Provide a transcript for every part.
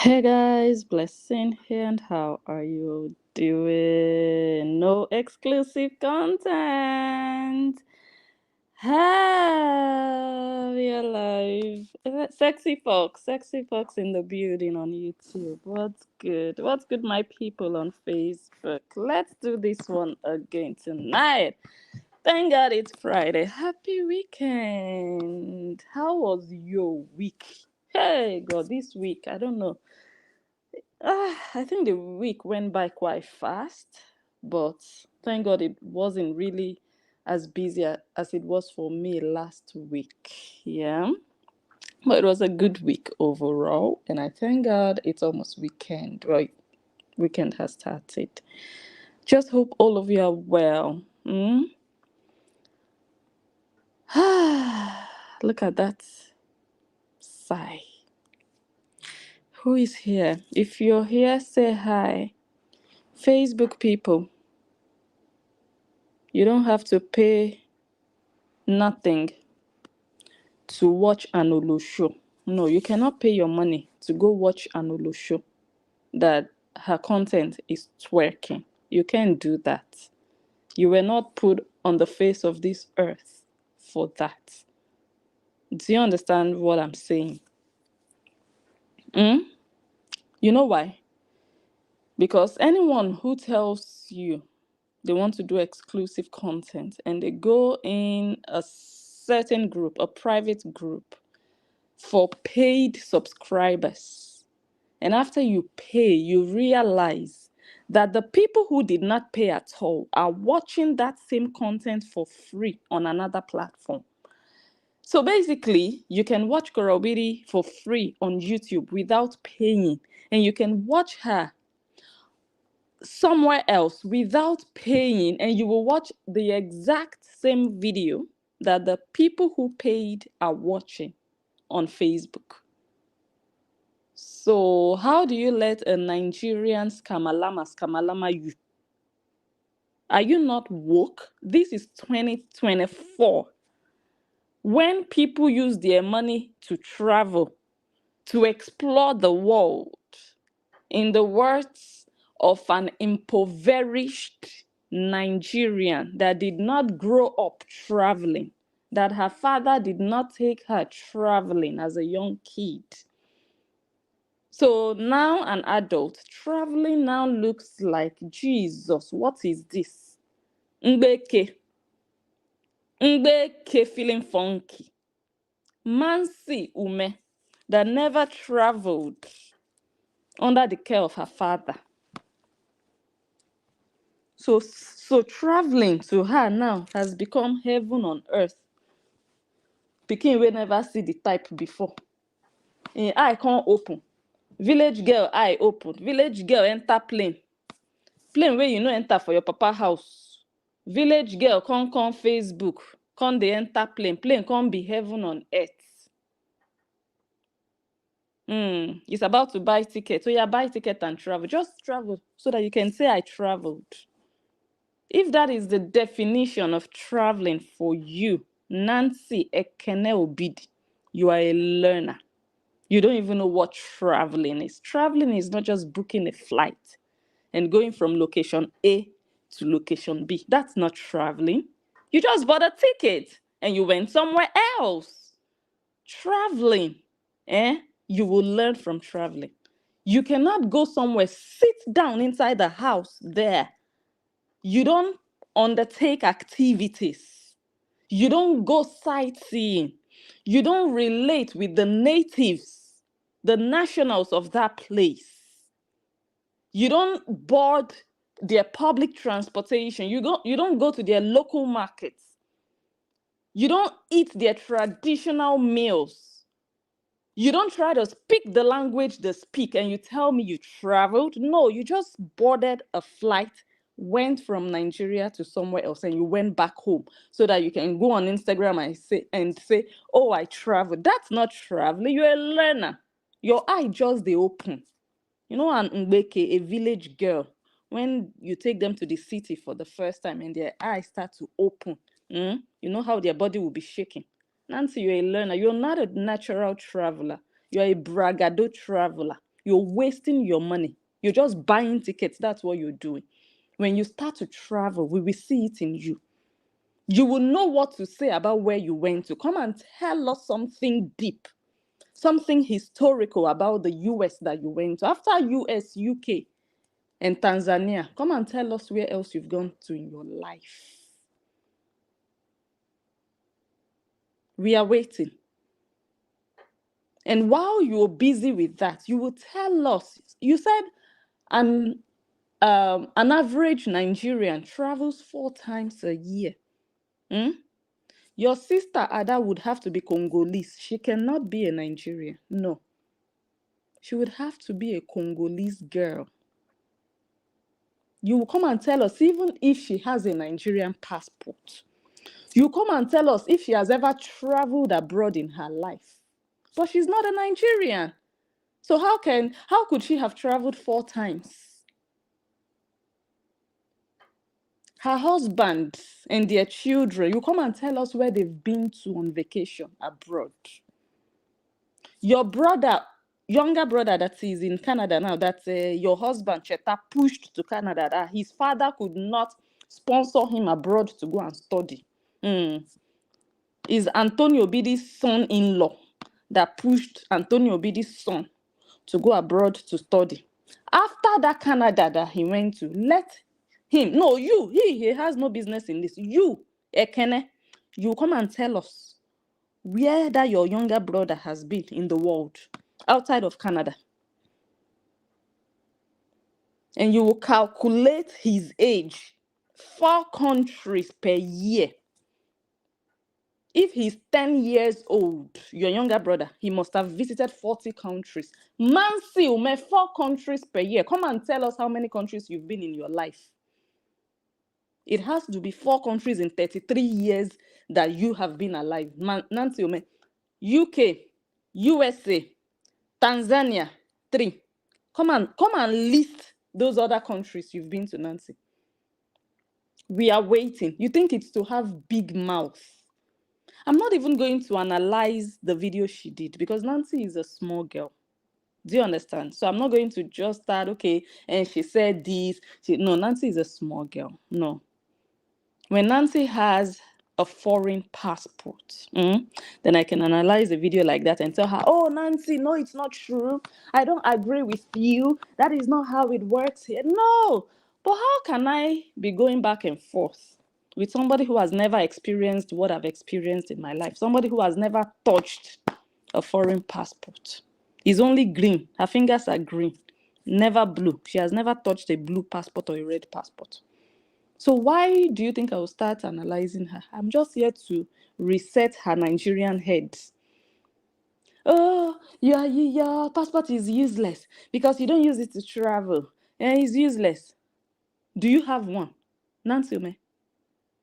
Hey guys, blessing here, and how are you doing? No exclusive content. We are live. Sexy folks in the building on YouTube. What's good? What's good, my people on Facebook? Let's do this one again tonight. Thank God it's Friday. Happy weekend. How was your week? Hey God, this week, I don't know. I think the week went by quite fast, but thank God it wasn't really as busy as it was for me last week. Yeah, but it was a good week overall, and I thank God it's almost weekend. Well, weekend has started. Just hope all of you are well. Look at that sigh. Who is here? If you're here, say hi. Facebook people, you don't have to pay nothing to watch an Olu show. No, you cannot pay your money to go watch an Olu show that her content is twerking. You can't do that. You were not put on the face of this earth for that. Do you understand what I'm saying? You know why? Because anyone who tells you they want to do exclusive content and they go in a certain group, a private group, for paid subscribers. And after you pay, you realize that the people who did not pay at all are watching that same content for free on another platform. So basically, you can watch Korra Obidi for free on YouTube without paying, and you can watch her somewhere else without paying, and you will watch the exact same video that the people who paid are watching on Facebook. So how do you let a Nigerian scamalama you? Are you not woke? This is 2024. When people use their money to travel, to explore the world, in the words of an impoverished Nigerian that did not grow up traveling, that her father did not take her traveling as a young kid. So now an adult traveling now looks like Jesus. What is this? Ngbeke. Ngbeke feeling funky. Mansi Ume that never traveled under the care of her father. So traveling to her now has become heaven on earth. Pikin wey never see the type before. Im eye can't open. Village girl eye open. Village girl enter plane. Plane wey you no enter for your papa house. Village girl come Facebook. Come dey enter plane. Plane come be heaven on earth. It's about to buy ticket. So yeah, buy ticket and travel. Just travel so that you can say I traveled. If that is the definition of traveling for you, Nancy Ekene Obidi, you are a learner. You don't even know what traveling is. Traveling is not just booking a flight and going from location A to location B. That's not traveling. You just bought a ticket and you went somewhere else. Traveling, you will learn from traveling. You cannot go somewhere, sit down inside the house there. You don't undertake activities. You don't go sightseeing. You don't relate with the natives, the nationals of that place. You don't board their public transportation. You don't go to their local markets. You don't eat their traditional meals. You don't try to speak the language they speak and you tell me you traveled. No, you just boarded a flight, went from Nigeria to somewhere else, and you went back home so that you can go on Instagram and say, oh, I traveled. That's not traveling. You're a learner. Your eye just they open. You know, an Mbeke, a village girl, when you take them to the city for the first time and their eyes start to open, you know how their body will be shaking. Nancy, you're a learner. You're not a natural traveler. You're a bragado traveler. You're wasting your money. You're just buying tickets. That's what you're doing. When you start to travel, we will see it in you. You will know what to say about where you went to. Come and tell us something deep, something historical about the US that you went to. After US, UK, and Tanzania, come and tell us where else you've gone to in your life. We are waiting. And while you're busy with that, you will tell us. You said an average Nigerian travels 4 times a year. Your sister Ada would have to be Congolese. She cannot be a Nigerian. No. She would have to be a Congolese girl. You will come and tell us, even if she has a Nigerian passport. You come and tell us if she has ever traveled abroad in her life. But she's not a Nigerian. So how could she have traveled 4 times? Her husband and their children, you come and tell us where they've been to on vacation abroad. Your brother, younger brother that is in Canada now, that your husband, Cheta, pushed to Canada, that his father could not sponsor him abroad to go and study. Is Antonio Obidi's son-in-law that pushed Antonio Obidi's son to go abroad to study. After that Canada that he went to, let him, no, you, he has no business in this. You, Ekene, you come and tell us where that your younger brother has been in the world, outside of Canada. And you will calculate his age, 4 countries per year. If he's 10 years old, your younger brother, he must have visited 40 countries. Mansi, 4 countries per year. Come and tell us how many countries you've been in your life. It has to be 4 countries in 33 years that you have been alive. Nancy, UK, USA, Tanzania, 3. Come and list those other countries you've been to, Nancy. We are waiting. You think it's to have big mouth? I'm not even going to analyze the video she did because Nancy is a small girl. Do you understand? So I'm not going to just start, okay, and she said this. No, Nancy is a small girl. No. When Nancy has a foreign passport, then I can analyze a video like that and tell her, oh, Nancy, no, it's not true. I don't agree with you. That is not how it works here. No. But how can I be going back and forth with somebody who has never experienced what I've experienced in my life? Somebody who has never touched a foreign passport. It's only green. Her fingers are green, never blue. She has never touched a blue passport or a red passport. So why do you think I will start analyzing her? I'm just here to reset her Nigerian head. Oh, your passport is useless because you don't use it to travel. It's useless. Do you have one? Nancy,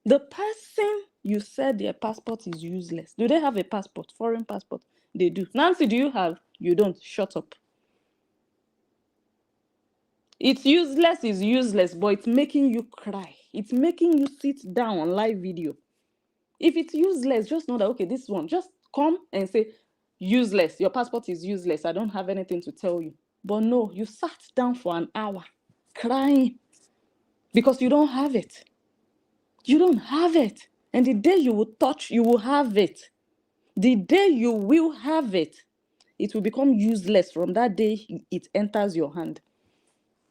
the person you said their passport is useless. Do they have a passport? Foreign passport? They do. Nancy, do you have? You don't. Shut up. It's useless is useless, but it's making you cry. It's making you sit down on live video. If it's useless, just know that, okay, this one, just come and say, useless. Your passport is useless. I don't have anything to tell you. But no, you sat down for an hour crying because you don't have it. You don't have it. And the day you will touch, you will have it. The day you will have it, it will become useless from that day it enters your hand.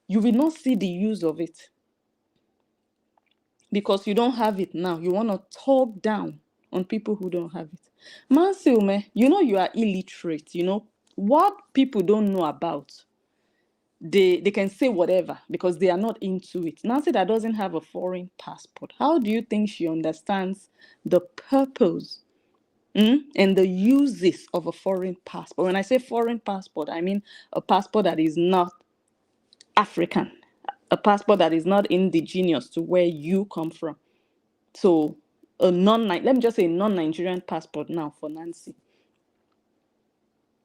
You will not see the use of it because you don't have it now. You want to talk down on people who don't have it. Mansi, you know you are illiterate. You know what people don't know about. They can say whatever because they are not into it. Nancy that doesn't have a foreign passport, how do you think she understands the purpose and the uses of a foreign passport? When I say foreign passport, I mean a passport that is not African, a passport that is not indigenous to where you come from. So let me just say non-Nigerian passport now for Nancy.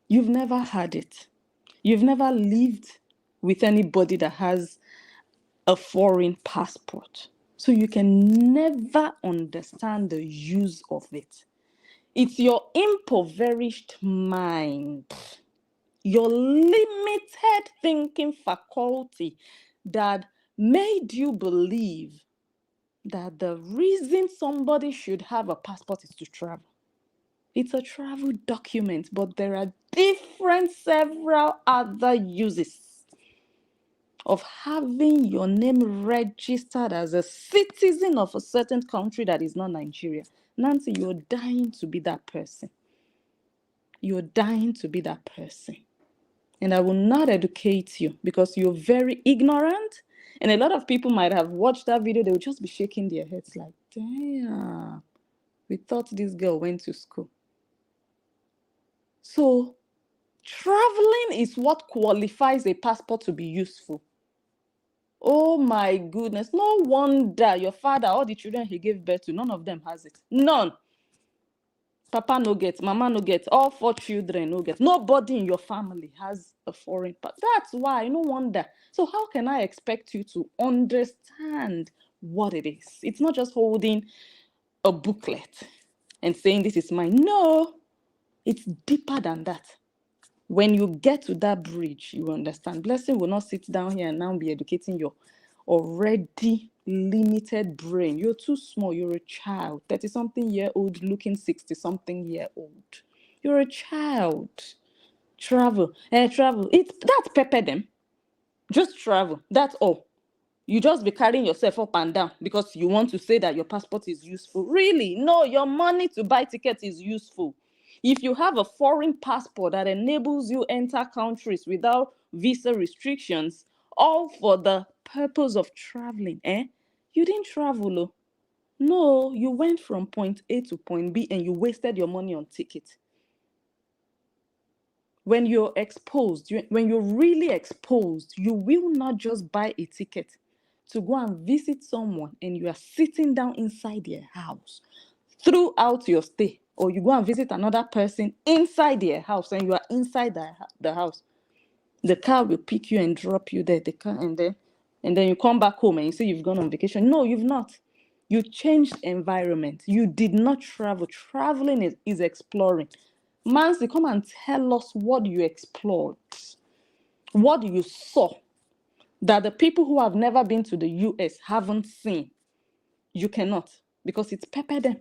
You've never had it. You've never lived with anybody that has a foreign passport. So you can never understand the use of it. It's your impoverished mind Your limited thinking faculty that made you believe that the reason somebody should have a passport is to travel. It's a travel document, but there are several other uses of having your name registered as a citizen of a certain country that is not Nigeria. Nancy, you're dying to be that person. You're dying to be that person. And I will not educate you because you're very ignorant. And a lot of people might have watched that video. They will just be shaking their heads like, damn, we thought this girl went to school. So traveling is what qualifies a passport to be useful. Oh my goodness. No wonder your father, all the children he gave birth to, none of them has it. None. Papa no get, mama no get, all 4 children no get. Nobody in your family has a foreign passport. That's why, no wonder. So how can I expect you to understand what it is? It's not just holding a booklet and saying this is mine. No, it's deeper than that. When you get to that bridge, you understand. Blessing will not sit down here and now be educating your already limited brain. You're too small. You're a child. 30-something year old looking 60-something year old. You're a child. Travel. Travel. That's pepper them. Just travel. That's all. You just be carrying yourself up and down because you want to say that your passport is useful. Really? No, your money to buy tickets is useful. If you have a foreign passport that enables you enter countries without visa restrictions, all for the purpose of traveling, you didn't travel. Oh. No, you went from point A to point B and you wasted your money on tickets. When you're exposed, when you're really exposed, you will not just buy a ticket to go and visit someone and you are sitting down inside their house throughout your stay, or you go and visit another person inside their house and you are inside the house. The car will pick you and drop you there, the car, and then you come back home and you say you've gone on vacation. No, you've not. You changed environment. You did not travel. Traveling is exploring. Mansi, come and tell us what you explored, what you saw that the people who have never been to the US haven't seen. You cannot, because it's pepper them.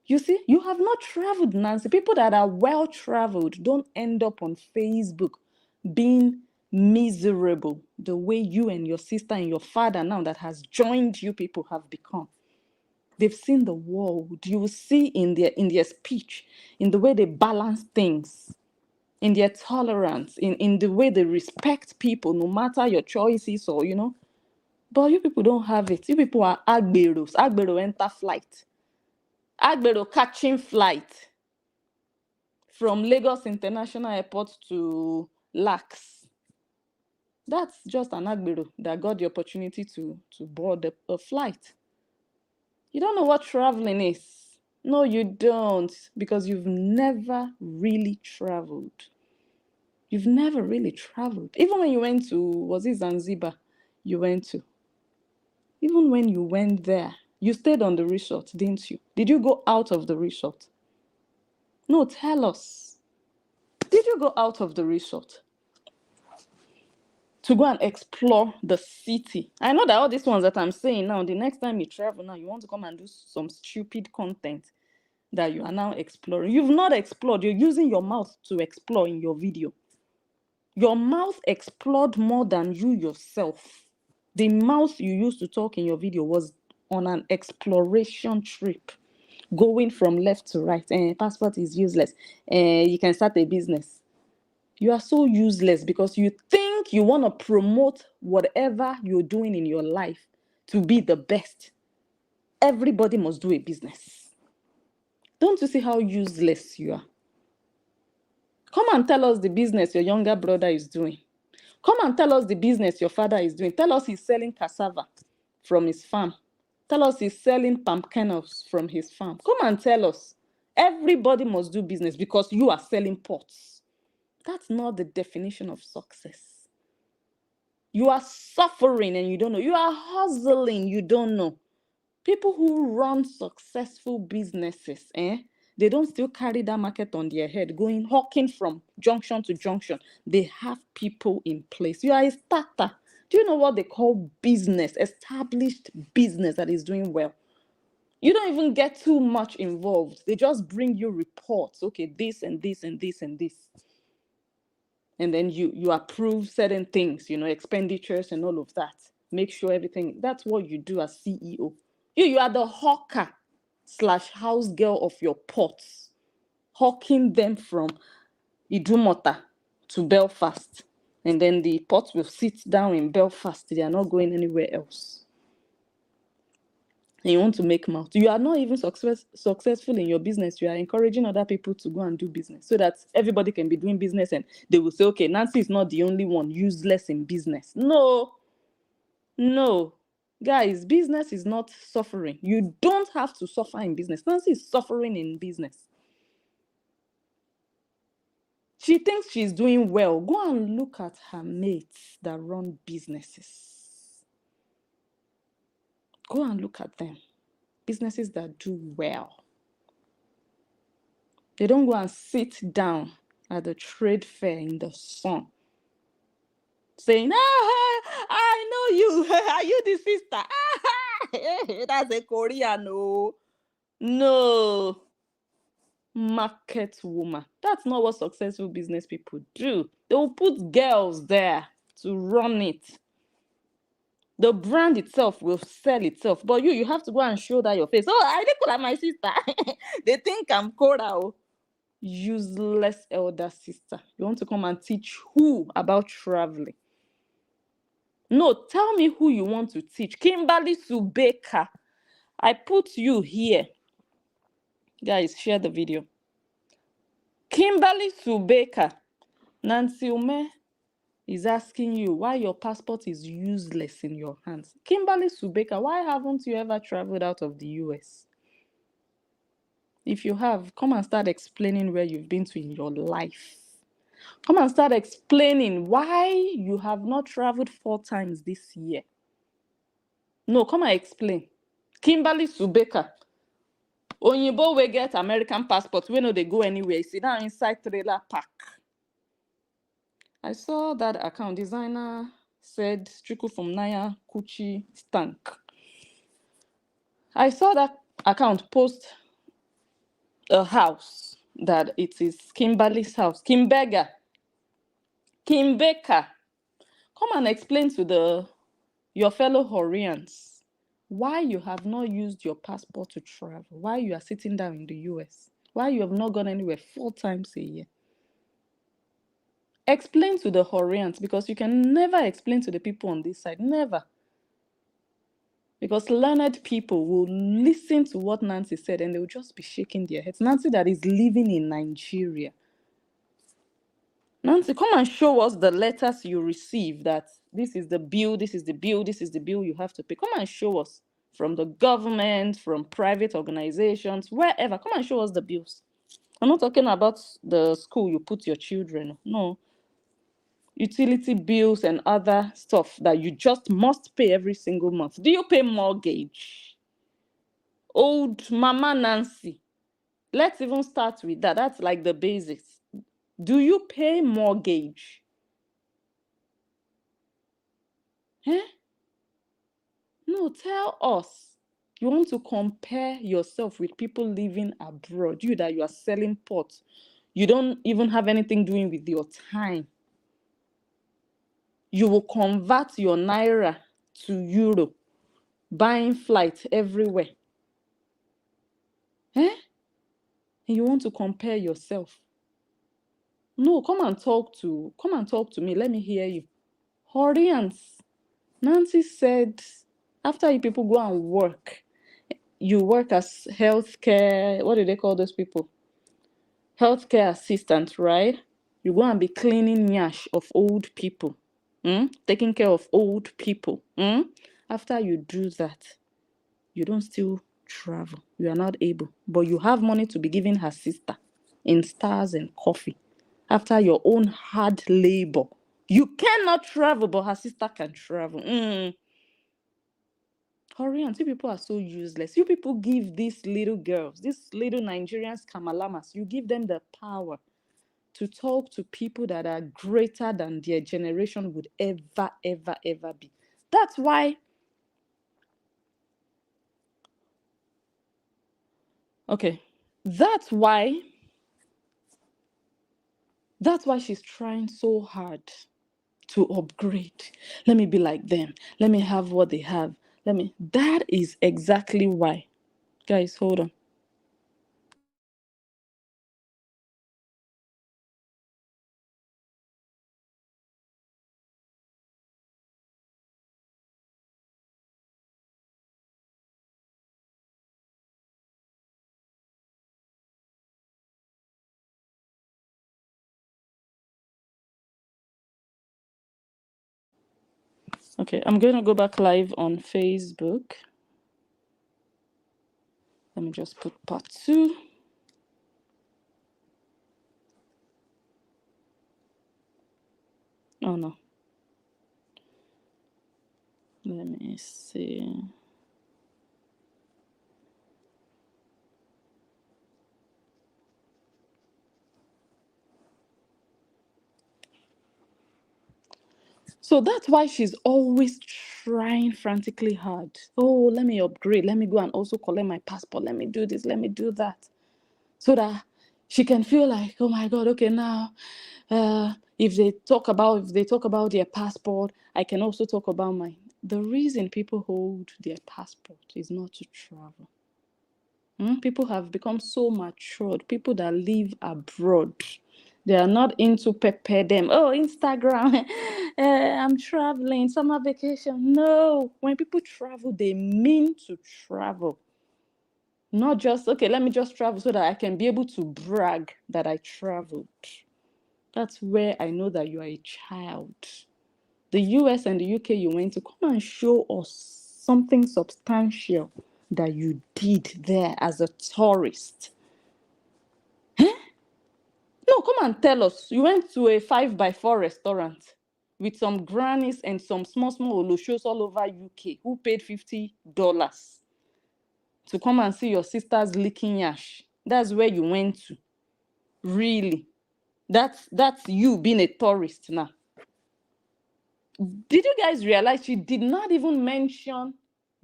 You see, you have not traveled, Nancy. People that are well traveled don't end up on Facebook being miserable the way you and your sister and your father now that has joined you people have become. They've seen the world. You will see in their speech, in the way they balance things, in their tolerance, in the way they respect people, no matter your choices or, But you people don't have it. You people are agberos. Agbero enter flight. Agbero catching flight from Lagos International Airport to Lax. That's just an agbero that got the opportunity to board a flight. You don't know what traveling is. No, you don't, because you've never really traveled. You've never really traveled. Even when you went to, was it Zanzibar you went to? Even when you went there, you stayed on the resort, didn't you? Did you go out of the resort? No, tell us. Did you go out of the resort to go and explore the city? I know that all these ones that I'm saying now, the next time you travel now, you want to come and do some stupid content that you are now exploring. You've not explored. You're using your mouth to explore in your video. Your mouth explored more than you yourself. The mouth you used to talk in your video was on an exploration trip, going from left to right. Passport is useless. You can start a business. You are so useless because you think you want to promote whatever you're doing in your life to be the best. Everybody must do a business. Don't you see how useless you are? Come and tell us the business your younger brother is doing. Come and tell us the business your father is doing. Tell us he's selling cassava from his farm. Tell us he's selling palm kernels from his farm. Come and tell us. Everybody must do business because you are selling pots. That's not the definition of success. You are suffering and you don't know. You are hustling, you don't know. People who run successful businesses, They don't still carry that market on their head, going hawking from junction to junction. They have people in place. You are a starter. Do you know what they call business? Established business that is doing well. You don't even get too much involved. They just bring you reports. Okay, this and this and this and this. And then you approve certain things, expenditures and all of that. Make sure everything. That's what you do as CEO. You are the hawker / house girl of your pots, hawking them from Idumota to Belfast. And then the pots will sit down in Belfast. They are not going anywhere else. And you want to make mouth. You are not even successful in your business. You are encouraging other people to go and do business so that everybody can be doing business and they will say, okay, Nancy is not the only one useless in business. No. Guys, business is not suffering. You don't have to suffer in business. Nancy is suffering in business. She thinks she's doing well. Go and look at her mates that run businesses. Go and look at them. Businesses that do well. They don't go and sit down at the trade fair in the sun saying, I know you. Are you the sister? That's a Korean. No. Market woman. That's not what successful business people do. They will put girls there to run it. The brand itself will sell itself. But you have to go and show that your face. Oh, I look like my sister. They think I'm Korra. Useless elder sister. You want to come and teach who about traveling? No, tell me who you want to teach. Kimberly Subeka. I put you here. Guys, share the video. Kimberly Subeka. Nancy Ume is asking you why your passport is useless in your hands. Kimberly Subeka, why haven't you ever traveled out of the US? If you have, come and start explaining where you've been to in your life. Come and start explaining why you have not traveled 4 times this year. No, come and explain. Kimberly Subeka. Onyibo will get American passport. We know they go anywhere. You sit down inside trailer park. I saw that account. Designer said Striku from Naya Kuchi stank. I saw that account post a house that it is Kimberly's house. Kimbeka. Come and explain to your fellow Horians why you have not used your passport to travel. Why you are sitting down in the US. Why you have not gone anywhere 4 times a year. Explain to the Horians, because you can never explain to the people on this side. Never. Because learned people will listen to what Nancy said and they will just be shaking their heads. Nancy that is living in Nigeria. Nancy, come and show us the letters you receive that this is the bill, this is the bill, this is the bill you have to pay. Come and show us from the government, from private organizations, wherever. Come and show us the bills. I'm not talking about the school you put your children. No. Utility bills and other stuff that you just must pay every single month. Do you pay mortgage? Old Mama Nancy. Let's even start with that. That's like the basics. Do you pay mortgage? No, tell us. You want to compare yourself with people living abroad. You that you are selling pots. You don't even have anything doing with your time. You will convert your naira to euro, buying flights everywhere. And you want to compare yourself. No, come and talk to me. Let me hear you. Horians. Nancy said, after you people go and work, you work as healthcare, what do they call those people? Healthcare assistants, right? You go and be cleaning nyash of old people. Taking care of old people. After you do that, you don't still travel. You are not able. But you have money to be giving her sister in stars and coffee. After your own hard labor. You cannot travel, but her sister can travel. Koreans, you people are so useless. You people give these little girls, these little Nigerians, kamalamas, you give them the power to talk to people that are greater than their generation would ever, ever, ever be. That's why, okay, that's why she's trying so hard to upgrade. Let me be like them. Let me have what they have. That is exactly why. Guys, hold on. Okay, I'm going to go back live on Facebook. Let me just put part 2. Oh no. Let me see. So that's why she's always trying frantically hard. Oh, let me upgrade. Let me go and also collect my passport. Let me do this. Let me do that. So that she can feel like, oh my God, okay, now if they talk about their passport, I can also talk about mine. The reason people hold their passport is not to travel. People have become so matured. People that live abroad, they are not into pepper them. Oh, Instagram, I'm traveling, summer vacation. No, when people travel, they mean to travel. Not just, okay, let me just travel so that I can be able to brag that I traveled. That's where I know that you are a child. The US and the UK you went to, come and show us something substantial that you did there as a tourist. No, come and tell us. You went to a 5x4 restaurant with some grannies and some small oloshos all over UK who paid $50 to come and see your sisters licking yash. That's where you went to. Really. That's you being a tourist now. Did you guys realize she did not even mention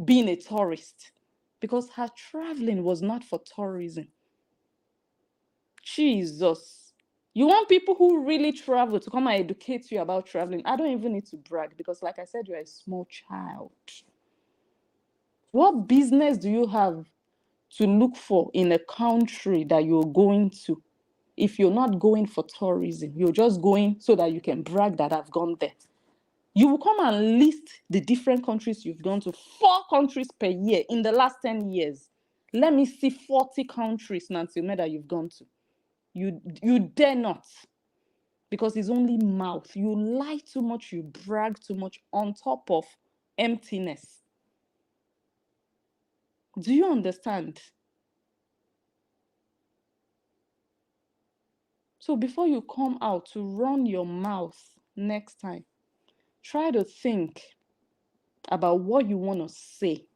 being a tourist? Because her traveling was not for tourism. Jesus. You want people who really travel to come and educate you about traveling. I don't even need to brag because, like I said, you're a small child. What business do you have to look for in a country that you're going to if you're not going for tourism? You're just going so that you can brag that I've gone there. You will come and list the different countries you've gone to. 4 countries per year in the last 10 years. Let me see 40 countries, Nancy Omeda, you've gone to. You dare not. Because it's only mouth. You lie too much, you brag too much on top of emptiness. Do you understand? So before you come out to run your mouth next time, try to think about what you want to say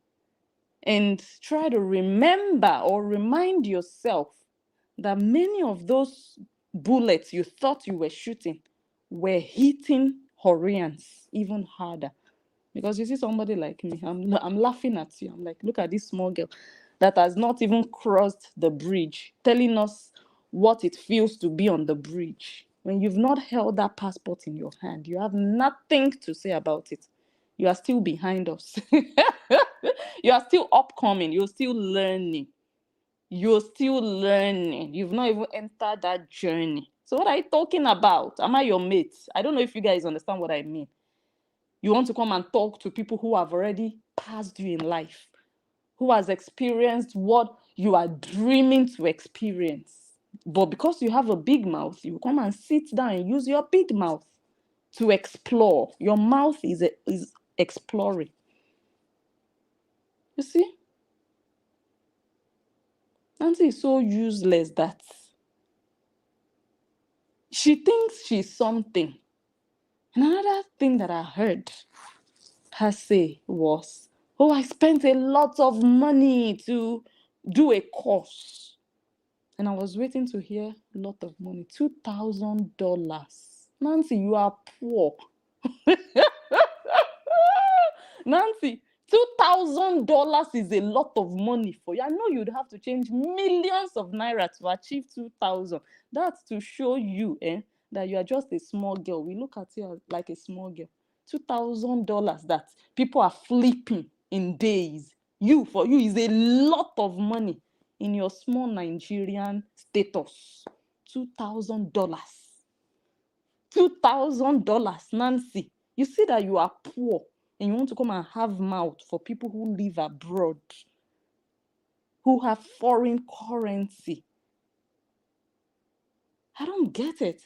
and try to remember or remind yourself that many of those bullets you thought you were shooting were hitting Horians even harder. Because you see somebody like me, I'm laughing at you. I'm like, look at this small girl that has not even crossed the bridge, telling us what it feels to be on the bridge. When you've not held that passport in your hand, you have nothing to say about it. You are still behind us. You are still upcoming. You're still learning. You're still learning. You've not even entered that journey. So what are you talking about? Am I your mate? I don't know if you guys understand what I mean. You want to come and talk to people who have already passed you in life, who has experienced what you are dreaming to experience. But because you have a big mouth, you come and sit down and use your big mouth to explore. Your mouth is exploring. You see? Nancy is so useless that she thinks she's something. And another thing that I heard her say was, Oh, I spent a lot of money to do a course. And I was waiting to hear a lot of money. $2,000. Nancy, you are poor. Nancy, $2,000 is a lot of money for you. I know you'd have to change millions of naira to achieve 2,000. That's to show you that you are just a small girl. We look at you as like a small girl. $2,000 that people are flipping in days. For you is a lot of money in your small Nigerian status. $2,000. $2,000, Nancy. You see that you are poor and you want to come and have mouth for people who live abroad, who have foreign currency. I don't get it.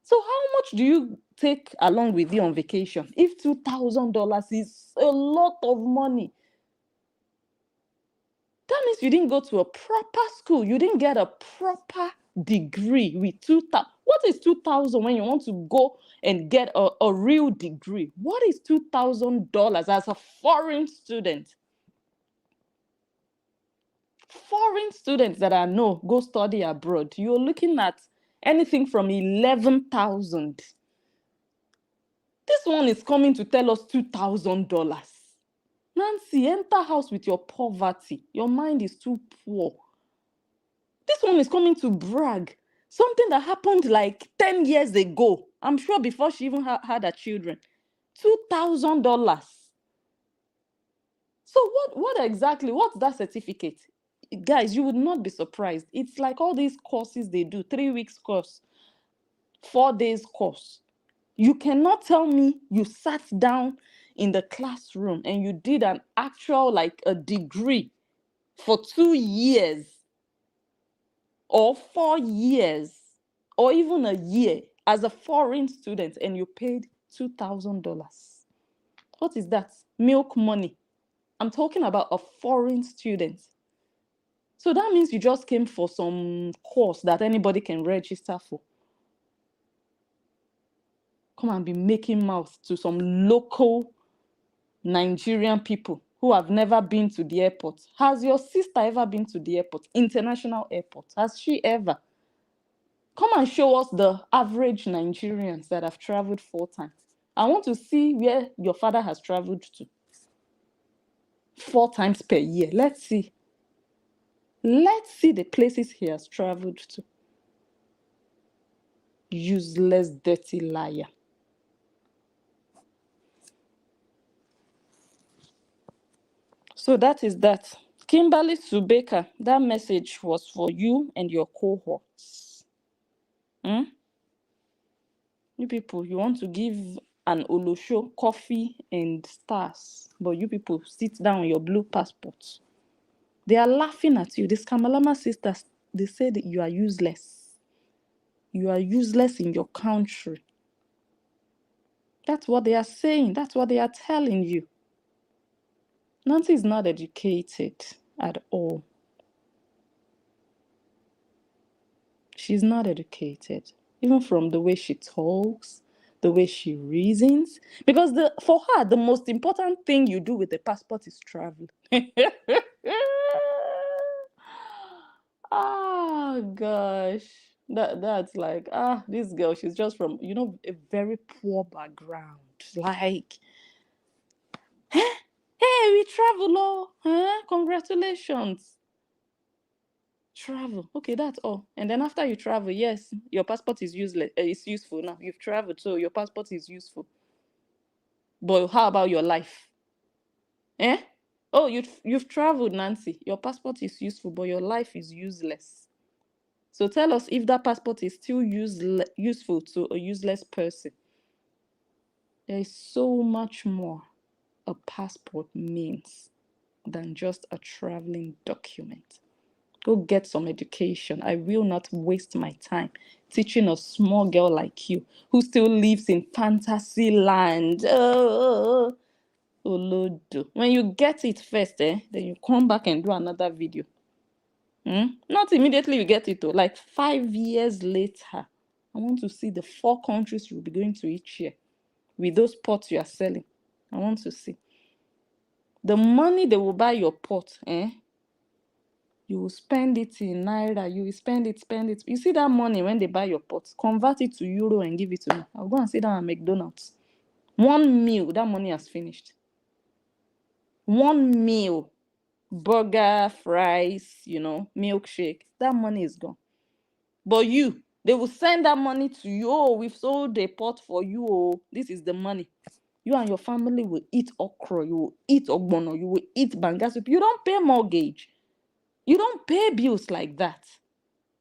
So how much do you take along with you on vacation? If $2,000 is a lot of money, that means you didn't go to a proper school. You didn't get a proper degree with 2,000. What is 2,000 when you want to go and get a real degree? What is $2,000 as a foreign student? Foreign students that I know go study abroad, you're looking at anything from 11,000. This one is coming to tell us $2,000. Nancy, enter house with your poverty. Your mind is too poor. This one is coming to brag. Something that happened like 10 years ago. I'm sure before she even had her children. $2,000. So what exactly, what's that certificate? Guys, you would not be surprised. It's like all these courses they do, 3 weeks course, 4 days course. You cannot tell me you sat down in the classroom and you did an actual, like a degree for 2 years or 4 years or even a year as a foreign student and you paid $2,000. What is that? Milk money. I'm talking about a foreign student. So that means you just came for some course that anybody can register for. Come and be making mouth to some local Nigerian people who have never been to the airport. Has your sister ever been to the airport? International airport? Has she ever? Come and show us the average Nigerians that have traveled 4 times. I want to see where your father has traveled to. 4 times per year. Let's see. Let's see the places he has traveled to. Useless, dirty liar. So that is that. Kimberly Subeka, that message was for you and your cohorts. You people, you want to give an Olosho coffee and stars, but you people sit down on your blue passports. They are laughing at you. These Kamalama sisters, they say that you are useless. You are useless in your country. That's what they are saying. That's what they are telling you. Nancy is not educated at all. She's not educated, even from the way she talks, the way she reasons. Because for her, the most important thing you do with a passport is travel. Oh gosh. That's like, this girl, she's just from, a very poor background. Like, hey, we travel, congratulations. Travel. Okay, that's all. And then after you travel, yes, your passport is useless. It's useful now. You've traveled, so your passport is useful. But how about your life? Oh, you've traveled, Nancy. Your passport is useful, but your life is useless. So tell us if that passport is still useful to a useless person. There is so much more a passport means than just a traveling document. Go get some education. I will not waste my time teaching a small girl like you who still lives in fantasy land. Olodo. When you get it first, then you come back and do another video. Not immediately you get it though. Like 5 years later, I want to see the 4 countries you'll be going to each year with those pots you are selling. I want to see. The money they will buy your pot, you will spend it in naira. You will spend it. You see that money when they buy your pot, convert it to euro and give it to me. I'll go and sit down at McDonald's. One meal, that money has finished. One meal, burger, fries, milkshake, that money is gone. But they will send that money to you. Oh, we've sold a pot for you. Oh, this is the money. You and your family will eat okra. You will eat ogbono. You will eat banga soup. You don't pay mortgage. You don't pay bills like that.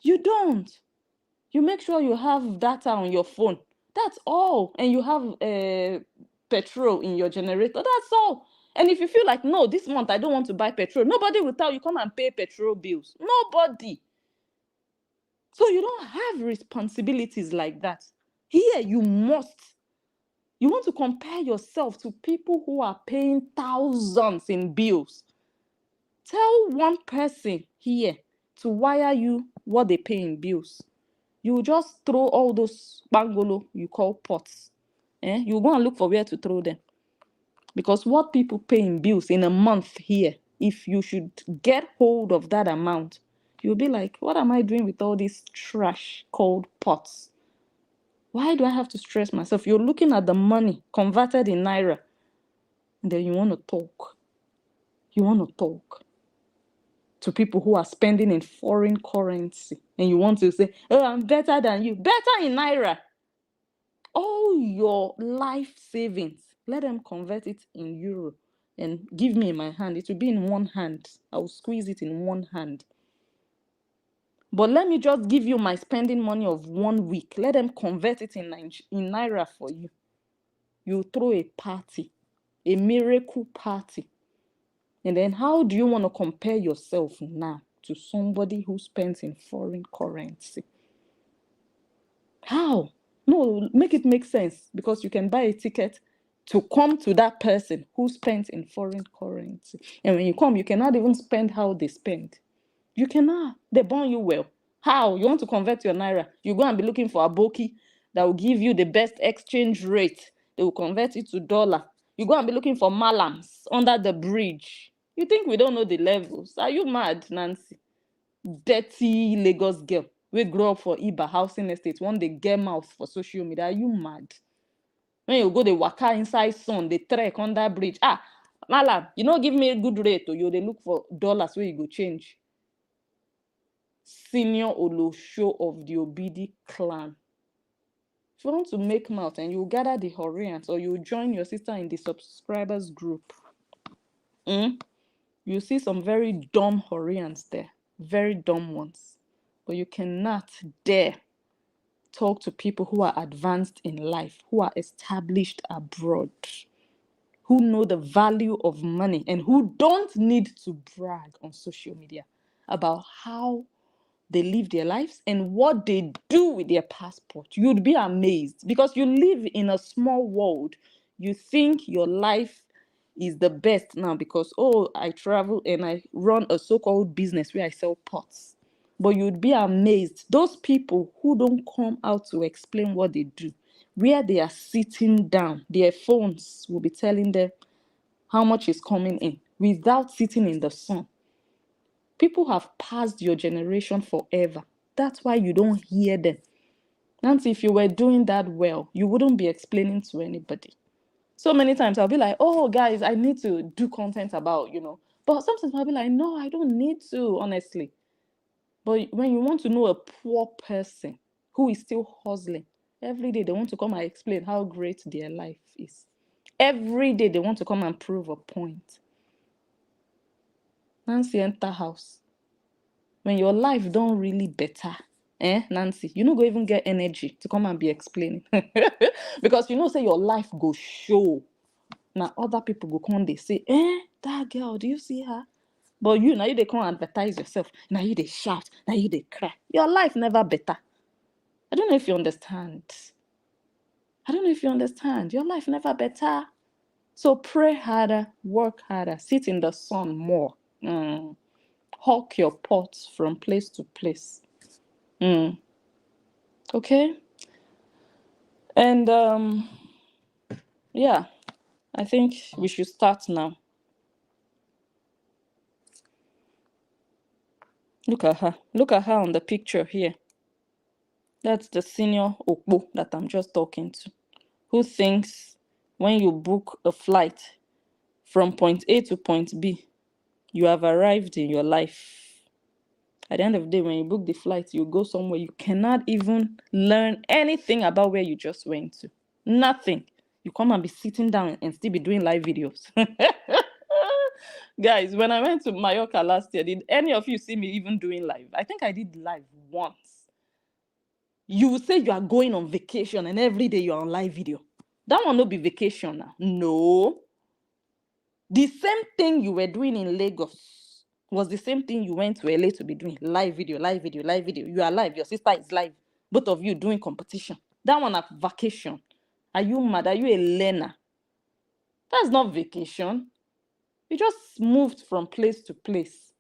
You don't. You make sure you have data on your phone. That's all. And you have petrol in your generator. That's all. And if you feel like, no, this month I don't want to buy petrol, nobody will tell you, come and pay petrol bills. Nobody. So you don't have responsibilities like that. Here, you must. You want to compare yourself to people who are paying thousands in bills. Tell one person here to wire you what they pay in bills. You just throw all those bangolo you call pots. You go and look for where to throw them. Because what people pay in bills in a month here, if you should get hold of that amount, you'll be like, what am I doing with all this trash called pots? Why do I have to stress myself? You're looking at the money converted in naira, and then you want to talk. You want to talk to people who are spending in foreign currency, and you want to say, oh, I'm better than you. Better in naira. All your life savings, let them convert it in euro and give me in my hand. It will be in one hand. I will squeeze it in one hand. But let me just give you my spending money of 1 week. Let them convert it in naira for you. You throw a party, a miracle party. And then how do you want to compare yourself now to somebody who spends in foreign currency? How? No, make it make sense, because you can buy a ticket to come to that person who spends in foreign currency. And when you come, you cannot even spend how they spend. You cannot. They burn you well. How? You want to convert your naira. You go and be looking for a boki that will give you the best exchange rate. They will convert it to dollar. You go and be looking for malams under the bridge. You think we don't know the levels? Are you mad, Nancy? Dirty Lagos girl. We grow up for Iba housing estate. One day get mouth for social media. Are you mad? When you go the waka inside sun, they trek under bridge. Malam, you know, give me a good rate, or you they look for dollars where you go change. Senior Olosho of the Obidi clan. If you want to make mouth, and you gather the Horians, or you join your sister in the subscribers group, you see some very dumb Horians there, very dumb ones. But you cannot dare talk to people who are advanced in life, who are established abroad, who know the value of money, and who don't need to brag on social media about how they live their lives and what they do with their passport. You'd be amazed, because you live in a small world. You think your life is the best now because, oh, I travel and I run a so-called business where I sell pots. But you'd be amazed. Those people who don't come out to explain what they do, where they are sitting down, their phones will be telling them how much is coming in without sitting in the sun. People have passed your generation forever. That's why you don't hear them. Nancy, if you were doing that well, you wouldn't be explaining to anybody. So many times I'll be like, oh, guys, I need to do content about, But sometimes I'll be like, no, I don't need to, honestly. But when you want to know a poor person who is still hustling, every day they want to come and explain how great their life is. Every day they want to come and prove a point. Nancy, enter house. When your life don't really better, Nancy, you no go even get energy to come and be explaining. Because say your life go show. Now other people go come, they say, that girl, do you see her? But now you they come advertise yourself. Now you they shout. Now you they cry. Your life never better. I don't know if you understand. Your life never better. So pray harder, work harder, sit in the sun more. Hawk your pots from place to place. Okay? And yeah, I think we should start now. Look at her. Look at her on the picture here. That's the senior Okpo that I'm just talking to, who thinks when you book a flight from point A to point B, you have arrived in your life. At the end of the day, when you book the flight, you go somewhere, you cannot even learn anything about where you just went to. Nothing. You come and be sitting down and still be doing live videos. Guys, when I went to Mallorca last year, did any of you see me even doing live? I think I did live once. You will say you are going on vacation and every day you're on live video. That one no be vacation now. No. The same thing you were doing in Lagos was the same thing you went to LA to be doing. Live video, live video, live video. You are live. Your sister is live. Both of you doing competition. That one a vacation. Are you mad? Are you a learner? That's not vacation. You just moved from place to place.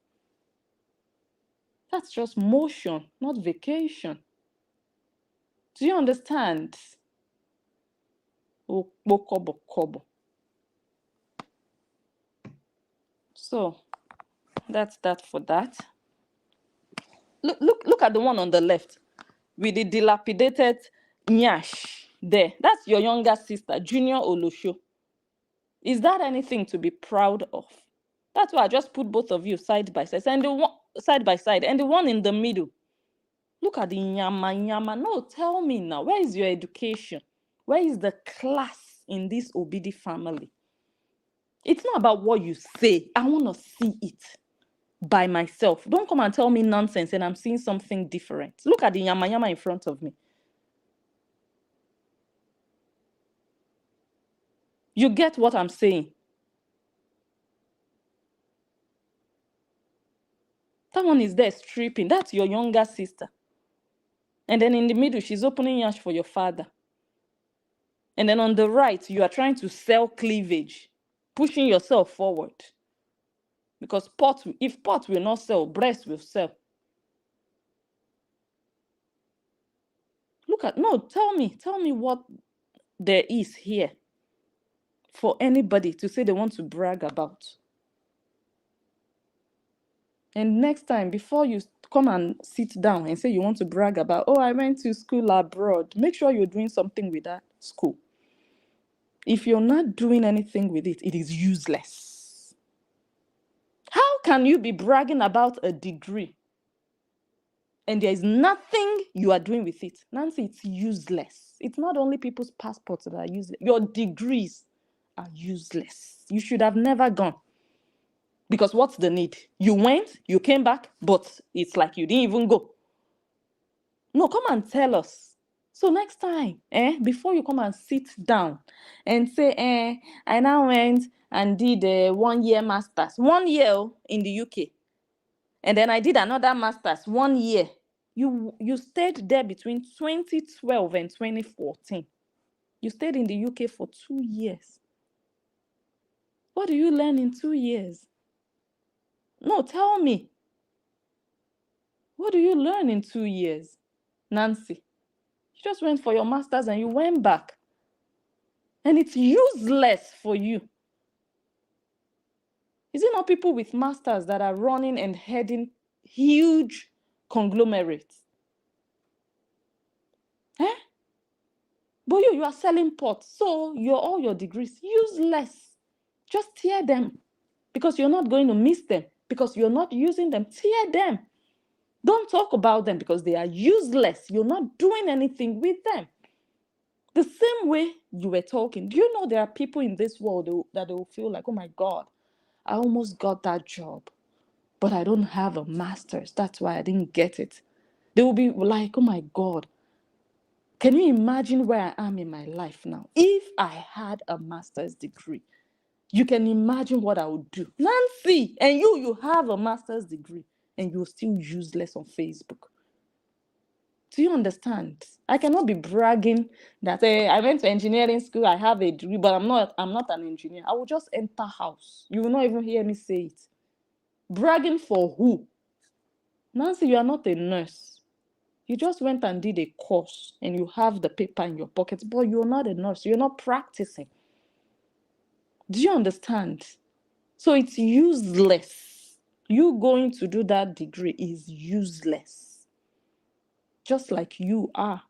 That's just motion, not vacation. Do you understand? Kobo. So that's that for that. Look at the one on the left with the dilapidated nyash there. That's your younger sister, Junior Olosho. Is that anything to be proud of? That's why I just put both of you side by side, and the one side by side, and the one in the middle. Look at the nyama. No, tell me now, where is your education? Where is the class in this Obidi family? It's not about what you say. I want to see it by myself. Don't come and tell me nonsense and I'm seeing something different. Look at the yama in front of me. You get what I'm saying? That one is there stripping. That's your younger sister. And then in the middle, she's opening yash for your father. And then on the right, you are trying to sell cleavage, pushing yourself forward. Because if pot will not sell, breast will sell. Tell me what there is here for anybody to say they want to brag about. And next time, before you come and sit down and say you want to brag about, oh, I went to school abroad, make sure you're doing something with that school. If you're not doing anything with it, it is useless. How can you be bragging about a degree and there is nothing you are doing with it? Nancy, it's useless. It's not only people's passports that are useless. Your degrees are useless. You should have never gone. Because what's the need? You went, you came back, but it's like you didn't even go. No, come and tell us. So next time, before you come and sit down and say, I now went and did a 1 year master's, 1 year in the UK. And then I did another master's 1 year. You stayed there between 2012 and 2014. You stayed in the UK for 2 years. What do you learn in 2 years? No, tell me. What do you learn in 2 years? Nancy, you just went for your master's and you went back. And it's useless for you. Is it not people with masters that are running and heading huge conglomerates? But you are selling pots, so all your degrees useless. Just tear them because you're not going to miss them, because you're not using them. Tear them. Don't talk about them because they are useless. You're not doing anything with them. The same way you were talking. Do you know there are people in this world that they will feel like, oh my God, I almost got that job, but I don't have a master's. That's why I didn't get it. They will be like, oh my God, can you imagine where I am in my life now? If I had a master's degree, you can imagine what I would do. Nancy, and you have a master's degree and you're still useless on Facebook. Do you understand? I cannot be bragging that I went to engineering school, I have a degree, but I'm not an engineer. I will just enter house. You will not even hear me say it. Bragging for who? Nancy, you are not a nurse. You just went and did a course and you have the paper in your pocket, but you're not a nurse. You're not practicing. Do you understand? So it's useless. You going to do that degree is useless. Just like you are.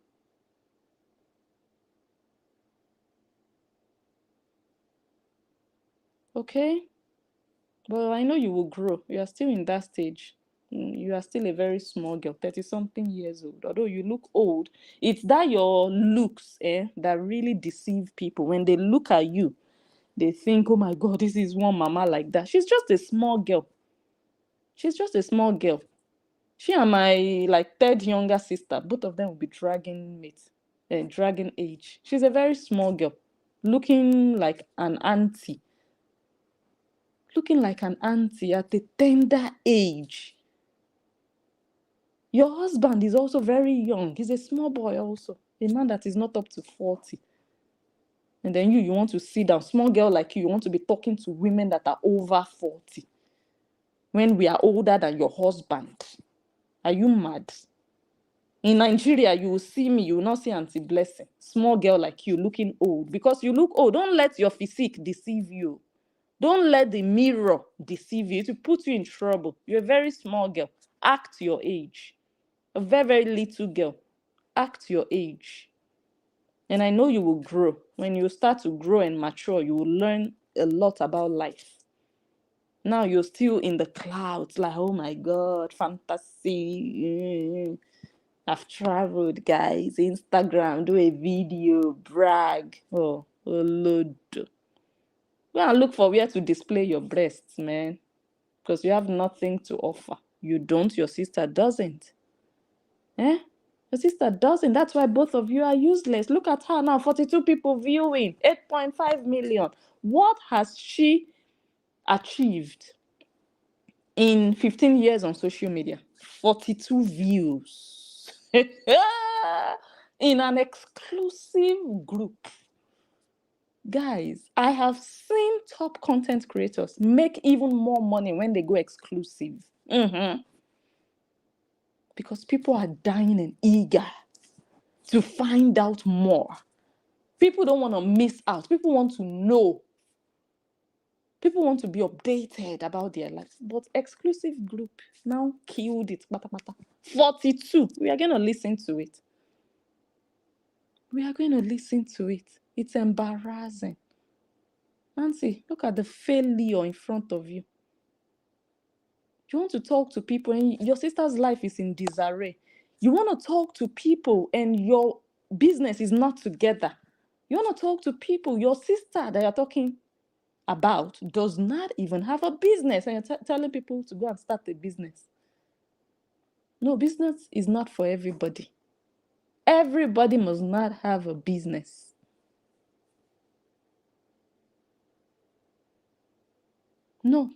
Okay? But I know you will grow. You are still in that stage. You are still a very small girl, 30-something years old. Although you look old, it's that your looks that really deceive people. When they look at you, they think, oh my God, this is one mama like that. She's just a small girl. She's just a small girl. She and my third younger sister, both of them will be dragging mates, dragging age. She's a very small girl, looking like an auntie. Looking like an auntie at a tender age. Your husband is also very young. He's a small boy also. A man that is not up to 40. And then you want to sit down. Small girl like you want to be talking to women that are over 40. When we are older than your husband. Are you mad? In Nigeria, you will see me, you will not see Auntie Blessing. Small girl like you looking old. Because you look old. Don't let your physique deceive you. Don't let the mirror deceive you. It will put you in trouble. You're a very small girl. Act your age. A very, very little girl. Act your age. And I know you will grow. When you start to grow and mature, you will learn a lot about life. Now you're still in the clouds, like, oh my God, fantasy. I've traveled, guys. Instagram, do a video, brag. Oh, load. Go and look for where to display your breasts, man. Because you have nothing to offer. You don't, your sister doesn't. Your sister doesn't. That's why both of you are useless. Look at her now, 42 people viewing, 8.5 million. What has she achieved in 15 years on social media? 42 views. In an exclusive group. Guys, I have seen top content creators make even more money when they go exclusive. Because people are dying and eager to find out more. People don't want to miss out. People want to know. People want to be updated about their lives. But exclusive group now killed it. 42. We are going to listen to it. We are going to listen to it. It's embarrassing. Nancy, look at the failure in front of you. You want to talk to people and your sister's life is in disarray. You want to talk to people and your business is not together. You want to talk to people, your sister that you're talking about does not even have a business, and you're telling people to go and start a business. No, business is not for everybody. Everybody must not have a business. No.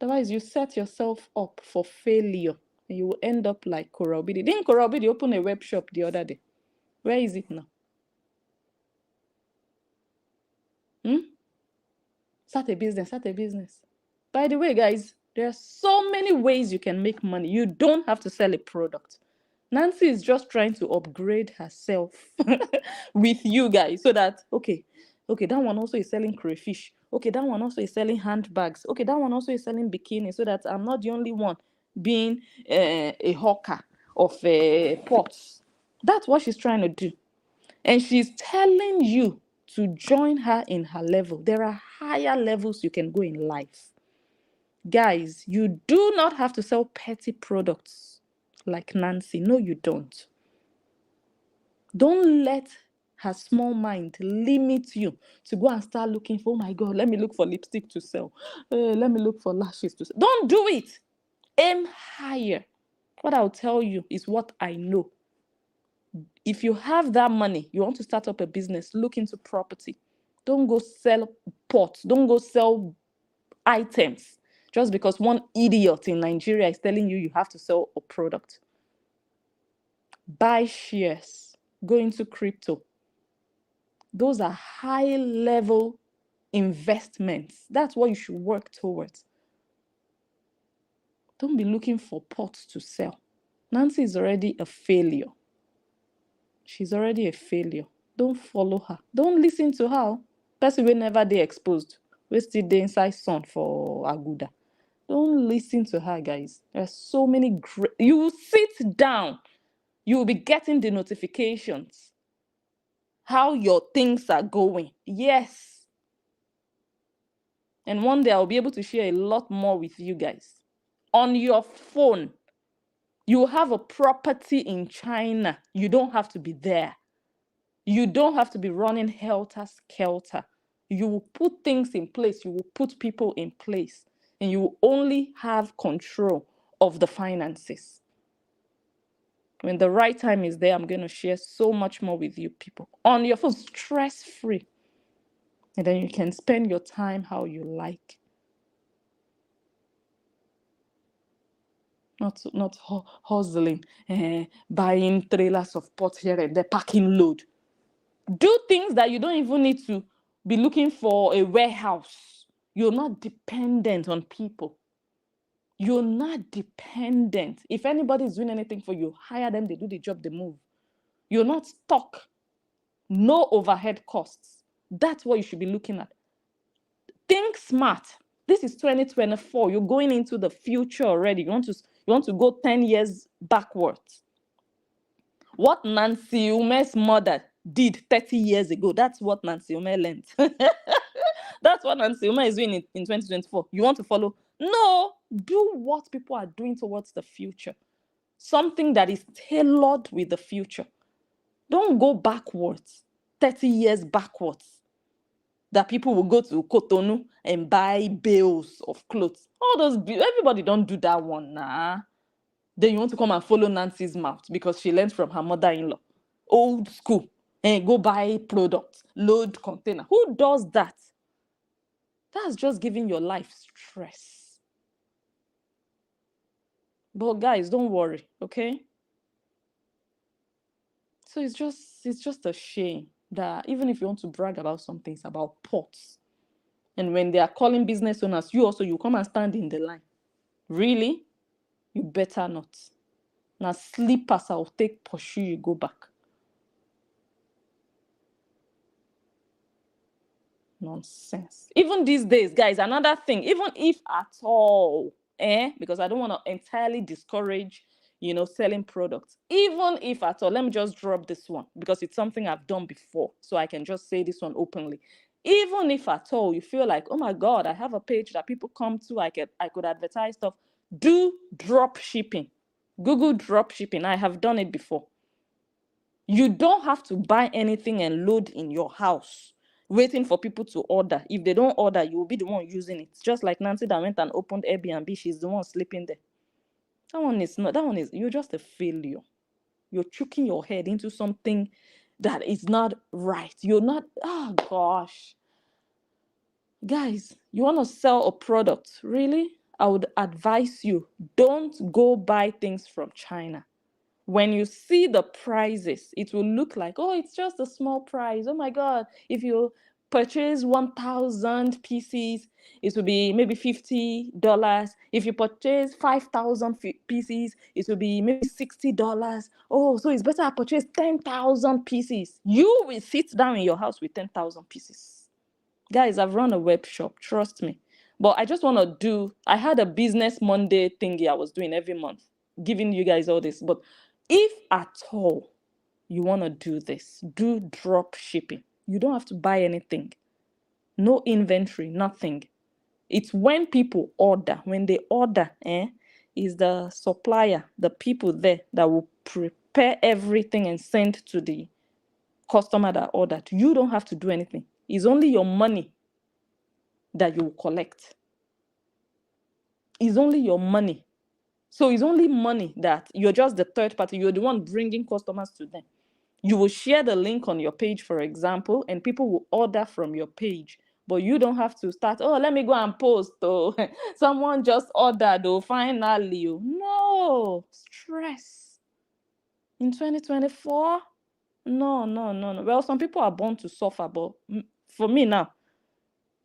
Otherwise, you set yourself up for failure and you will end up like Korra Obidi. Didn't Korra Obidi open a web shop the other day? Where is it now? Start a business. By the way, guys, there are so many ways you can make money. You don't have to sell a product. Nancy is just trying to upgrade herself with you guys so that, okay, that one also is selling crayfish. Okay, that one also is selling handbags. Okay, that one also is selling bikini so that I'm not the only one being a hawker of pots. That's what she's trying to do. And she's telling you to join her in her level. There are higher levels you can go in life. Guys, you do not have to sell petty products like Nancy. No, you don't. Don't let her small mind limit you to go and start looking for, oh my God, let me look for lipstick to sell. Let me look for lashes to sell. Don't do it. Aim higher. What I'll tell you is what I know. If you have that money, you want to start up a business, look into property. Don't go sell pots. Don't go sell items just because one idiot in Nigeria is telling you have to sell a product. Buy shares. Go into crypto. Those are high-level investments. That's what you should work towards. Don't be looking for pots to sell. Nancy is already a failure. She's already a failure. Don't follow her. Don't listen to her. Person will never be exposed. We still dey inside sun for Aguda. Don't listen to her, guys. There's so many great. You will sit down. You will be getting the notifications. How your things are going. Yes. And one day I'll be able to share a lot more with you guys. On your phone, you have a property in China. You don't have to be there. You don't have to be running helter-skelter. You will put things in place. You will put people in place. And you will only have control of the finances. When the right time is there, I'm going to share so much more with you people. On your phone, stress-free. And then you can spend your time how you like. Not hustling, buying trailers of pot here and there, packing load. Do things that you don't even need to be looking for a warehouse. You're not dependent on people. You're not dependent. If anybody is doing anything for you, hire them, they do the job, they move. You're not stuck. No overhead costs. That's what you should be looking at. Think smart. This is 2024. You're going into the future already. You want to go 10 years backwards. What Nancy Ume's mother did 30 years ago, that's what Nancy Ume learned. That's what Nancy Ume is doing in 2024. You want to follow? No, do what people are doing towards the future. Something that is tailored with the future. Don't go backwards, 30 years backwards. That people will go to Cotonou and buy bales of clothes. All those, everybody don't do that one, nah. Then you want to come and follow Nancy's mouth because she learned from her mother-in-law. Old school. And go buy products, load container. Who does that? That's just giving your life stress. But guys, don't worry, okay? So it's just a shame that even if you want to brag about something, it's about pots. And when they are calling business owners, you come and stand in the line. Really? You better not. Now sleepers, I'll take pursue you, go back. Nonsense. Even these days, guys, another thing, even if at all, because I don't want to entirely discourage, selling products. Even if at all, let me just drop this one because it's something I've done before. So I can just say this one openly. Even if at all you feel like, oh my God, I have a page that people come to, I could advertise stuff. Do drop shipping. Google drop shipping. I have done it before. You don't have to buy anything and load in your house, waiting for people to order. If they don't order, you will be the one using it. Just like Nancy that went and opened Airbnb, she's the one sleeping there. You're just a failure. You're chucking your head into something that is not right. You're not, oh gosh. Guys, you want to sell a product, really? I would advise you, don't go buy things from China. When you see the prices, it will look like, oh, it's just a small price. Oh my God, if you purchase 1,000 pieces, it will be maybe $50. If you purchase 5,000 pieces, it will be maybe $60. Oh, so it's better I purchase 10,000 pieces. You will sit down in your house with 10,000 pieces. Guys, I've run a web shop, trust me. But I just want to I had a business Monday thingy I was doing every month, giving you guys all this. But if at all you want to do this, do drop shipping. You don't have to buy anything. No inventory, nothing. It's when people order. When they order, is the supplier, the people there that will prepare everything and send to the customer that ordered. You don't have to do anything. It's only your money that you will collect. It's only your money. So it's only money that you're just the third party. You're the one bringing customers to them. You will share the link on your page, for example, and people will order from your page. But you don't have to start, oh, let me go and post. Oh, someone just ordered. Oh, finally. No, stress. In 2024? No. Well, some people are born to suffer, but for me now,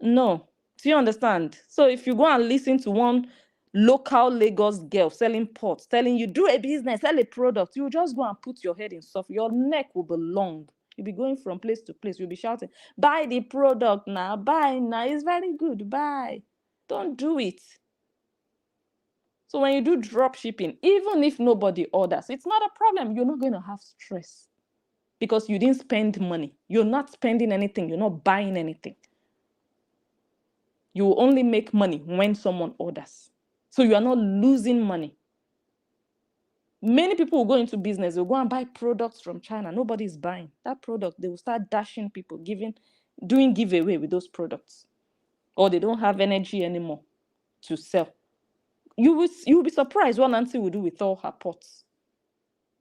no. Do you understand? So if you go and listen to one local Lagos girl selling pots, telling you, do a business, sell a product, you just go and put your head in stuff. Your neck will be long. You'll be going from place to place. You'll be shouting, buy the product now, buy now. It's very good, buy. Don't do it. So when you do drop shipping, even if nobody orders, it's not a problem. You're not going to have stress because you didn't spend money. You're not spending anything. You're not buying anything. You will only make money when someone orders. So you are not losing money. Many people will go into business. They'll go and buy products from China. Nobody's buying that product. They will start dashing people, doing giveaway with those products. Or they don't have energy anymore to sell. You will be surprised what Nancy will do with all her pots.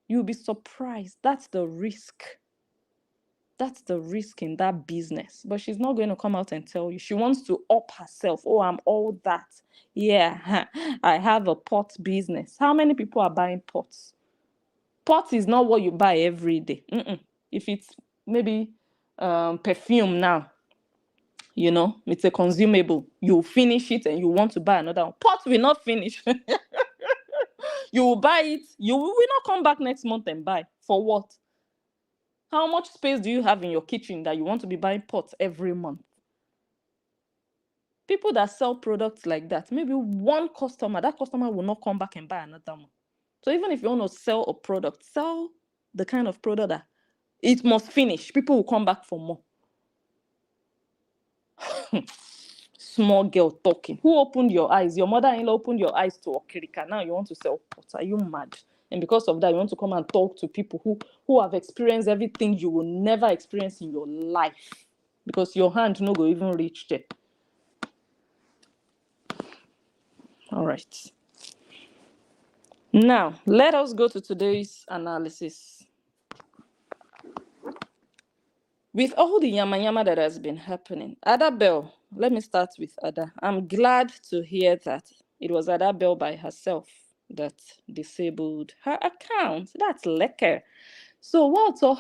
You'll be surprised. That's the risk. That's the risk in that business. But she's not going to come out and tell you. She wants to up herself. Oh, I'm all that. Yeah, I have a pot business. How many people are buying pots? Pot is not what you buy every day. If it's maybe perfume now, it's a consumable. You finish it and you want to buy another one. Pot will not finish. You will buy it. You will not come back next month and buy. For what? How much space do you have in your kitchen that you want to be buying pots every month? People that sell products like that, maybe one customer, that customer will not come back and buy another one. So even if you want to sell a product, sell the kind of product that it must finish. People will come back for more. Small girl talking. Who opened your eyes? Your mother-in-law opened your eyes to Okirika. Now you want to sell pots. Are you mad? And because of that, you want to come and talk to people who have experienced everything you will never experience in your life. Because your hand no go even reach there. All right. Now, let us go to today's analysis. With all the yama that has been happening, Ada Bell, let me start with Ada. I'm glad to hear that it was Ada Bell by herself that disabled her account. That's lekker. So what's all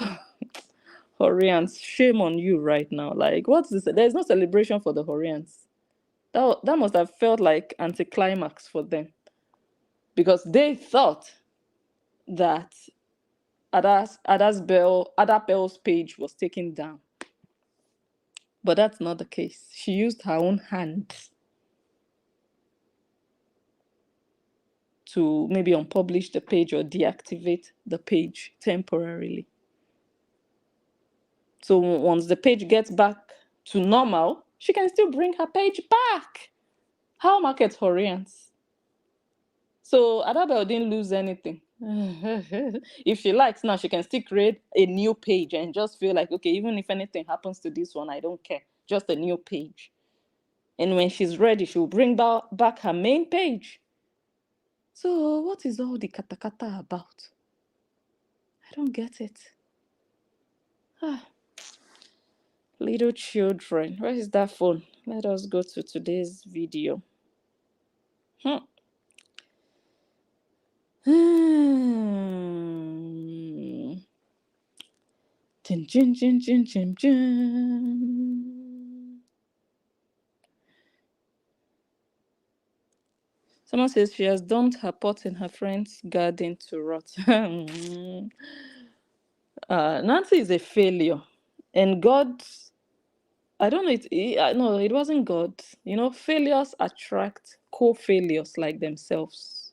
Horians? Shame on you right now. Like, what's this? There's no celebration for the Horians. That must have felt like anticlimax for them. Because they thought that Ada Bell's page was taken down. But that's not the case. She used her own hand to maybe unpublish the page or deactivate the page temporarily. So once the page gets back to normal, she can still bring her page back. How market Horians? So Ada Bell didn't lose anything. If she likes now, she can still create a new page and just feel like, okay, even if anything happens to this one, I don't care. Just a new page. And when she's ready, she will bring back her main page. So what is all the katakata about? I don't get it. Little children. Where is that phone? Let us go to today's video. Someone says she has dumped her pot in her friend's garden to rot. Nancy is a failure. And God, I don't know, no, it wasn't God. Failures attract co-failures like themselves.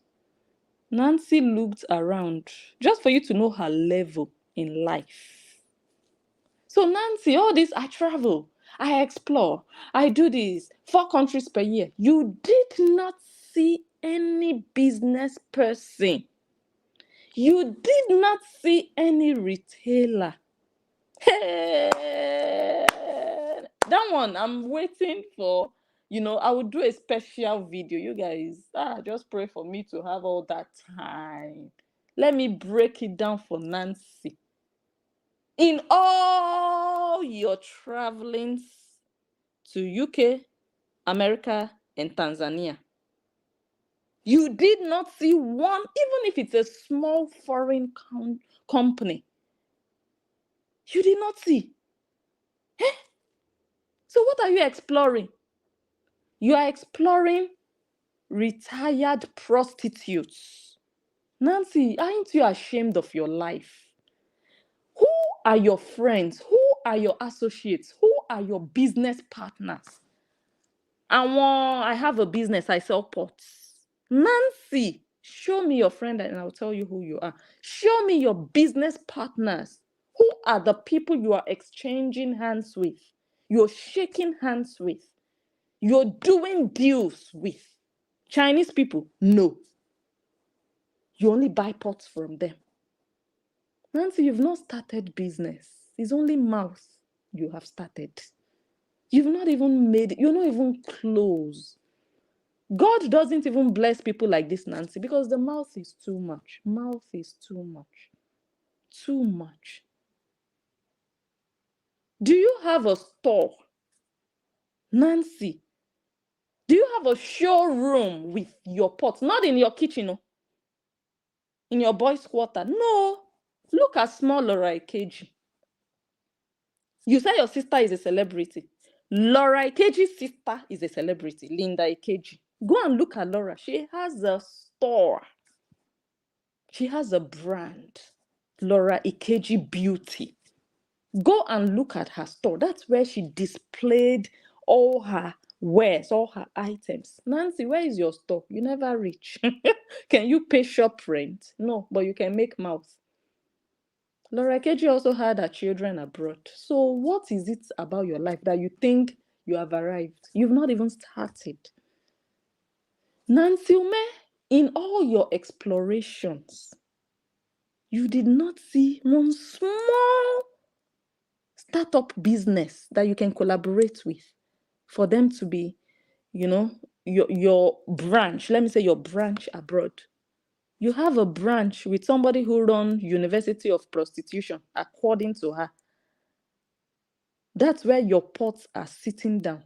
Nancy looked around just for you to know her level in life. So Nancy, all this, I travel, I explore, I do this, 4 countries per year. You did not see any business person. You did not see any retailer. That one, I'm waiting for, I will do a special video. You guys, just pray for me to have all that time. Let me break it down for Nancy. In all your travelings to UK, America, and Tanzania, you did not see one, even if it's a small foreign company. You did not see. So what are you exploring? You are exploring retired prostitutes. Nancy, aren't you ashamed of your life? Who are your friends? Who are your associates? Who are your business partners? I have a business, I sell pots. Nancy, show me your friend and I'll tell you who you are. Show me your business partners. Who are the people you are exchanging hands with? You're shaking hands with. You're doing deals with. Chinese people, no. You only buy pots from them. Nancy, you've not started business. It's only mouth you have started. You've not even made, you're not even close. God doesn't even bless people like this, Nancy, because the mouth is too much. Mouth is too much. Too much. Do you have a store? Nancy, do you have a showroom with your pots? Not in your kitchen, no. In your boys' quarter. No. Look at small Laura Ikeji. You say your sister is a celebrity. Laura Ikeji's sister is a celebrity, Linda Ikeji. Go and look at Laura. She has a store. She has a brand. Laura Ikeji Beauty. Go and look at her store. That's where she displayed all her wares, all her items. Nancy, where is your store? You never reach. Can you pay shop rent? No, but you can make mouth. Laura Keji also had her children abroad. So what is it about your life that you think you have arrived? You've not even started. Nancy Ume, in all your explorations, you did not see one small startup business that you can collaborate with for them to be, your branch. Let me say your branch abroad. You have a branch with somebody who runs University of Prostitution, according to her. That's where your pots are sitting down.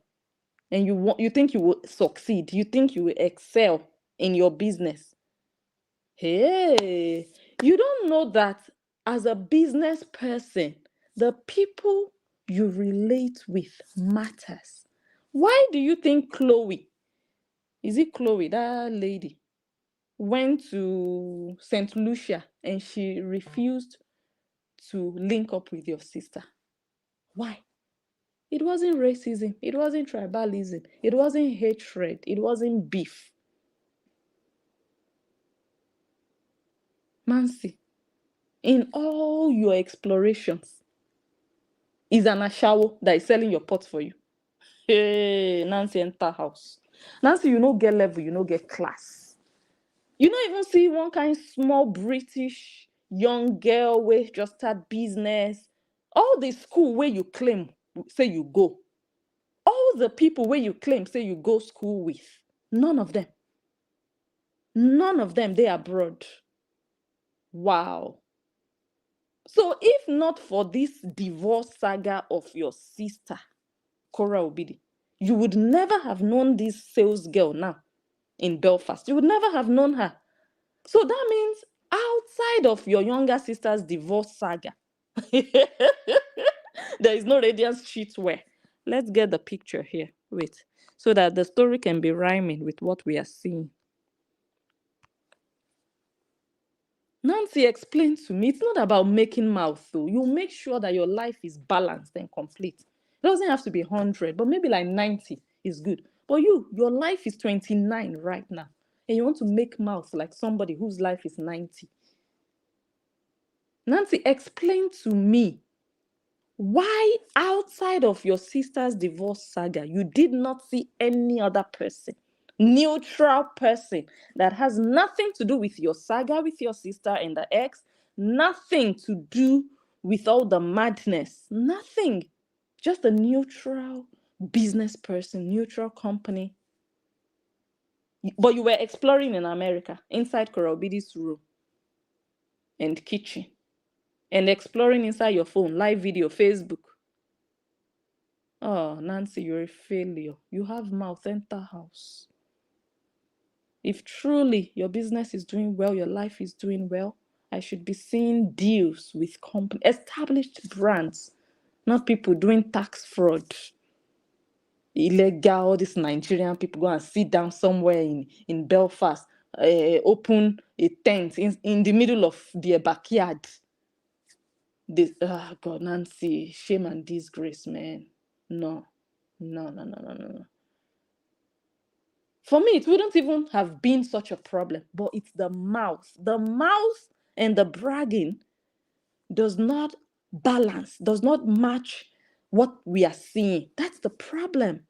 And you think you will succeed. You think you will excel in your business. Hey, you don't know that as a business person, the people you relate with matters. Why do you think Chloe, is it Chloe, that lady, went to St. Lucia and she refused to link up with your sister? Why? It wasn't racism. It wasn't tribalism. It wasn't hatred. It wasn't beef. Nancy, in all your explorations, is an ashawo that is selling your pot for you. Hey, Nancy, enter house. Nancy, you no get level, you no get class. You don't even see one kind small British young girl where just start business. All the school where you claim, say you go. All the people where you claim, say you go school with. None of them. None of them, they abroad. Wow. So if not for this divorce saga of your sister, Korra Obidi, you would never have known this sales girl now in Belfast. You would never have known her. So that means outside of your younger sister's divorce saga, there is no radiance sheetwear. Let's get the picture here. Wait. So that the story can be rhyming with what we are seeing. Nancy explained to me, it's not about making mouth though. You make sure that your life is balanced and complete. It doesn't have to be 100, but maybe like 90 is good. But your life is 29 right now. And you want to make mouth like somebody whose life is 90. Nancy, explain to me why outside of your sister's divorce saga, you did not see any other person, neutral person that has nothing to do with your saga with your sister and the ex, nothing to do with all the madness, nothing. Just a neutral business person, neutral company. But you were exploring in America, inside Korra Obidi's room and kitchen, and exploring inside your phone, live video, Facebook. Oh, Nancy, you're a failure. You have mouth, enter house. If truly your business is doing well, your life is doing well, I should be seeing deals with established brands, not people doing tax fraud. Illegal, all these Nigerian people go and sit down somewhere in Belfast, open a tent in the middle of their backyard. This, God, Nancy, shame and disgrace, man. No. For me, it wouldn't even have been such a problem, but it's the mouth. The mouth and the bragging does not balance, does not match what we are seeing. That's the problem.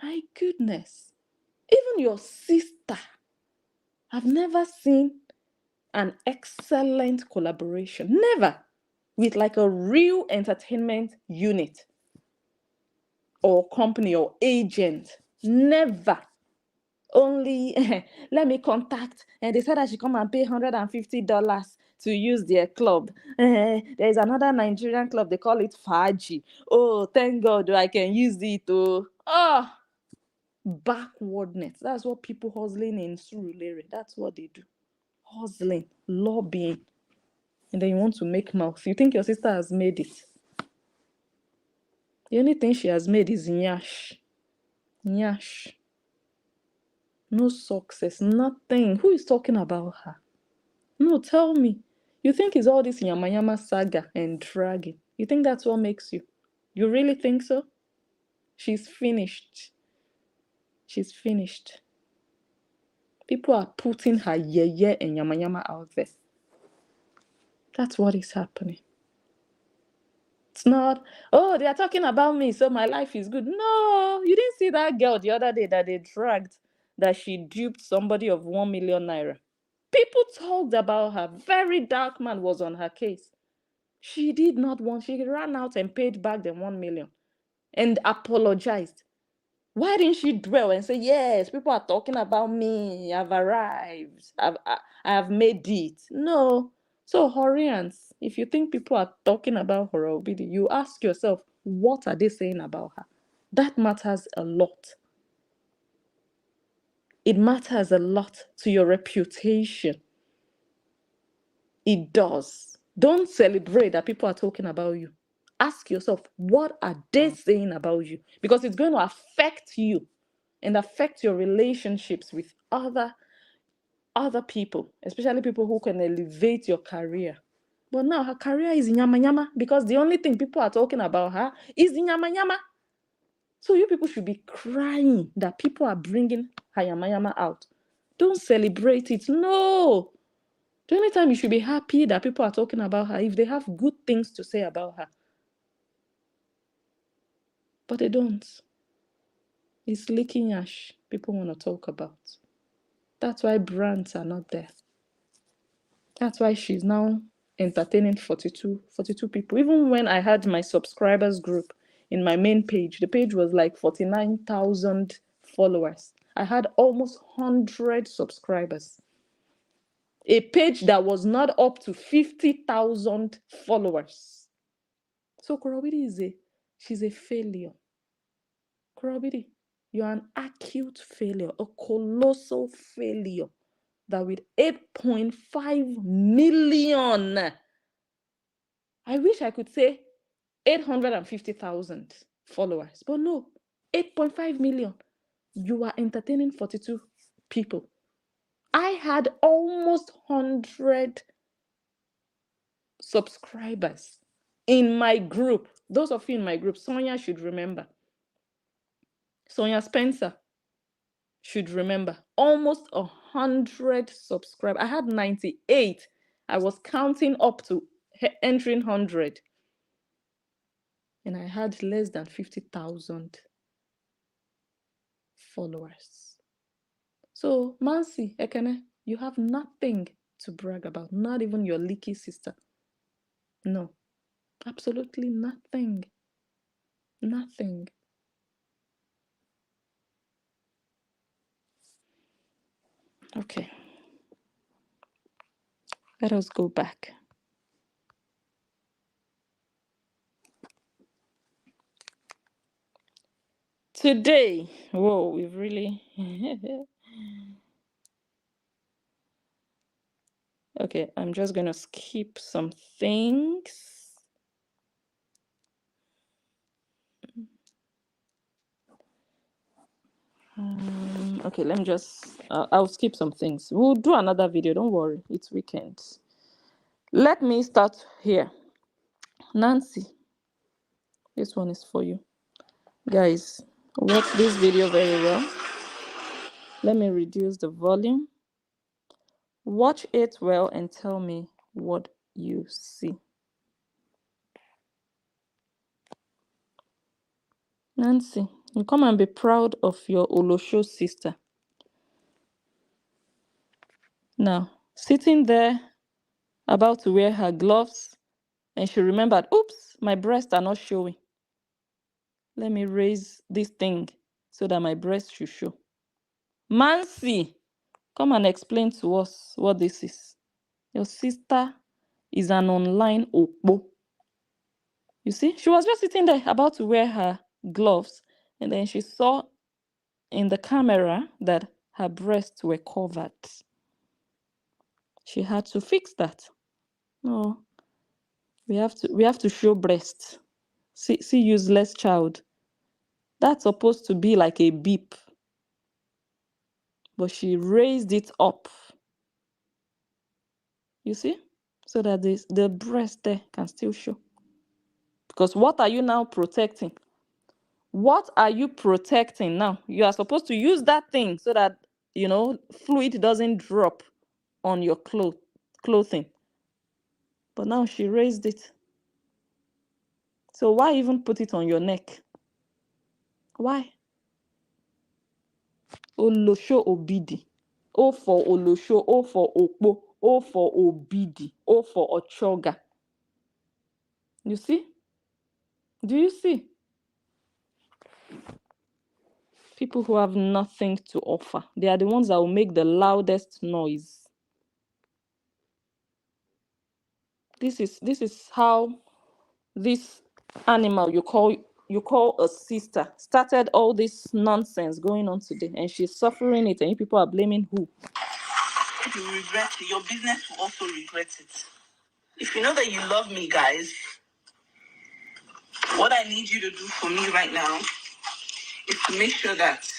My goodness. Even your sister, I've never seen an excellent collaboration. Never. With like a real entertainment unit or company or agent. Never. Only let me contact, and they said I should come and pay $150 to use their club. There's another Nigerian club, they call it Faji. Oh, thank God I can use it. Oh, backwardness. That's what people hustling in Surulere. That's what they do. Hustling, lobbying. And then you want to make mouth. You think your sister has made it. The only thing she has made is nyash. Nyash. No success, nothing. Who is talking about her? No, tell me. You think it's all this Yama saga and dragging? You think that's what makes you? You really think so? She's finished. She's finished. People are putting her yeye and Yama out there. That's what is happening. It's not, oh, they are talking about me, so my life is good. No, you didn't see that girl the other day that they dragged, that she duped somebody of 1 million naira. People talked about her. Very dark man was on her case. She did not want, she ran out and paid back the 1 million and apologized. Why didn't she dwell and say, yes, people are talking about me, I've arrived, I have made it? No. So, Horians, if you think people are talking about Korra Obidi, you ask yourself, what are they saying about her? That matters a lot. It matters a lot to your reputation. It does. Don't celebrate that people are talking about you. Ask yourself, what are they saying about you? Because it's going to affect you and affect your relationships with other people, especially people who can elevate your career. But now her career is nyama nyama because the only thing people are talking about her is nyama nyama. So you people should be crying that people are bringing her yama yama out. Don't celebrate it. No. The only time you should be happy that people are talking about her if they have good things to say about her. But they don't. It's leaking ash people want to talk about. That's why brands are not there. That's why she's now entertaining 42 people. Even when I had my subscribers group in my main page, the page was like 49,000 followers. I had almost 100 subscribers. A page that was not up to 50,000 followers. So Korra Obidi she's a failure. Korra Obidi, you're an acute failure, a colossal failure. That with 8.5 million, I wish I could say 850,000 followers, but no, 8.5 million. You are entertaining 42 people. I had almost 100 subscribers in my group. Those of you in my group, Sonia should remember. Sonia Spencer should remember. Almost 100 subscribers. I had 98. I was counting up to entering 100. And I had less than 50,000 followers. So, Mansi, Ekene, you have nothing to brag about. Not even your leaky sister. No. Absolutely nothing. Nothing. Okay. Let us go back. Today, whoa, we've really... Okay, I'm just going to skip some things. Okay, let me just... I'll skip some things. We'll do another video. Don't worry. It's weekend. Let me start here. Nancy, this one is for you. Guys, Watch this video very well. Let me reduce the volume. Watch it well and tell me what you see. Nancy, you come and be proud of your Olosho sister. Now, sitting there about to wear her gloves, and she remembered, oops, my breasts are not showing. Let me raise this thing so that my breasts should show. Mancy, come and explain to us what this is. Your sister is an online Okpo. You see, she was just sitting there about to wear her gloves, and then she saw in the camera that her breasts were covered. She had to fix that. No, we have to show breasts. See, useless child. That's supposed to be like a beep, but she raised it up. You see, so that the breast there can still show. Because what are you now protecting? What are you protecting now? You are supposed to use that thing so that, fluid doesn't drop on your clothing. But now she raised it. So why even put it on your neck? Why? Olosho Obidi. O for Olosho, O for Okpo, O for Obidi, O for Ochoga. You see? Do you see? People who have nothing to offer. They are the ones that will make the loudest noise. This is how this animal you call a sister started all this nonsense going on today, and she's suffering it, and you people are blaming who? If you regret it, your business will also regret it. If you know that you love me, guys, what I need you to do for me right now is to make sure that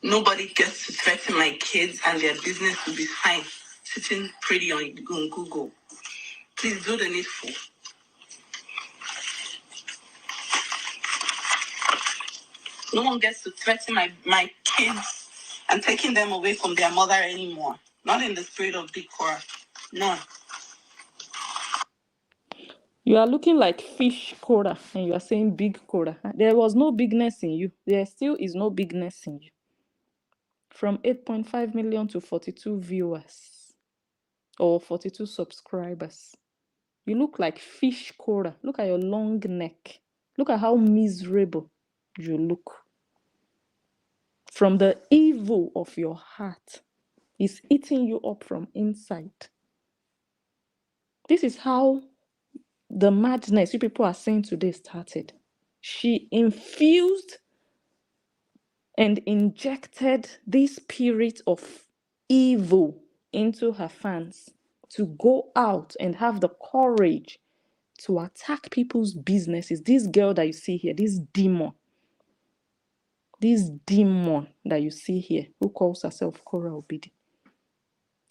nobody gets to threaten my kids and their business will be fine sitting pretty on Google. Please do the needful. No one gets to threaten my kids and taking them away from their mother anymore. Not in the spirit of big Korra. No. You are looking like fish Korra and you are saying big Korra. There was no bigness in you. There still is no bigness in you. From 8.5 million to 42 viewers or 42 subscribers. You look like fish Korra. Look at your long neck. Look at how miserable you look. From the evil of your heart is eating you up from inside. This is how the madness you people are saying today started. She infused and injected this spirit of evil into her fans to go out and have the courage to attack people's businesses. This girl that you see here, this demon that you see here, who calls herself Korra Obidi,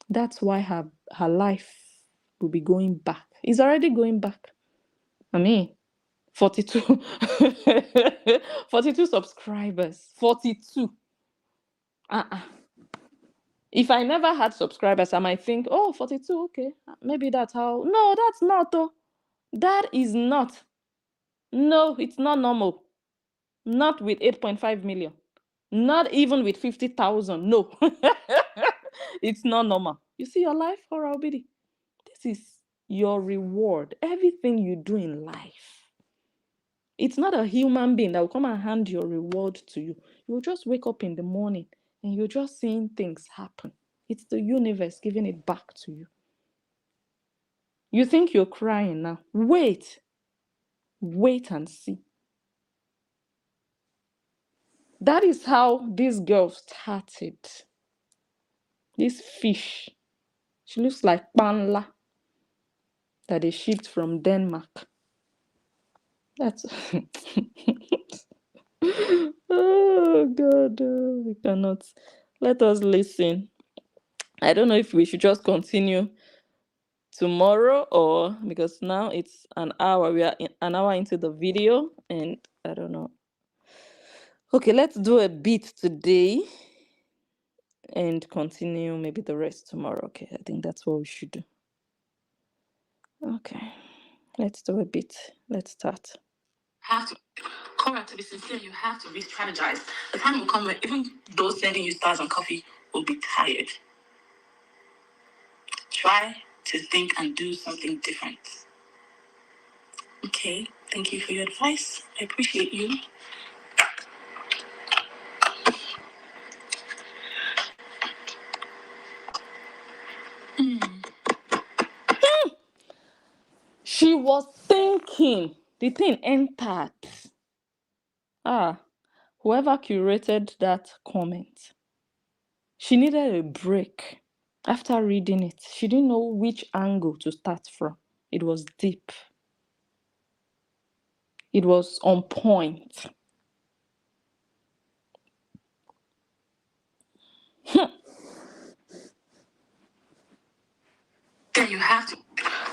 that's why her life will be going back. It's already going back. I mean, 42 42 subscribers. 42. If I never had subscribers, I might think, oh, 42, okay, maybe that's how. No, that's not, though. That is not. No, it's not normal. Not with 8.5 million. Not even with 50,000. No. It's not normal. You see your life, Korra Obidi? This is your reward. Everything you do in life. It's not a human being that will come and hand your reward to you. You'll just wake up in the morning and you're just seeing things happen. It's the universe giving it back to you. You think you're crying now. Wait and see. That is how this girl started. This fish. She looks like Panla that they shipped from Denmark. That's oh God, we cannot. Let us listen. I don't know if we should just continue tomorrow or because now it's an hour. We are an hour into the video, and I don't know. Okay, let's do a beat today and continue maybe the rest tomorrow. Okay, I think that's what we should do. Okay, let's do a beat. Let's start. Have to, Korra, to be sincere, you have to re-strategize. The time will come where even those sending you stars on coffee will be tired. Try to think and do something different. Okay, thank you for your advice. I appreciate you. She was thinking. The thing entered. Whoever curated that comment, she needed a break. After reading it, she didn't know which angle to start from. It was deep. It was on point. You have to,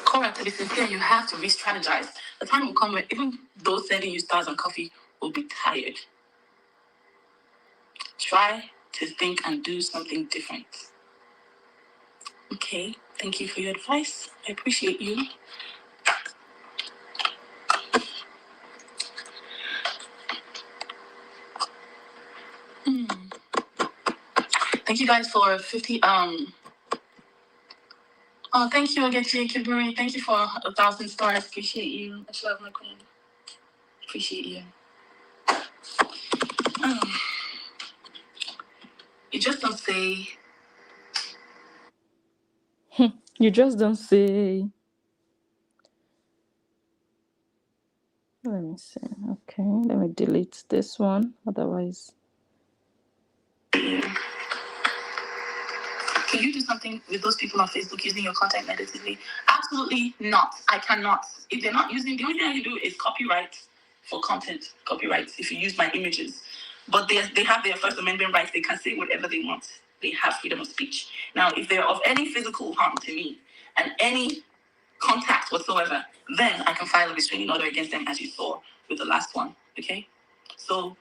Korra, to be sincere, you have to re-strategize. The time will come where even those sending you stars on coffee will be tired. Try to think and do something different. Okay, thank you for your advice. I appreciate you. Thank you guys for 50. Oh, thank you again, Kiburi. Thank you for 1,000 stars. Appreciate you. I love my queen. Appreciate you. You just don't say. You just don't say. Let me see. Okay, let me delete this one. Otherwise. Can you do something with those people on Facebook using your content negatively? Absolutely not. I cannot. If they're not using, the only thing I can do is copyright for content. Copyright if you use my images. But they have their First Amendment rights. They can say whatever they want. They have freedom of speech. Now, if they're of any physical harm to me and any contact whatsoever, then I can file a restraining order against them, as you saw with the last one. Okay? So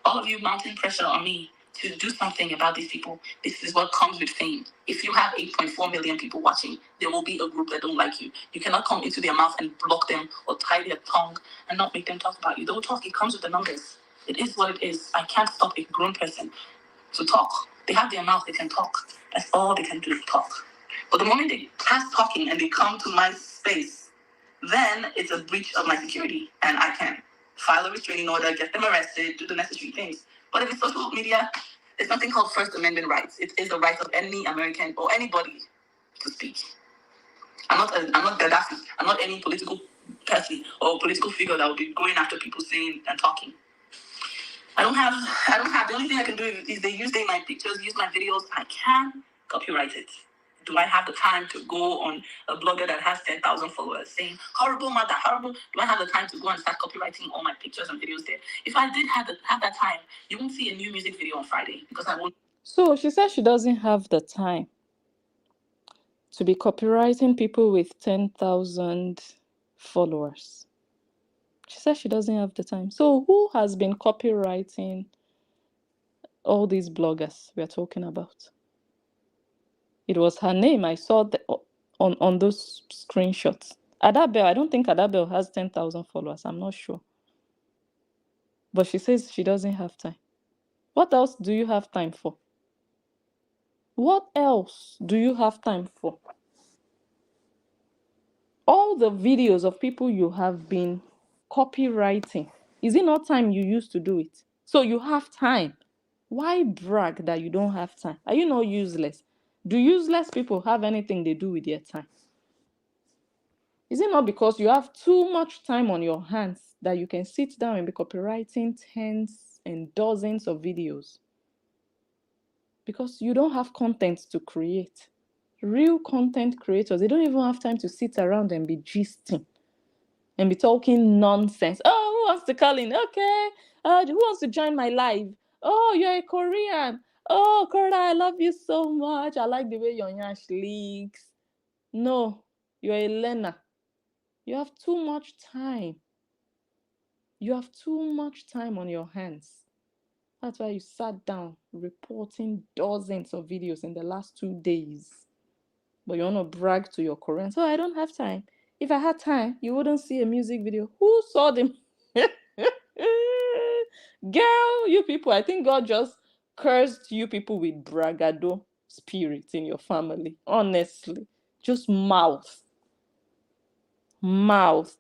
all of you mounting pressure on me to do something about these people. This is what comes with fame. If you have 8.4 million people watching, there will be a group that don't like you. You cannot come into their mouth and block them or tie their tongue and not make them talk about you. They'll talk. It comes with the numbers. It is what it is. I can't stop a grown person to talk. They have their mouth. They can talk. That's all they can do, talk. But the moment they pass talking and they come to my space, then it's a breach of my security, and I can file a restraining order, get them arrested, do the necessary things. But if it's social media, it's something called First Amendment rights. It is the right of any American or anybody to speak. I'm not Gaddafi. I'm not any political person or political figure that will be going after people saying and talking. I don't have. The only thing I can do is they use my pictures, use my videos. I can copyright it. Do I have the time to go on a blogger that has 10,000 followers saying horrible mother, horrible? Do I have the time to go and start copyrighting all my pictures and videos there? If I did have that time, you won't see a new music video on Friday because I won't. So she says she doesn't have the time to be copywriting people with 10,000 followers. She says she doesn't have the time. So who has been copywriting all these bloggers we're talking about? It was her name. I saw on those screenshots. Adabel, I don't think Adabel has 10,000 followers. I'm not sure. But she says she doesn't have time. What else do you have time for? What else do you have time for? All the videos of people you have been copywriting, is it not time you used to do it? So you have time. Why brag that you don't have time? Are you not useless? Do useless people have anything they do with their time? Is it not because you have too much time on your hands that you can sit down and be copywriting tens and dozens of videos? Because you don't have content to create. Real content creators, they don't even have time to sit around and be gisting and be talking nonsense. Oh, who wants to call in? Okay. Who wants to join my live? Oh, you're a Korean. Oh, Korra, I love you so much. I like the way your nyash leaks. No, you're a learner. You have too much time. You have too much time on your hands. That's why you sat down reporting dozens of videos in the last 2 days. But you want to brag to your Koreans. Oh, I don't have time. If I had time, you wouldn't see a music video. Who saw them? Girl, you people, I think God just cursed you people with bragado spirit in your family. Honestly. Just mouth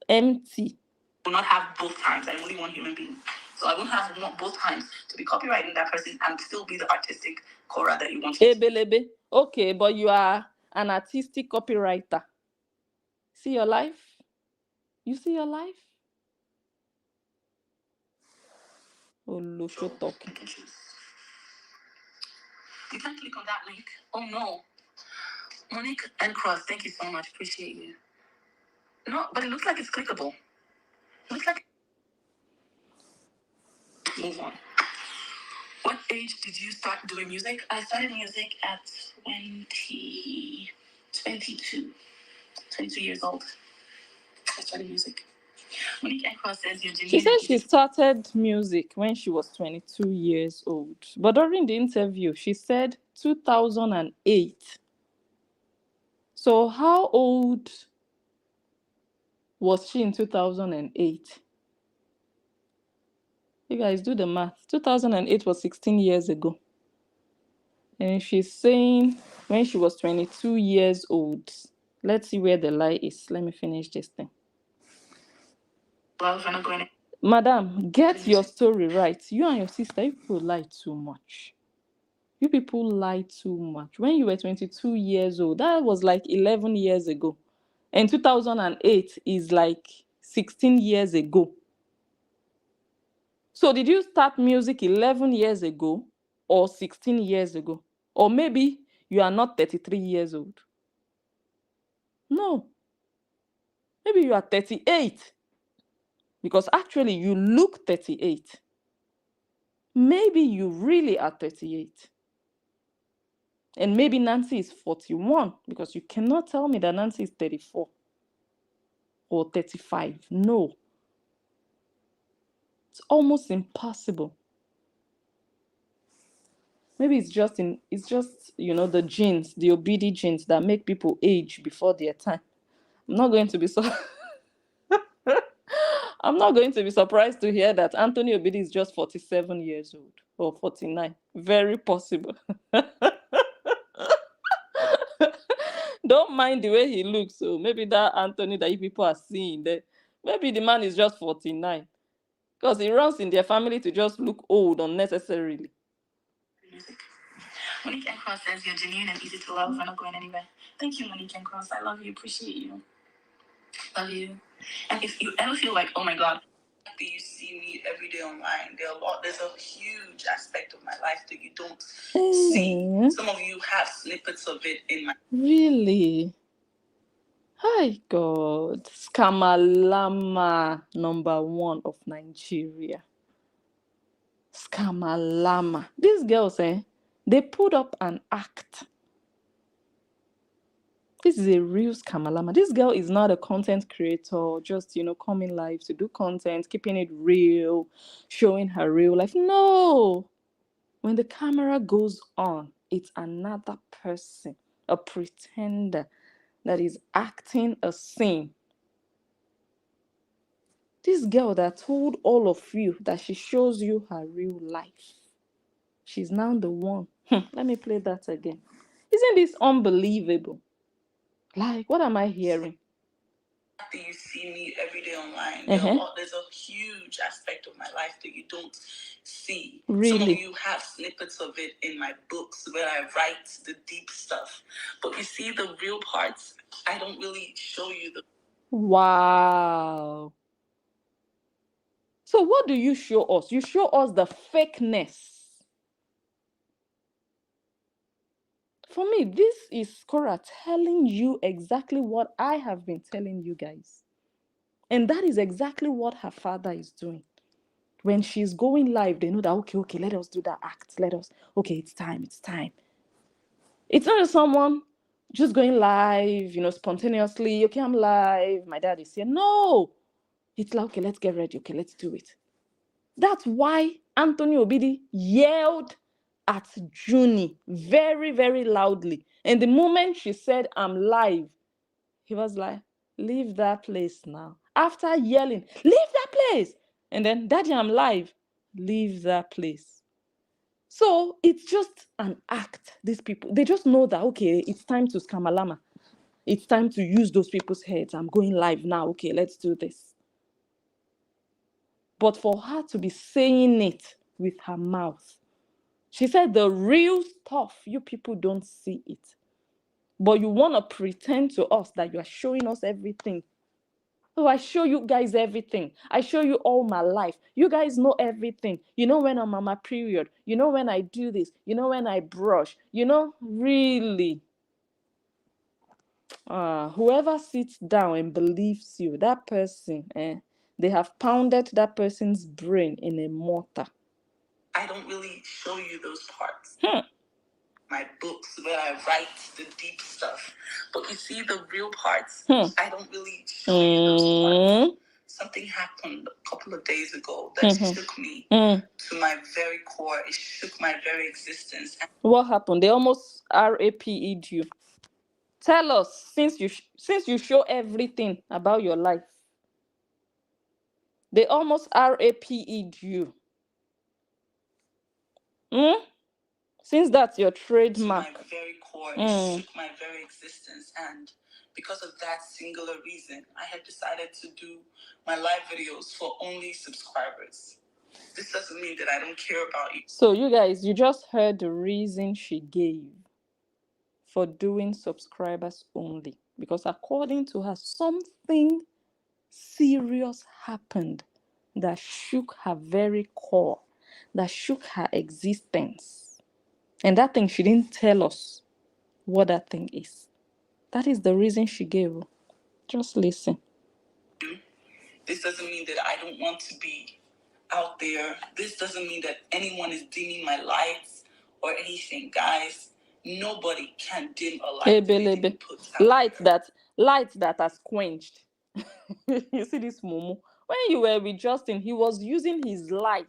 empty. Will not have both times. I'm only one human being. So I won't have both times to be copywriting that person and still be the artistic Korra that you want to. Ebelebe. Okay, but you are an artistic copywriter. See your life? You see your life? Oh, Lusho talking. You can click on that link. Oh no. Monique and Cross, thank you so much. Appreciate you. No, but it looks like it's clickable. It looks like. Move on. What age did you start doing music? I started music at 22 years old. I started music. Monique and Cross says you're She said she started music when she was 22 years old. But during the interview, she said 2008. So how old was she in 2008? You guys do the math. 2008 was 16 years ago. And she's saying when she was 22 years old. Let's see where the lie is. Let me finish this thing. Madam, get your story right. You and your sister, you people lie too much. You people lie too much. When you were 22 years old, that was like 11 years ago. And 2008 is like 16 years ago. So did you start music 11 years ago or 16 years ago? Or maybe you are not 33 years old. No. Maybe you are 38. Because actually you look 38. Maybe you really are 38. And maybe Nancy is 41, because you cannot tell me that Nancy is 34 or 35. No. It's almost impossible. Maybe it's just the genes, the Obidi genes that make people age before their time. I'm not going to be I'm not going to be surprised to hear that Anthony Obidi is just 47 years old or 49. Very possible. Don't mind the way he looks. So maybe that Anthony that you people are seeing there, maybe the man is just 49. Because it runs in their family to just look old unnecessarily. Monique and Cross says you're genuine and easy to love. We're not going anywhere. Thank you, Monique and Cross. I love you. Appreciate you. Love you. And if you ever feel like, oh my God, you see me every day online, there's a huge aspect of my life that you don't see. Some of you have snippets of it in my. Really? Hi God. Skamalama, #1 of Nigeria. Skamalama. These girls, they put up an act. This is a real Skamalama. This girl is not a content creator, just, coming live to do content, keeping it real, showing her real life. No. When the camera goes on, it's another person, a pretender that is acting a scene. This girl that told all of you that she shows you her real life, she's now the one. Let me play that again. Isn't this unbelievable? Like, what am I hearing? After you see me every day online, there's a huge aspect of my life that you don't see. Really? Some of you have snippets of it in my books where I write the deep stuff. But you see the real parts, I don't really show you the. Wow. So what do you show us? You show us the fakeness. For me, this is Korra telling you exactly what I have been telling you guys. And that is exactly what her father is doing. When she's going live, they know that, okay, let us do that act. It's time. It's not someone just going live, spontaneously. Okay, I'm live. My dad is here. No. It's like, okay, let's get ready. Okay, let's do it. That's why Anthony Obidi yelled at Junie very, very loudly. And the moment she said, I'm live, he was like, leave that place now. After yelling, leave that place. And then, Daddy, I'm live. Leave that place. So it's just an act. These people, they just know that, okay, it's time to scam Alama. It's time to use those people's heads. I'm going live now. Okay, let's do this. But for her to be saying it with her mouth, she said the real stuff, you people don't see it. But you want to pretend to us that you are showing us everything. Oh, I show you guys everything. I show you all my life. You guys know everything. You know when I'm on my period. You know when I do this. You know when I brush. You know, really. Whoever sits down and believes you, that person, they have pounded that person's brain in a mortar. I don't really show you those parts. My books where I write the deep stuff. But you see the real parts, I don't really show you those parts. Something happened a couple of days ago that shook me to my very core. It shook my very existence. What happened? They almost RAPE'd you. Tell us, since you show everything about your life. They almost RAPE'd you. Since that's your trademark. To my very core, it shook my very existence. And because of that singular reason, I had decided to do my live videos for only subscribers. This doesn't mean that I don't care about you. So you guys, you just heard the reason she gave for doing subscribers only. Because according to her, something serious happened that shook her very core, that shook her existence. And that thing, she didn't tell us what that thing is. That is the reason she gave. Just listen. This doesn't mean that I don't want to be out there. This doesn't mean that anyone is dimming my lights or anything, guys. Nobody can dim a light. Light that has quenched. You see this Momo? When you were with Justin, he was using his light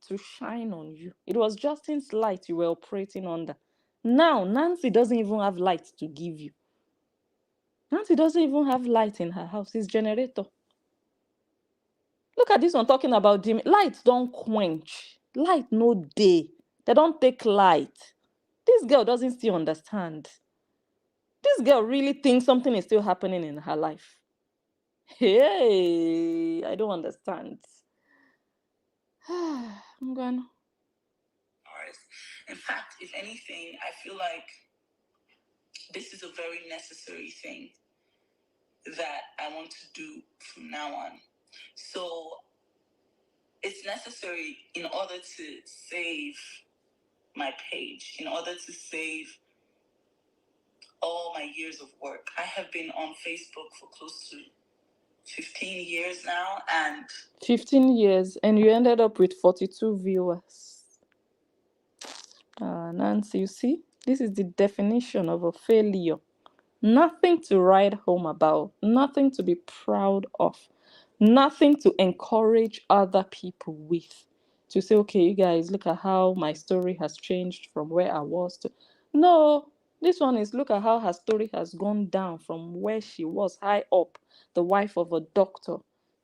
to shine on you. It was Justin's light you were operating under. Now, Nancy doesn't even have light to give you. Nancy doesn't even have light in her house. It's generator. Look at this one talking about dim. Light don't quench. Light no day. They don't take light. This girl doesn't still understand. This girl really thinks something is still happening in her life. Hey, I don't understand. I'm going. In fact, if anything, I feel like this is a very necessary thing that I want to do from now on. So it's necessary in order to save my page, in order to save all my years of work. I have been on Facebook for close to 15 years now, and 15 years, and you ended up with 42 viewers. Nancy, you see, this is the definition of a failure. Nothing to write home about, nothing to be proud of, nothing to encourage other people with. To say, okay, you guys, look at how my story has changed from where I was to. No, this one is look at how her story has gone down from where she was high up, the wife of a doctor,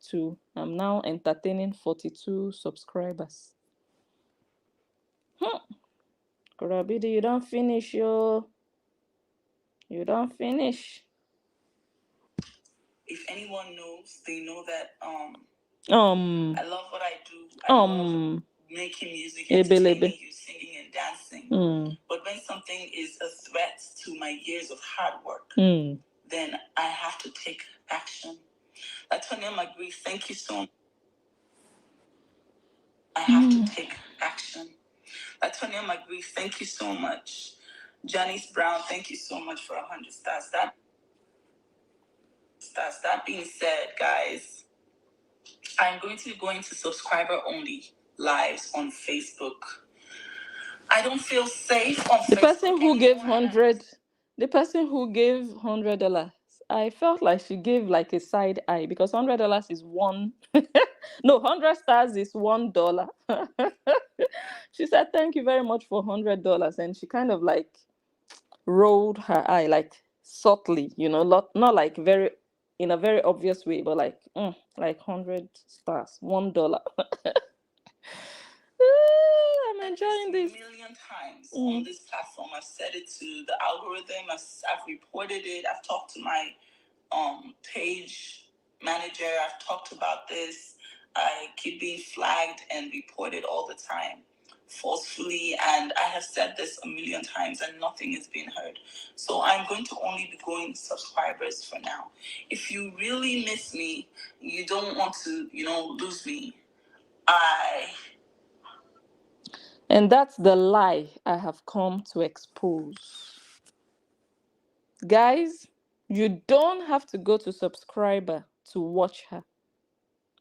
to I'm now entertaining 42 subscribers. Korra Obidi, you don't finish, yo. You don't finish. If anyone knows, they know that I love what I do. I love making music, entertaining you, singing and dancing. But when something is a threat to my years of hard work, then I have to take action. Latonia Magri, thank you so much. I have to take action. Latonia Magri, thank you so much. Janice Brown, thank you so much for 100 stars. That being said, guys, I'm going to go into subscriber only lives on Facebook. I don't feel safe on Facebook. The person who gave $100, I felt like she gave like a side eye because $100 is one No, 100 stars is $1. She said, thank you very much for $100. And she kind of like rolled her eye, like subtly, not like very, in a very obvious way, but like 100 stars, $1. I'm enjoying this. A million times on this platform. I've said it to the algorithm. I've reported it. I've talked to my page manager. I've talked about this. I keep being flagged and reported all the time forcefully, and I have said this a million times and nothing is being heard. So I'm going to only be going subscribers for now. If you really miss me, you don't want to, lose me, and that's the lie I have come to expose. Guys, you don't have to go to subscriber to watch her.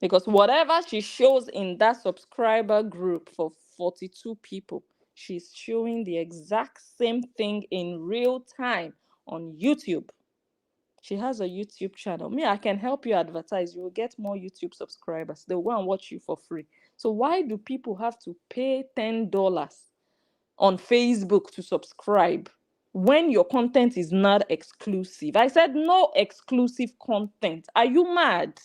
Because whatever she shows in that subscriber group for 42 people, she's showing the exact same thing in real time on YouTube. She has a YouTube channel. Me, I can help you advertise. You will get more YouTube subscribers. They'll go and watch you for free. So why do people have to pay $10 on Facebook to subscribe when your content is not exclusive? I said no exclusive content. Are you mad?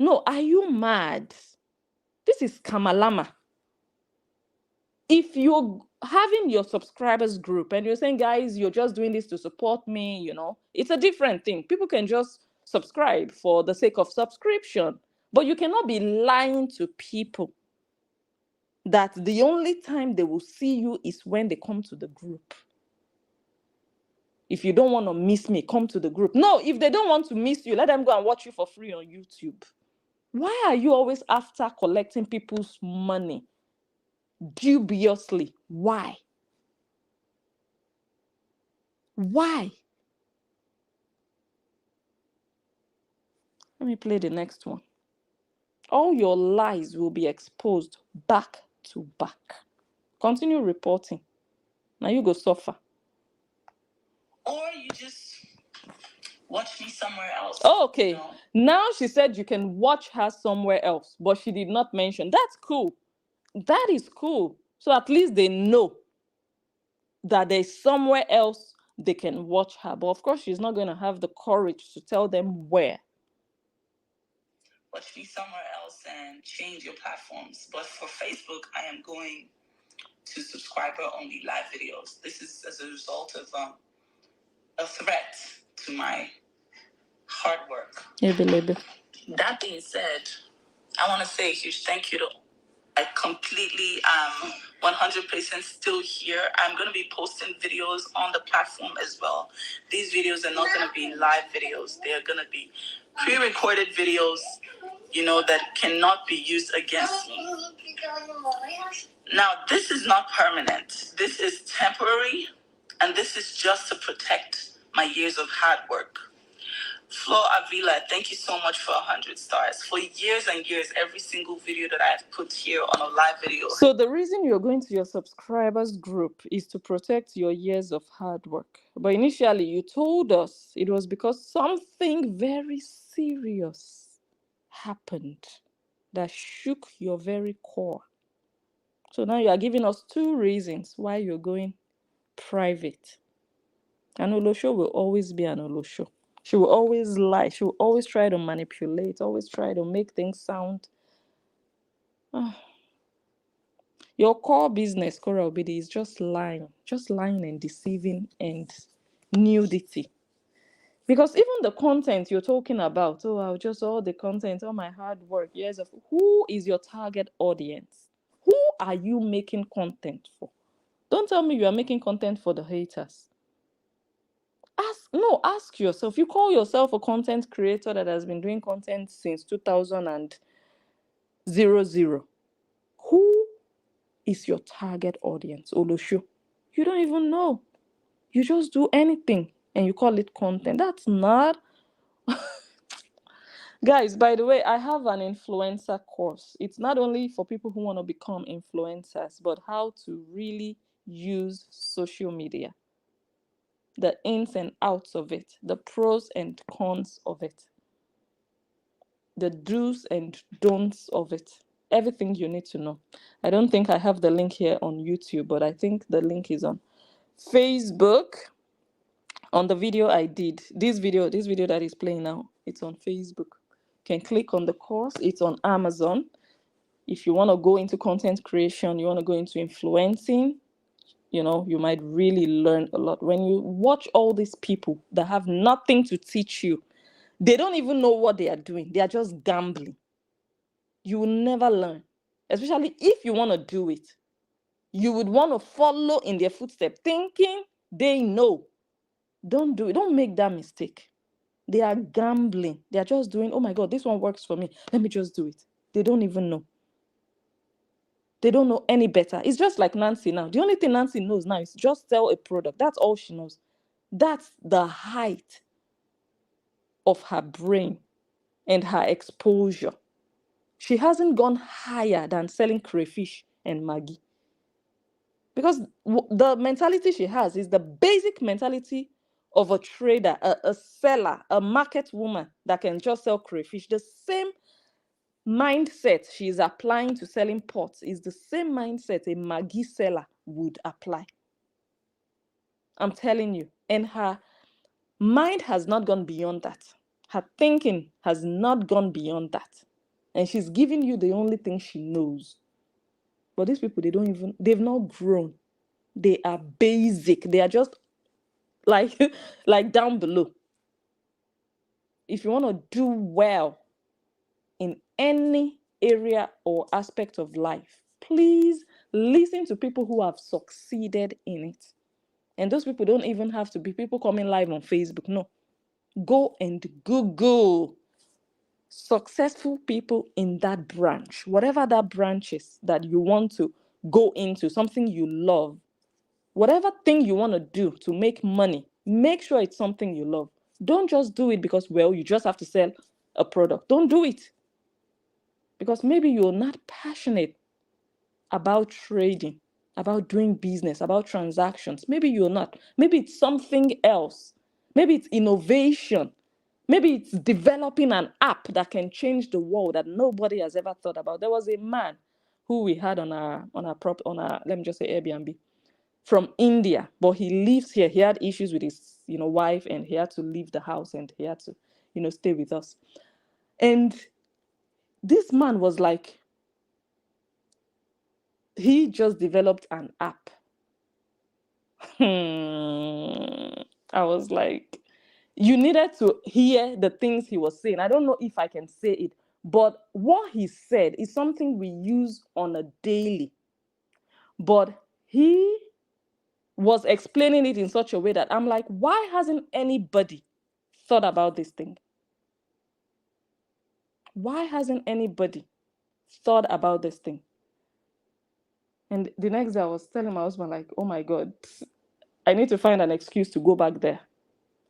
No, are you mad? This is Kamalama. If you're having your subscribers group and you're saying, guys, you're just doing this to support me, it's a different thing. People can just subscribe for the sake of subscription. But you cannot be lying to people that the only time they will see you is when they come to the group. If you don't want to miss me, come to the group. No, if they don't want to miss you, let them go and watch you for free on YouTube. Why are you always after collecting people's money dubiously? Why? Why? Let me play the next one. All your lies will be exposed back to back. Continue reporting. Now you go suffer. Or you just watch me somewhere else. Oh, okay. Now she said you can watch her somewhere else, but she did not mention. That's cool. That is cool. So at least they know that there's somewhere else they can watch her. But of course, she's not going to have the courage to tell them where. Watch me somewhere else and change your platforms. But for Facebook, I am going to subscriber-only live videos. This is as a result of a threat to my hard work. That being said, I want to say a huge thank you to I completely 100% still here. I'm going to be posting videos on the platform as well. These videos are not going to be live videos. They are going to be pre-recorded videos, that cannot be used against me. Now, this is not permanent. This is temporary, and this is just to protect my years of hard work. Flo Avila, thank you so much for 100 stars. For years and years, every single video that I've put here on a live video. So the reason you're going to your subscribers group is to protect your years of hard work. But initially you told us it was because something very serious happened that shook your very core. So now you are giving us 2 reasons why you're going private. An Olosho will always be an Olosho. She will always lie. She will always try to manipulate, always try to make things sound. Your core business, Korra Obidi, is just lying and deceiving and nudity. Because even the content you're talking about, all the content, all my hard work, years of, who is your target audience? Who are you making content for? Don't tell me you are making content for the haters. Ask yourself. You call yourself a content creator that has been doing content since 2000. Who is your target audience, Olosho? You don't even know. You just do anything and you call it content. That's not... Guys, by the way, I have an influencer course. It's not only for people who want to become influencers, but how to really use social media. The ins and outs of it, the pros and cons of it. the do's and don'ts of it. Everything you need to know. I don't think I have the link here on YouTube, but I think the link is on Facebook. On the video I did, this video that is playing now, it's on Facebook. You can click on the course. It's on Amazon. If you want to go into content creation, you want to go into influencing, you might really learn a lot. When you watch all these people that have nothing to teach you, they don't even know what they are doing. They are just gambling. You will never learn, especially if you want to do it. You would want to follow in their footsteps, thinking they know. Don't do it. Don't make that mistake. They are gambling. They are just doing, oh my God, this one works for me. Let me just do it. They don't even know. They don't know any better. It's just like Nancy now. The only thing Nancy knows now is just sell a product. That's all she knows. That's the height of her brain and her exposure. She hasn't gone higher than selling crayfish and Maggie. Because the mentality she has is the basic mentality of a trader, a seller, a market woman that can just sell crayfish. The same mindset she is applying to selling pots is the same mindset a Maggie seller would apply. I'm telling you. And her mind has not gone beyond that. Her thinking has not gone beyond that. And she's giving you the only thing she knows. But these people, they've not grown. They are basic. They are just like down below. If you want to do well in any area or aspect of life, please listen to people who have succeeded in it. And those people don't even have to be people coming live on Facebook. No. Go and Google successful people in that branch, whatever that branch is that you want to go into, something you love, whatever thing you want to do to make money, make sure it's something you love. Don't just do it because, well, you just have to sell a product. Don't do it because maybe you're not passionate about trading, about doing business, about transactions. Maybe you're not. Maybe it's something else. Maybe it's innovation. Maybe it's developing an app that can change the world that nobody has ever thought about. There was a man who we had on our let me just say Airbnb from India, but he lives here. He had issues with his wife, and he had to leave the house, and he had to stay with us. And this man was like, he just developed an app. I was like, you needed to hear the things he was saying. I don't know if I can say it, but what he said is something we use on a daily. But he was explaining it in such a way that I'm like, why hasn't anybody thought about this thing? Why hasn't anybody thought about this thing? And the next day I was telling my husband, like, oh my God, I need to find an excuse to go back there.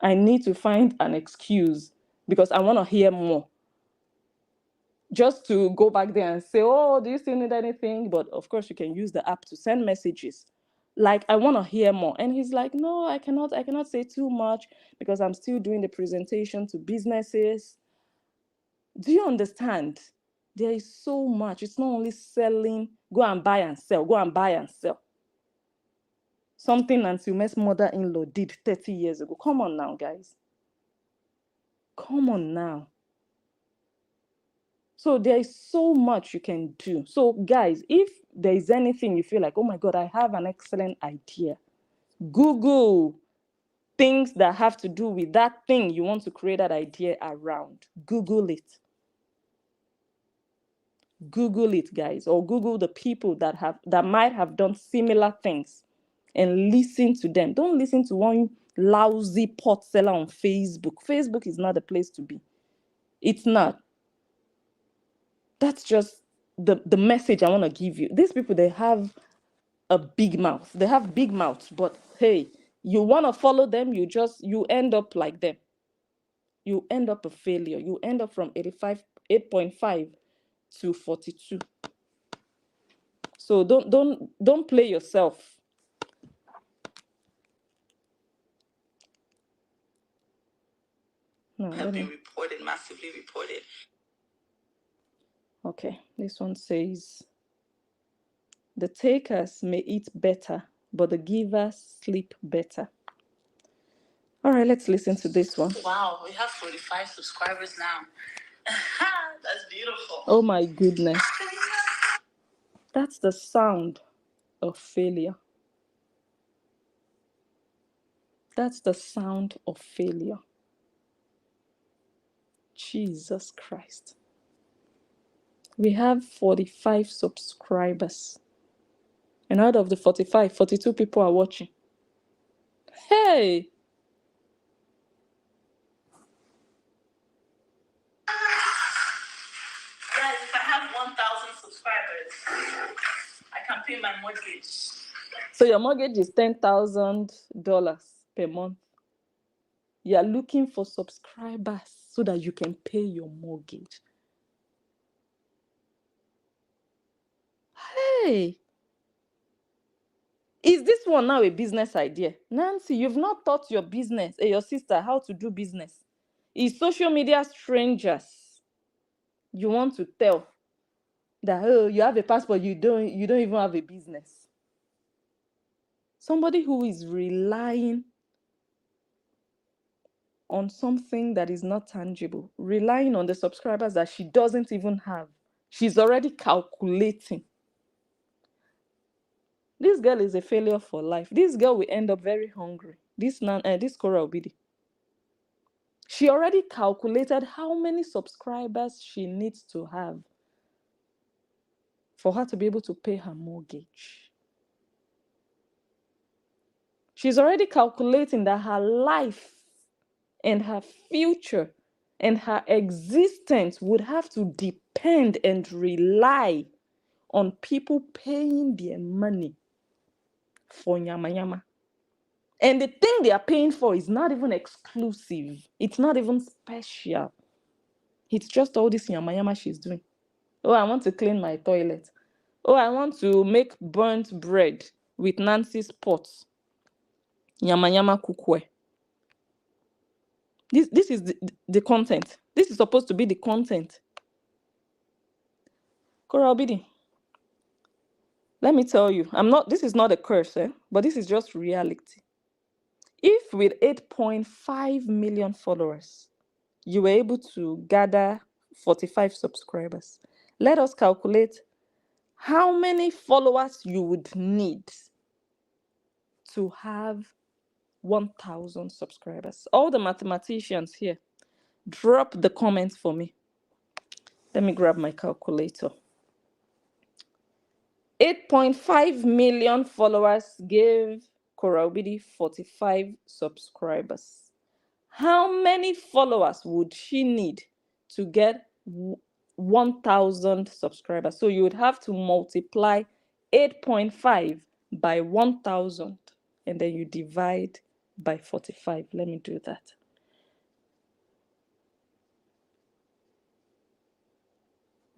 I need to find an excuse because I want to hear more. Just to go back there and say, oh, do you still need anything? But of course, you can use the app to send messages. Like, I want to hear more. And he's like, no, I cannot say too much because I'm still doing the presentation to businesses. Do you understand? There is so much. It's not only selling, go and buy and sell, go and buy and sell. Something Nancy Ume's mother-in-law did 30 years ago. Come on now, guys. Come on now. So there is so much you can do. So guys, if there is anything you feel like, oh my God, I have an excellent idea, Google things that have to do with that thing you want to create that idea around. Google it. Google it, guys, or Google the people that might have done similar things and listen to them. Don't listen to one lousy pot seller on Facebook. Facebook is not the place to be. It's not. That's just the message I want to give you. These people, they have a big mouth. They have big mouths, but hey, you want to follow them, you end up like them. You end up a failure. You end up from 8.5 to 42. So don't play yourself. No, have been reported, massively reported. Okay, this one says, the takers may eat better, but the givers sleep better. All right, let's listen to this one. Wow, we have 45 subscribers now. That's beautiful. Oh my goodness. That's the sound of failure. That's the sound of failure. Jesus Christ. We have 45 subscribers. And out of the 45, 42 people are watching. Hey! Guys, if I have 1,000 subscribers, I can pay my mortgage. So your mortgage is $10,000 per month. You are looking for subscribers so that you can pay your mortgage. Hey! Is this one now a business idea? Nancy, you've not taught your business, your sister, how to do business. Is social media strangers you want to tell that, oh, you have a passport, you don't even have a business? Somebody who is relying on something that is not tangible, relying on the subscribers that she doesn't even have. She's already calculating. This girl is a failure for life. This girl will end up very hungry. This Korra Obidi. She already calculated how many subscribers she needs to have for her to be able to pay her mortgage. She's already calculating that her life and her future and her existence would have to depend and rely on people paying their money for yama yama. And the thing they are paying for is not even exclusive. It's not even special. It's just all this yama yama she's doing. Oh, I want to clean my toilet. Oh, I want to make burnt bread with Nancy's pots. Yama yama cookwear. This is the content. This is supposed to be the content. Korra Obidi, let me tell you, this is not a curse, but this is just reality. If with 8.5 million followers, you were able to gather 45 subscribers, let us calculate how many followers you would need to have 1,000 subscribers. All the mathematicians here, drop the comments for me. Let me grab my calculator. 8.5 million followers gave Korra Obidi 45 subscribers. How many followers would she need to get 1,000 subscribers? So you would have to multiply 8.5 by 1,000 and then you divide by 45. Let me do that.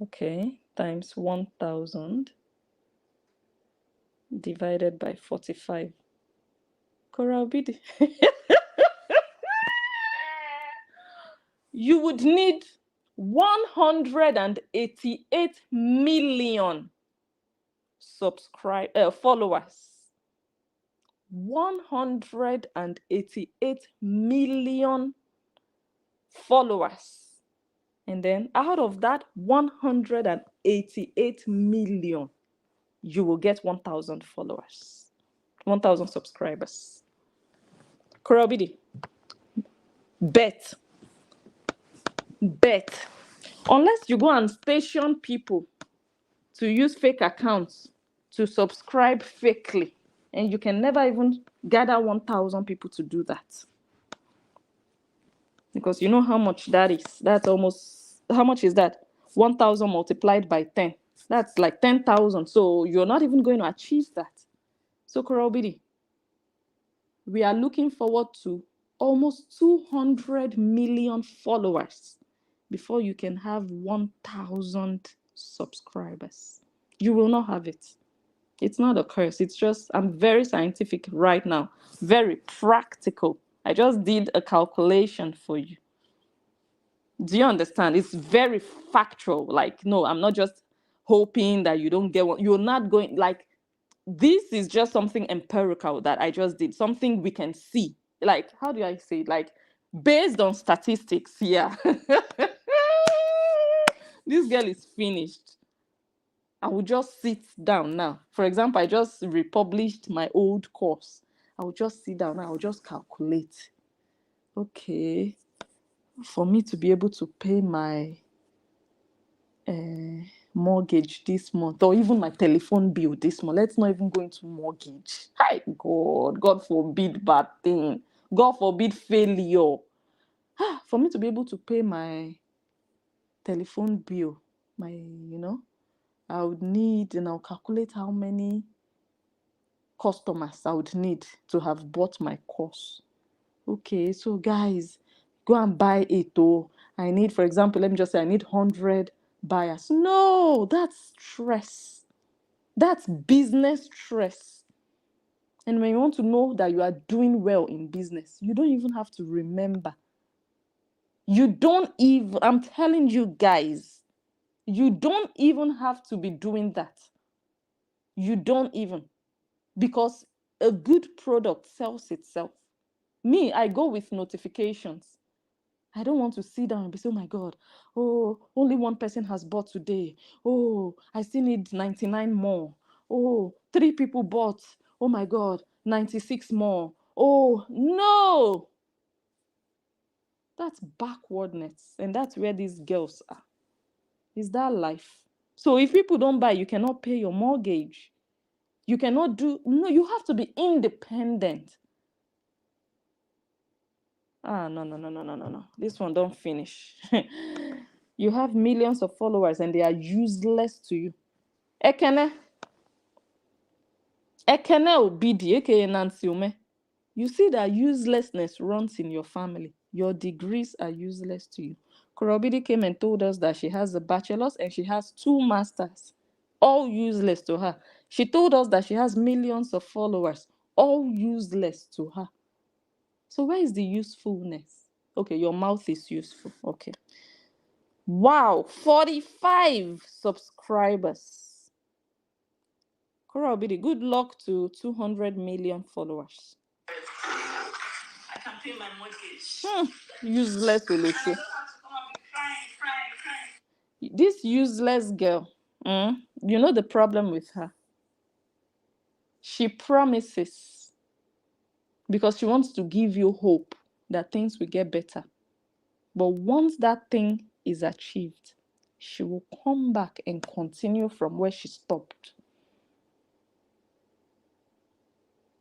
Okay, times 1,000 divided by 45. Korra Obidi. You would need 188 million followers. 188 million followers. And then out of that 188 million, you will get 1,000 followers, 1,000 subscribers. Korra Obidi, bet. Unless you go and station people to use fake accounts to subscribe fakely, and you can never even gather 1,000 people to do that. Because you know how much that is. That's almost, how much is that? 1,000 multiplied by 10. That's like 10,000. So you're not even going to achieve that. So Korra Obidi, we are looking forward to almost 200 million followers before you can have 1,000 subscribers. You will not have it. It's not a curse. It's just, I'm very scientific right now, very practical. I just did a calculation for you. Do you understand? It's very factual. Like, no, I'm not just hoping that you don't get one. You're not going, like, this is just something empirical that I just did, something we can see. Like, how do I say it? Like, based on statistics, yeah. This girl is finished. I will just sit down now. For example, I just republished my old course. I will just sit down now. I will just calculate. Okay, for me to be able to pay my mortgage this month, or even my telephone bill this month. Let's not even go into mortgage. Hi, God forbid bad thing. God forbid failure. For me to be able to pay my telephone bill, I would need, and I'll calculate how many customers I would need to have bought my course. Okay, so guys, go and buy it. Oh, I need, for example, let me just say I need 100 buyers. No, that's stress. That's business stress. And when you want to know that you are doing well in business, you don't even have to remember. You don't even, I'm telling you guys, you don't even have to be doing that. You don't even, because a good product sells itself. Me, I go with notifications. I don't want to sit down and be saying, oh my God, oh, only one person has bought today. Oh, I still need 99 more. Oh, 3 people bought. Oh my God, 96 more. Oh, no. That's backwardness. And that's where these girls are. Is that life? So if people don't buy, you cannot pay your mortgage. You cannot do, no, you have to be independent. No. This one don't finish. You have millions of followers and they are useless to you. Ekene Obidi, aka Nancy Ume. You see that uselessness runs in your family. Your degrees are useless to you. Korra Obidi came and told us that she has a bachelor's and she has 2 masters, all useless to her. She told us that she has millions of followers, all useless to her. So where is the usefulness? Okay, your mouth is useful. Okay. Wow, 45 subscribers. Korra Obidi, good luck to 200 million followers. I can pay my mortgage. Useless I don't Oluchi. have to come and be crying. This useless girl, you know the problem with her? She promises because she wants to give you hope that things will get better. But once that thing is achieved, she will come back and continue from where she stopped.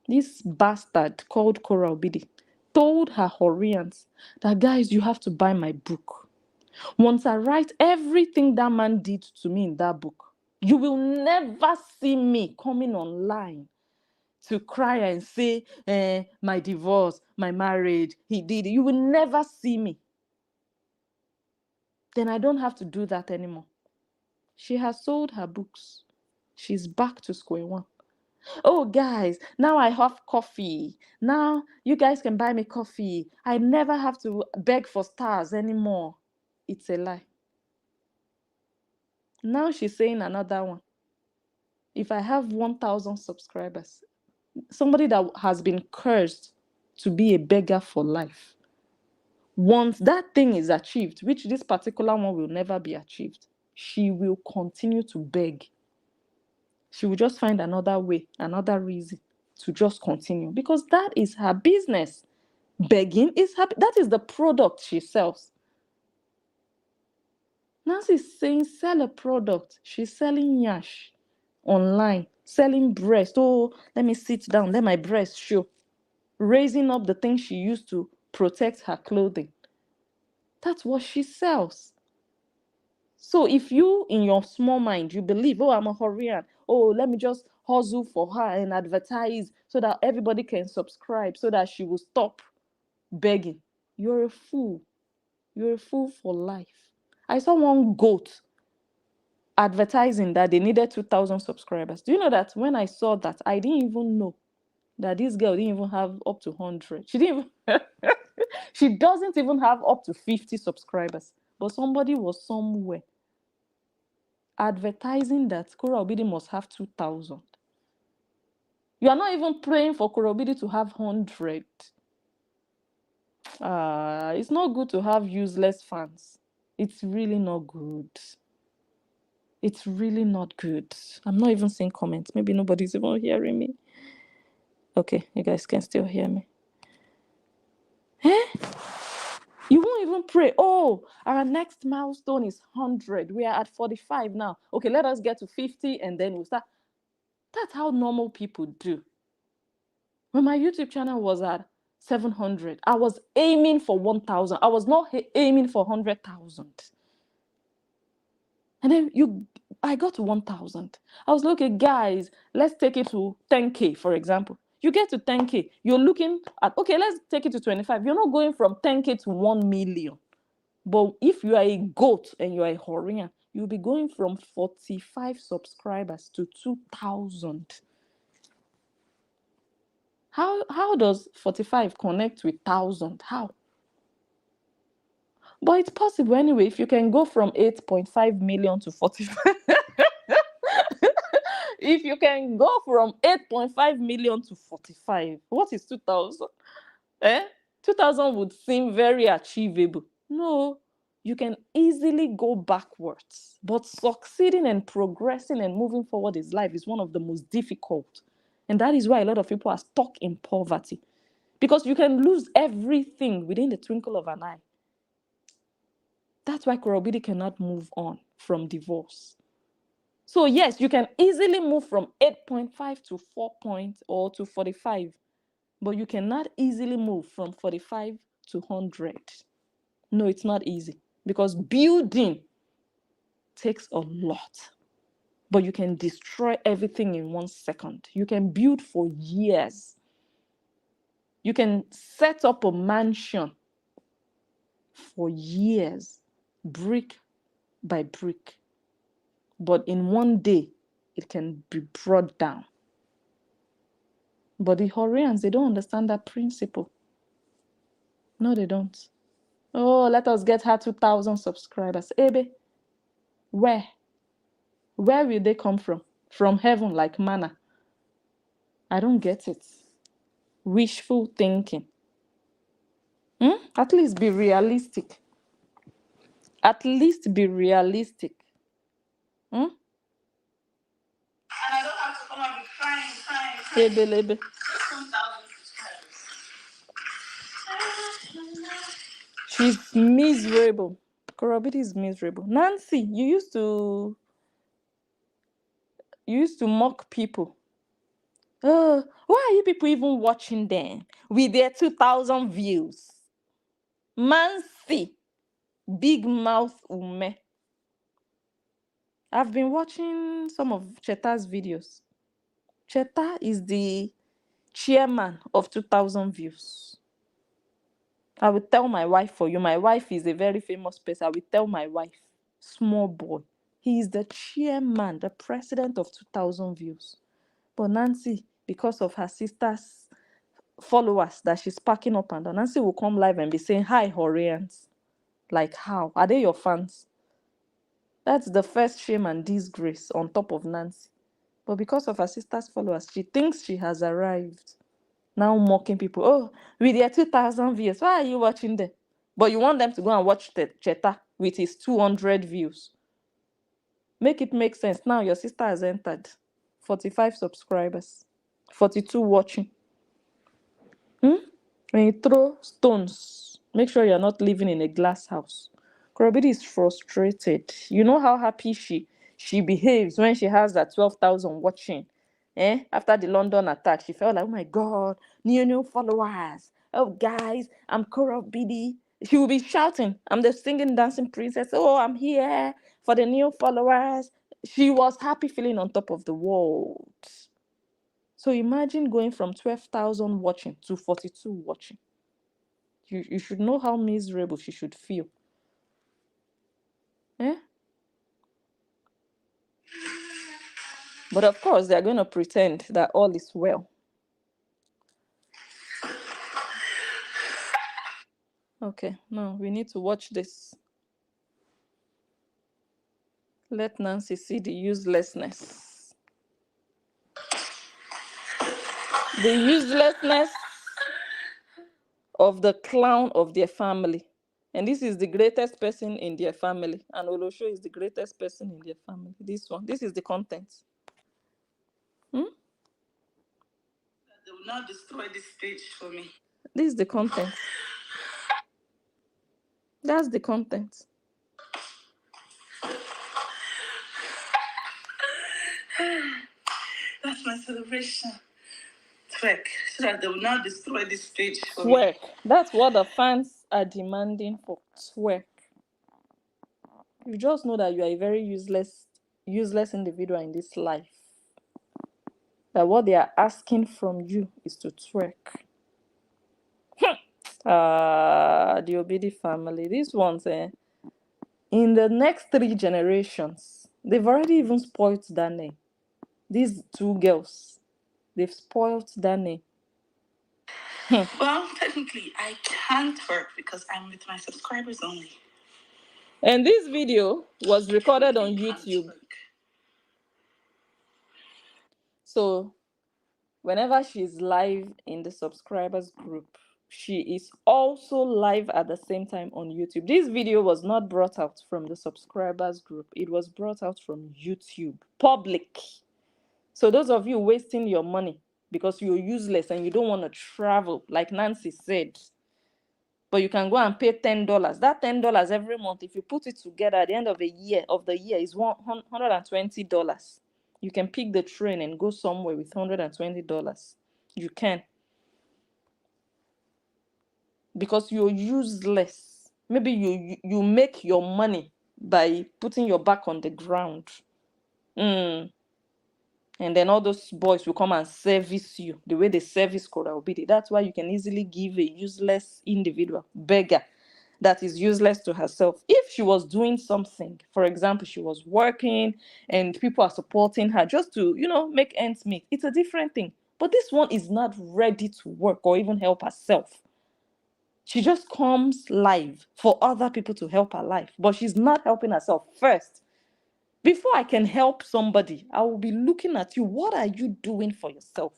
This bastard called Korra Obidi told her Horians that, guys, you have to buy my book. Once I write everything that man did to me in that book, you will never see me coming online to cry and say, my divorce, my marriage, he did it. You will never see me. Then I don't have to do that anymore. She has sold her books. She's back to square one. Oh, guys, now I have coffee. Now you guys can buy me coffee. I never have to beg for stars anymore. It's a lie. Now she's saying another one. If I have 1,000 subscribers, somebody that has been cursed to be a beggar for life, once that thing is achieved, which this particular one will never be achieved, she will continue to beg. She will just find another way, another reason to just continue, because that is her business. Begging is her, that is the product she sells. Nancy is saying sell a product. She's selling yash online, selling breast. Oh, let me sit down, let my breast show. Raising up the things she used to protect her clothing. That's what she sells. So if you, in your small mind, you believe, oh, I'm a Horian, oh, let me just hustle for her and advertise so that everybody can subscribe so that she will stop begging, you're a fool. You're a fool for life. I saw one goat advertising that they needed 2,000 subscribers. Do you know that when I saw that, I didn't even know that this girl didn't even have up to 100. She didn't even she doesn't even have up to 50 subscribers. But somebody was somewhere advertising that Korra Obidi must have 2,000. You are not even praying for Korra Obidi to have 100. It's not good to have useless fans. It's really not good. It's really not good. I'm not even seeing comments. Maybe nobody's even hearing me. Okay, you guys can still hear me. You won't even pray. Oh, our next milestone is 100. We are at 45 now. Okay, let us get to 50 and then we'll start. That's how normal people do. When my YouTube channel was at 700, I was aiming for 1,000. I was not aiming for 100,000. And then I got to 1,000. I was looking, guys, let's take it to 10K, for example. You get to 10K, you're looking at, okay, let's take it to 25. You're not going from 10K to 1 million. But if you are a goat and you are a Whorra, you'll be going from 45 subscribers to 2,000. How does 45 connect with 1,000? How? But it's possible anyway. If you can go from 8.5 million to 45. If you can go from 8.5 million to 45, what is 2,000? 2,000 would seem very achievable. No, you can easily go backwards. But succeeding and progressing and moving forward in life is one of the most difficult. And that is why a lot of people are stuck in poverty. Because you can lose everything within the twinkle of an eye. That's why Korra Obidi cannot move on from divorce. So yes, you can easily move from 8.5 to 4 points or to 45. But you cannot easily move from 45 to 100. No, it's not easy. Because building takes a lot. But you can destroy everything in 1 second. You can build for years. You can set up a mansion for years, brick by brick. But in 1 day, it can be brought down. But the Whorrians, they don't understand that principle. No, they don't. Oh, let us get her 2,000 subscribers. Ebe, where? Where will they come from? From heaven like manna? I don't get it. Wishful thinking. At least be realistic. At least be realistic. And I don't have to come up with crying. Ebe, lebe. 2,000 subscribers. She's miserable. Korra Obidi is miserable. Nancy, you used to mock people. Oh, why are you people even watching them with their 2,000 views? Nancy, big mouth ume. I've been watching some of Cheta's videos. Cheta is the chairman of 2,000 views. I will tell my wife for you. My wife is a very famous person. I will tell my wife. Small boy. He is the chairman, the president of 2,000 views. But Nancy, because of her sister's followers that she's packing up and down, Nancy will come live and be saying, "Hi, Whorrians." Like, how? Are they your fans? That's the first shame and disgrace on top of Nancy. But because of her sister's followers, she thinks she has arrived. Now mocking people. Oh, with their 2,000 views, why are you watching them? But you want them to go and watch Cheta with his 200 views. Make it make sense. Now your sister has entered 45 subscribers, 42 watching. When you throw stones, make sure you're not living in a glass house. Korra Obidi is frustrated. You know how happy she behaves when she has that 12,000 watching. After the London attack, she felt like, oh my God, new followers. Oh, guys, I'm Korra Obidi. She will be shouting, I'm the singing, dancing princess. Oh, I'm here for the new followers. She was happy, feeling on top of the world. So imagine going from 12,000 watching to 42 watching. You should know how miserable she should feel. But of course, they're going to pretend that all is well. Okay, no, we need to watch this. Let Nancy see the uselessness. The uselessness of the clown of their family. And this is the greatest person in their family. And Olosho is the greatest person in their family. This one. This is the content. Hmm? They will not destroy this page for me. This is the content. That's the content. That's my celebration. Twerk, so that they will not destroy this page for me. Twerk. That's what the fans are demanding for. Twerk. You just know that you are a very useless individual in this life. That what they are asking from you is to twerk. The Obidi family. These ones, in the next 3 generations, they've already even spoiled that name. These 2 girls, they've spoiled that name. Well, technically, I can't twerk because I'm with my subscribers only. And this video was recorded on YouTube. So whenever she's live in the subscribers group, she is also live at the same time on YouTube. This video was not brought out from the subscribers group. It was brought out from YouTube, public. So those of you wasting your money because you're useless and you don't want to travel, like Nancy said, but you can go and pay $10. That $10 every month, if you put it together at the end of the year is $120. You can pick the train and go somewhere with $120. You can. Because you're useless. Maybe you make your money by putting your back on the ground. And then all those boys will come and service you the way they service Korra Obidi. That's why you can easily give a useless individual, beggar, that is useless to herself. If she was doing something, for example, she was working and people are supporting her just to, make ends meet, it's a different thing. But this one is not ready to work or even help herself. She just comes live for other people to help her life, but she's not helping herself first. Before I can help somebody, I will be looking at you. What are you doing for yourself?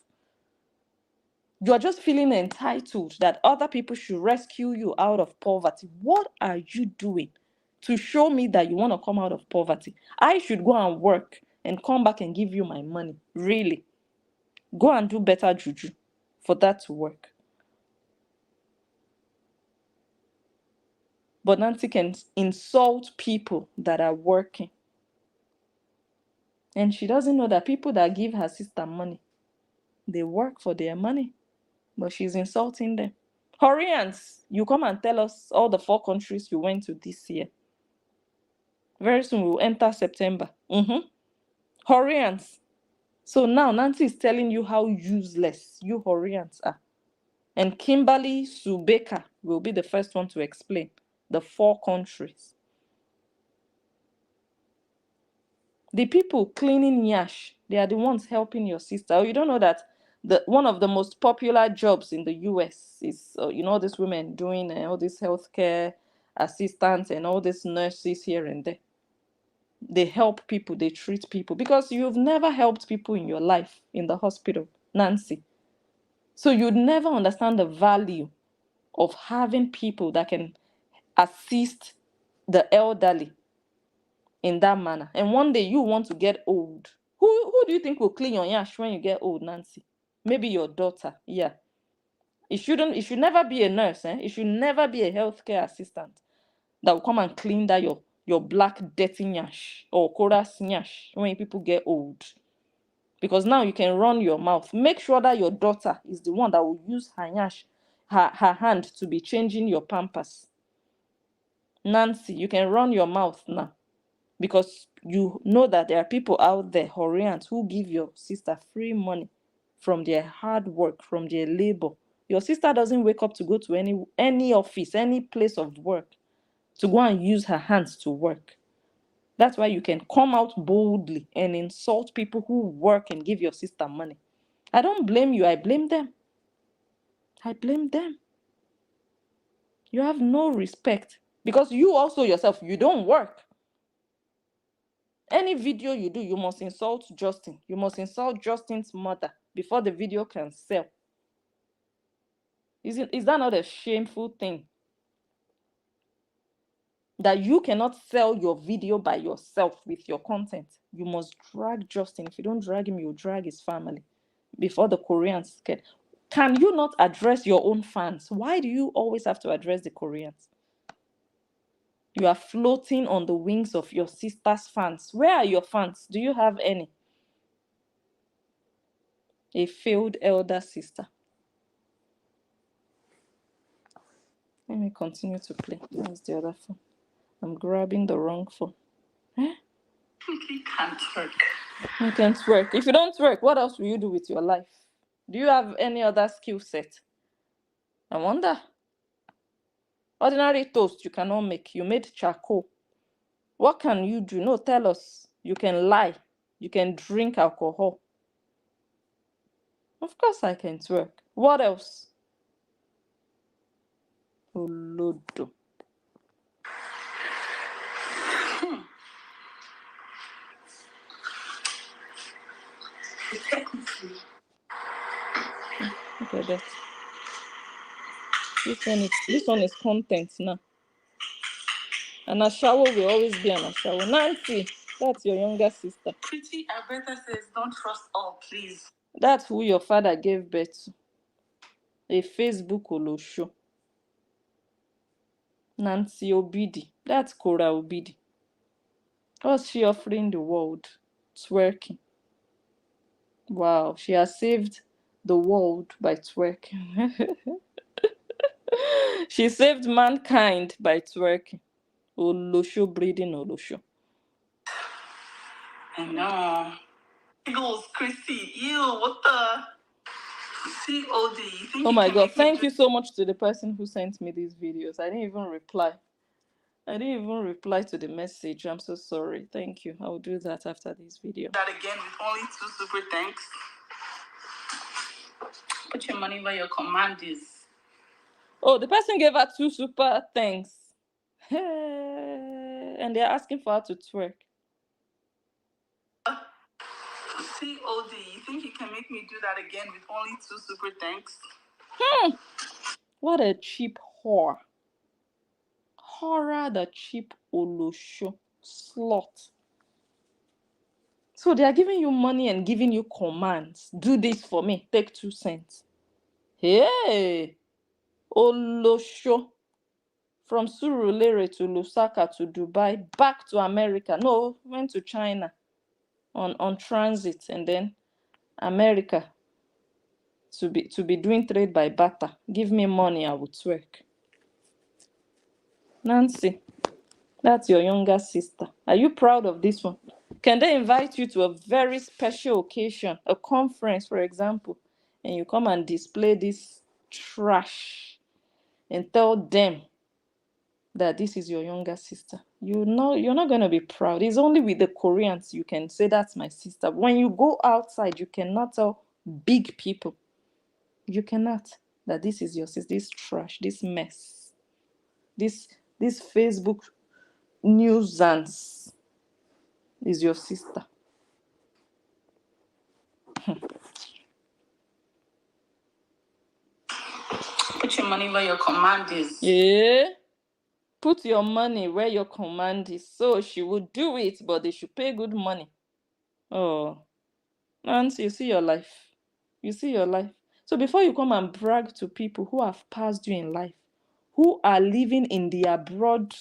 You are just feeling entitled that other people should rescue you out of poverty. What are you doing to show me that you want to come out of poverty? I should go and work and come back and give you my money. Really? Go and do better juju for that to work. But Nancy can insult people that are working. And she doesn't know that people that give her sister money, they work for their money. But she's insulting them. Horians, you come and tell us all the 4 countries you went to this year. Very soon we'll enter September. Horians. So now Nancy is telling you how useless you Horians are. And Kimberly Subeka will be the first one to explain the 4 countries. The people cleaning Yash, they are the ones helping your sister. Oh, you don't know that one of the most popular jobs in the US is, these women doing all this healthcare assistants and all these nurses here and there. They help people, they treat people, because you've never helped people in your life in the hospital, Nancy. So you'd never understand the value of having people that can assist the elderly in that manner. And one day you want to get old. Who do you think will clean your yash when you get old, Nancy? Maybe your daughter. Yeah. It should never be a nurse, It should never be a healthcare assistant that will come and clean that your black dirty yash or chorus yash when people get old. Because now you can run your mouth. Make sure that your daughter is the one that will use her yash, her hand to be changing your pampers. Nancy, you can run your mouth now. Because you know that there are people out there, Horians, who give your sister free money from their hard work, from their labor. Your sister doesn't wake up to go to any office, any place of work, to go and use her hands to work. That's why you can come out boldly and insult people who work and give your sister money. I don't blame you, I blame them. I blame them. You have no respect because you also yourself, you don't work. Any video you do, you must insult Justin. You must insult Justin's mother before the video can sell. Is that not a shameful thing? That you cannot sell your video by yourself with your content. You must drag Justin. If you don't drag him, you drag his family before the Koreans get. Can you not address your own fans? Why do you always have to address the Koreans? You are floating on the wings of your sister's fans. Where are your fans? Do you have any? A failed elder sister. Let me continue to play. That's the other phone. I'm grabbing the wrong phone. Simply can't work. You can't work. If you don't work, what else will you do with your life? Do you have any other skill set? I wonder. Ordinary toast you cannot make. You made charcoal. What can you do? No, tell us. You can lie. You can drink alcohol. Of course I can twerk. What else? Olodo. Look at that. This one is content now. And Ashawo will always be an Ashawo. Nancy, that's your younger sister. Pretty Alberta says, don't trust all, please. That's who your father gave birth to. A Facebook Olosho. Nancy Obidi. That's Korra Obidi. What's she offering the world? Twerking. Wow, she has saved the world by twerking. She saved mankind by twerking. Olosho breeding Olosho. I know. Eagles, Christy. Ew, what the? COD. Oh my God, thank you so much to the person who sent me these videos. I didn't even reply. To the message. I'm so sorry. Thank you. I'll do that after this video. That again with only 2 super thanks. Put your money where your command is. Oh, the person gave her 2 super thanks. And they're asking for her to twerk. COD, you think you can make me do that again with only 2 super thanks? What a cheap whore. Whorra, the cheap Olosho slut. So they are giving you money and giving you commands. Do this for me. Take 2 cents. Hey, Olosho. From Surulere to Lusaka to Dubai, back to America. No, went to China on transit, and then America to be doing trade by barter. Give me money, I would twerk. Nancy, that's your younger sister. Are you proud of this one? Can they invite you to a very special occasion, a conference, for example, and you come and display this trash and tell them that this is your younger sister? You know, you're not going to be proud. It's only with the Koreans you can say that's my sister. When you go outside, you cannot tell big people. You cannot that this is your sister. This trash, this mess, this Facebook nuisance is your sister. Put your money where your command is. Yeah. Put your money where your command is. So she would do it, but they should pay good money. Oh, Nancy, you see your life. You see your life. So before you come and brag to people who have passed you in life, who are living in the abroad,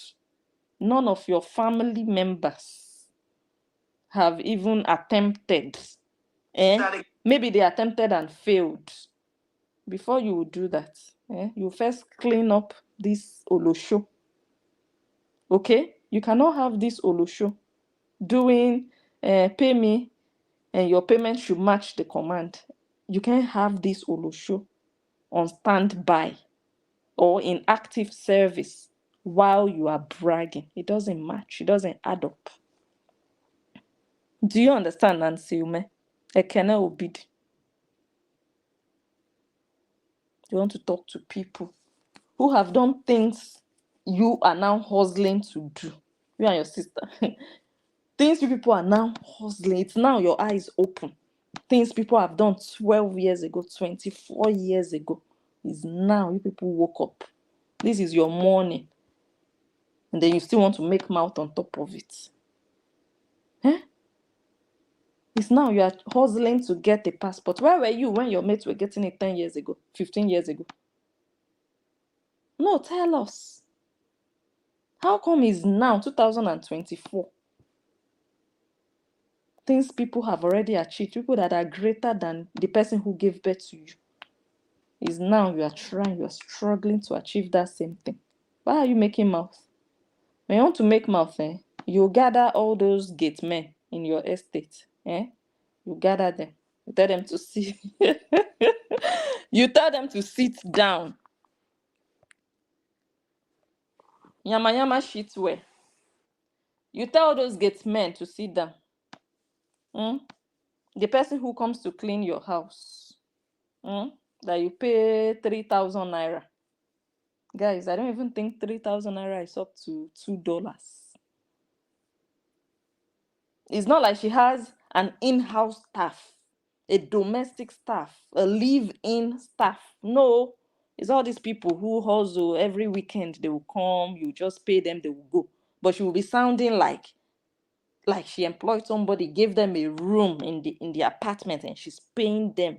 none of your family members have even attempted. Maybe they attempted and failed. Before you would do that, you first clean up this Olosho. Okay? You cannot have this Olosho doing pay me and your payment should match the command. You can't have this Olosho on standby or in active service while you are bragging. It doesn't match. It doesn't add up. Do you understand, Nancy Ume? Ekene Obidi. You want to talk to people who have done things you are now hustling to do. You and your sister. Things people are now hustling. It's now your eyes open. Things people have done 12 years ago, 24 years ago, is now you people woke up. This is your morning. And then you still want to make mouth on top of it. Eh? It's now you are hustling to get a passport. Where were you when your mates were getting it 10 years ago, 15 years ago? No, tell us. How come it's now 2024? Things people have already achieved, people that are greater than the person who gave birth to you, is now you are struggling to achieve that same thing. Why are you making mouth? When you want to make mouth, you gather all those gate men in your estate. You gather them. You tell them to sit. You tell them to sit down. Yama yama shit where. You tell those gate men to sit down. The person who comes to clean your house, that you pay 3,000 naira. Guys, I don't even think 3,000 naira is up to $2. It's not like she has an in-house staff, a domestic staff, a live-in staff. No, it's all these people who hustle every weekend. They will come, you just pay them, they will go. But she will be sounding like she employed somebody, gave them a room in the apartment, and she's paying them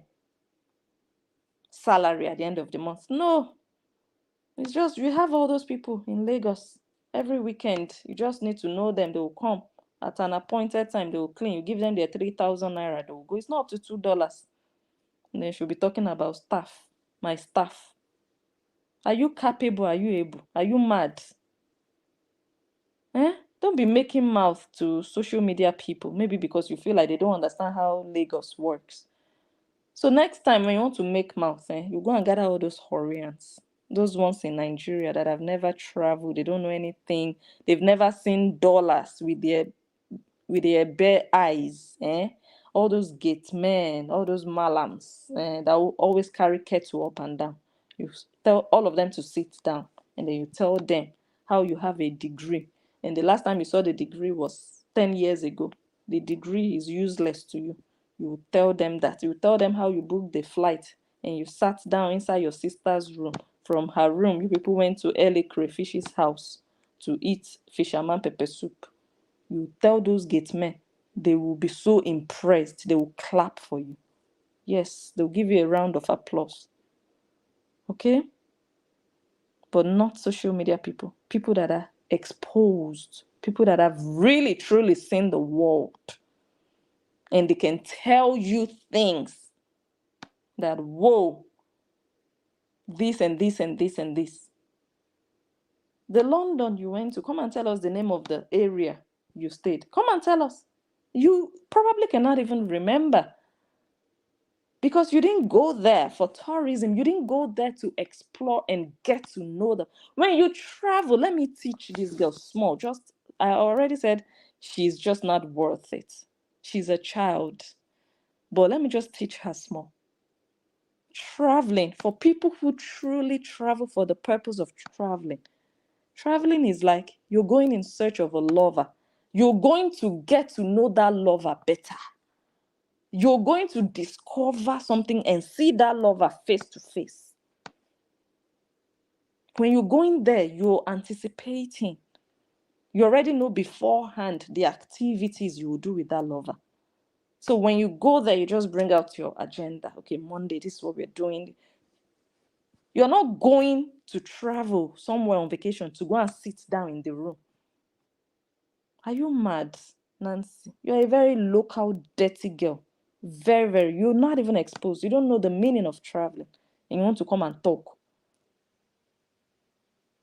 salary at the end of the month. No, it's just you have all those people in Lagos every weekend. You just need to know them. They will come at an appointed time. They will clean. You give them their 3,000 naira. They will go. It's not up to $2. And then she'll be talking about staff. My staff. Are you capable? Are you able? Are you mad? Don't be making mouth to social media people. Maybe because you feel like they don't understand how Lagos works. So next time when you want to make mouth, you go and gather all those Horians. Those ones in Nigeria that have never traveled, they don't know anything, they've never seen dollars with their bare eyes. All those gate men, all those malams that will always carry kettle up and down. You tell all of them to sit down, and then you tell them how you have a degree. And the last time you saw the degree was 10 years ago. The degree is useless to you. You tell them that. You tell them how you booked the flight and you sat down inside your sister's room. From her room, you people went to Ellie Crayfish's house to eat fisherman pepper soup. You tell those gate men, they will be so impressed. They will clap for you. Yes, they'll give you a round of applause. Okay? But not social media people. People that are exposed. People that have really, truly seen the world. And they can tell you things that, whoa, this and this and this and this. The London you went to, come and tell us the name of the area you stayed. Come and tell us. You probably cannot even remember. Because you didn't go there for tourism. You didn't go there to explore and get to know them. When you travel, let me teach this girl small. I already said she's just not worth it. She's a child. But let me just teach her small. Traveling, for people who truly travel for the purpose of traveling. Traveling is like you're going in search of a lover. You're going to get to know that lover better. You're going to discover something and see that lover face to face. When you're going there, you're anticipating. You already know beforehand the activities you will do with that lover. So when you go there, you just bring out your agenda. Okay, Monday, this is what we're doing. You're not going to travel somewhere on vacation to go and sit down in the room. Are you mad, Nancy? You're a very local, dirty girl. Very, very. You're not even exposed. You don't know the meaning of traveling. And you want to come and talk.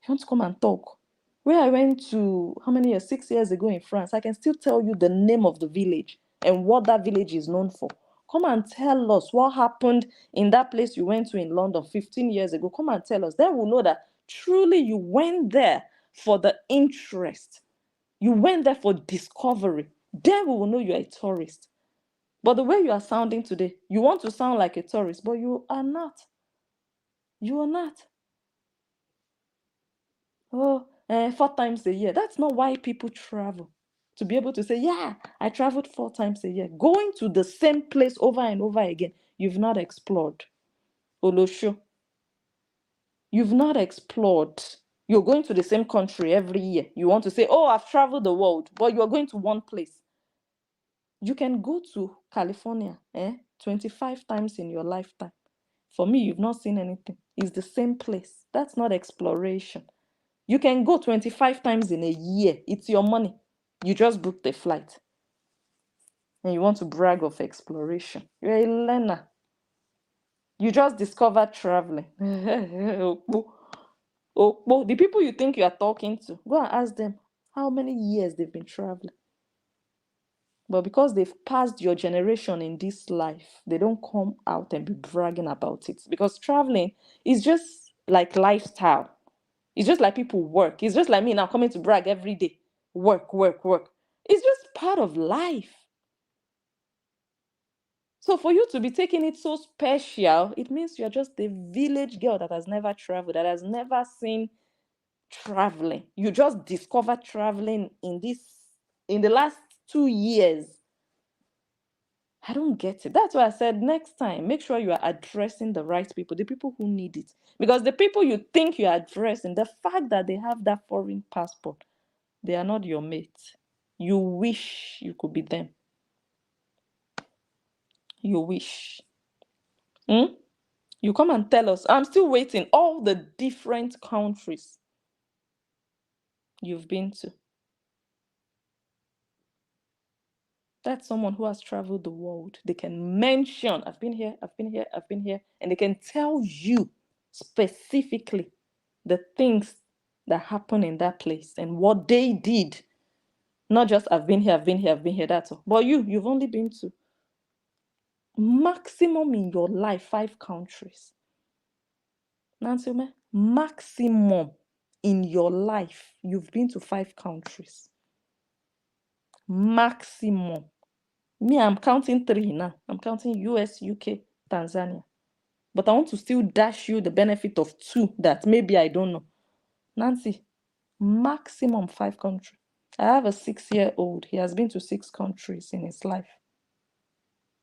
You want to come and talk. Where I went to, how many years? 6 years ago in France, I can still tell you the name of the village and what that village is known for. Come and tell us what happened in that place you went to in London 15 years ago. Come and tell us. Then we'll know that truly you went there for the interest. You went there for discovery. Then we will know you're a tourist. But the way you are sounding today, you want to sound like a tourist, but you are not. You are not. Oh, 4 times a year. That's not why people travel. to be able to say, yeah, I traveled 4 times a year. Going to the same place over and over again, you've not explored. Olosho, you've not explored. You're going to the same country every year. You want to say, oh, I've traveled the world, but you're going to one place. You can go to California 25 times in your lifetime. For me, you've not seen anything. It's the same place. That's not exploration. You can go 25 times in a year. It's your money. You just booked a flight. And you want to brag of exploration. You're a learner. You just discovered traveling. The people you think you are talking to, go and ask them how many years they've been traveling. But because they've passed your generation in this life, they don't come out and be bragging about it. Because traveling is just like lifestyle. It's just like people work. It's just like me now coming to brag every day. Work, work, work. It's just part of life. So for you to be taking it so special, it means you're just a village girl that has never traveled, that has never seen traveling. You just discovered traveling in the last 2 years. I don't get it. That's why I said next time, make sure you are addressing the right people, the people who need it. Because the people you think you're addressing, the fact that they have that foreign passport, they are not your mates. You wish you could be them. You wish. You come and tell us. I'm still waiting. All the different countries you've been to. That's someone who has traveled the world. They can mention, I've been here, I've been here, I've been here. And they can tell you specifically the things that happen in that place and what they did. Not just I've been here, I've been here, I've been here, that's all. But you've only been to maximum in your life 5 countries. Nancy, maximum in your life, you've been to 5 countries. Maximum. Me, I'm counting 3 now. I'm counting US, UK, Tanzania. But I want to still dash you the benefit of 2 that maybe I don't know. Nancy, maximum 5 countries. I have a 6-year-old. He has been to 6 countries in his life.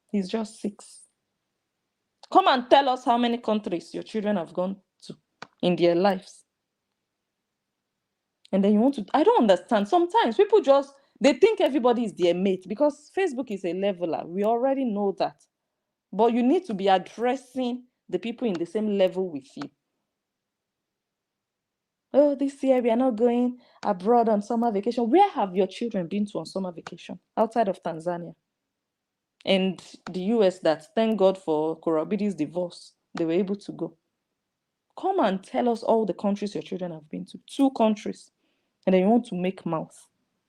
He's just 6. Come and tell us how many countries your children have gone to in their lives. And then you want to, I don't understand. Sometimes people they think everybody is their mate because Facebook is a leveler. We already know that. But you need to be addressing the people in the same level with you. Oh, this year we are not going abroad on summer vacation. Where have your children been to on summer vacation? Outside of Tanzania and the US, that thank God for Korra Obidi's divorce, they were able to go. Come and tell us all the countries your children have been to. 2 countries. And then you want to make mouth.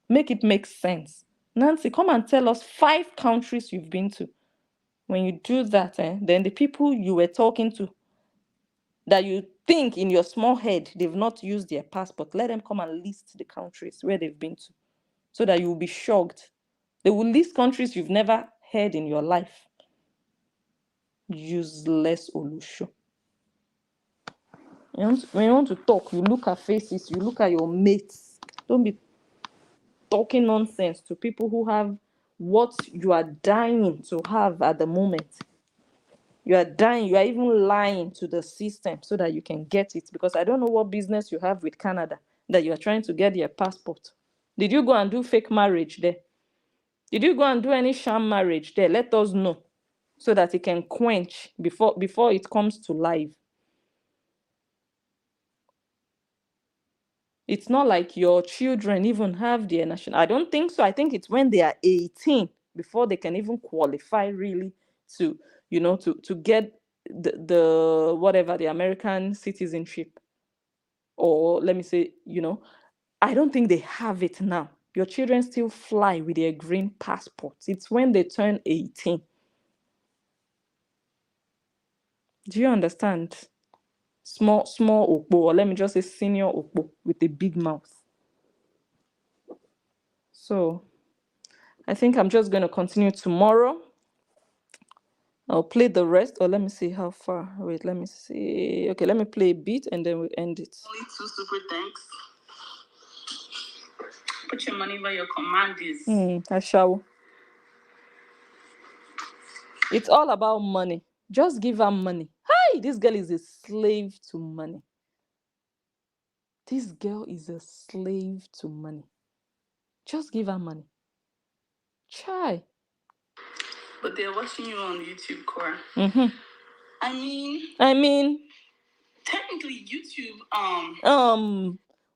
Make it make sense. Nancy, come and tell us 5 countries you've been to. When you do that, then the people you were talking to that you think in your small head they've not used their passport, let them come and list the countries where they've been to so that you will be shocked. They will list countries you've never heard in your life. Useless Olusho. When you want to talk, you look at faces, you look at your mates. Don't be talking nonsense to people who have what you are dying to have at the moment. You are dying, you are even lying to the system so that you can get it. Because I don't know what business you have with Canada that you are trying to get their passport. Did you go and do fake marriage there? Did you go and do any sham marriage there? Let us know so that it can quench before it comes to life. It's not like your children even have their national. I don't think so. I think it's when they are 18 before they can even qualify really to, to get the whatever, the American citizenship. Or let me say, I don't think they have it now. Your children still fly with their green passports. It's when they turn 18. Do you understand? Small Okpo, or let me just say senior Okpo with a big mouth. So I think I'm just going to continue tomorrow. I'll play the rest, or let me see how far. Wait, let me see. Okay, let me play a bit and then we end it. Only 2 super thanks. Put your money where your command is. I shall. It's all about money. Just give her money. Hi, this girl is a slave to money. This girl is a slave to money. Just give her money. Chai. But they're watching you on YouTube, Korra. I mean, technically YouTube,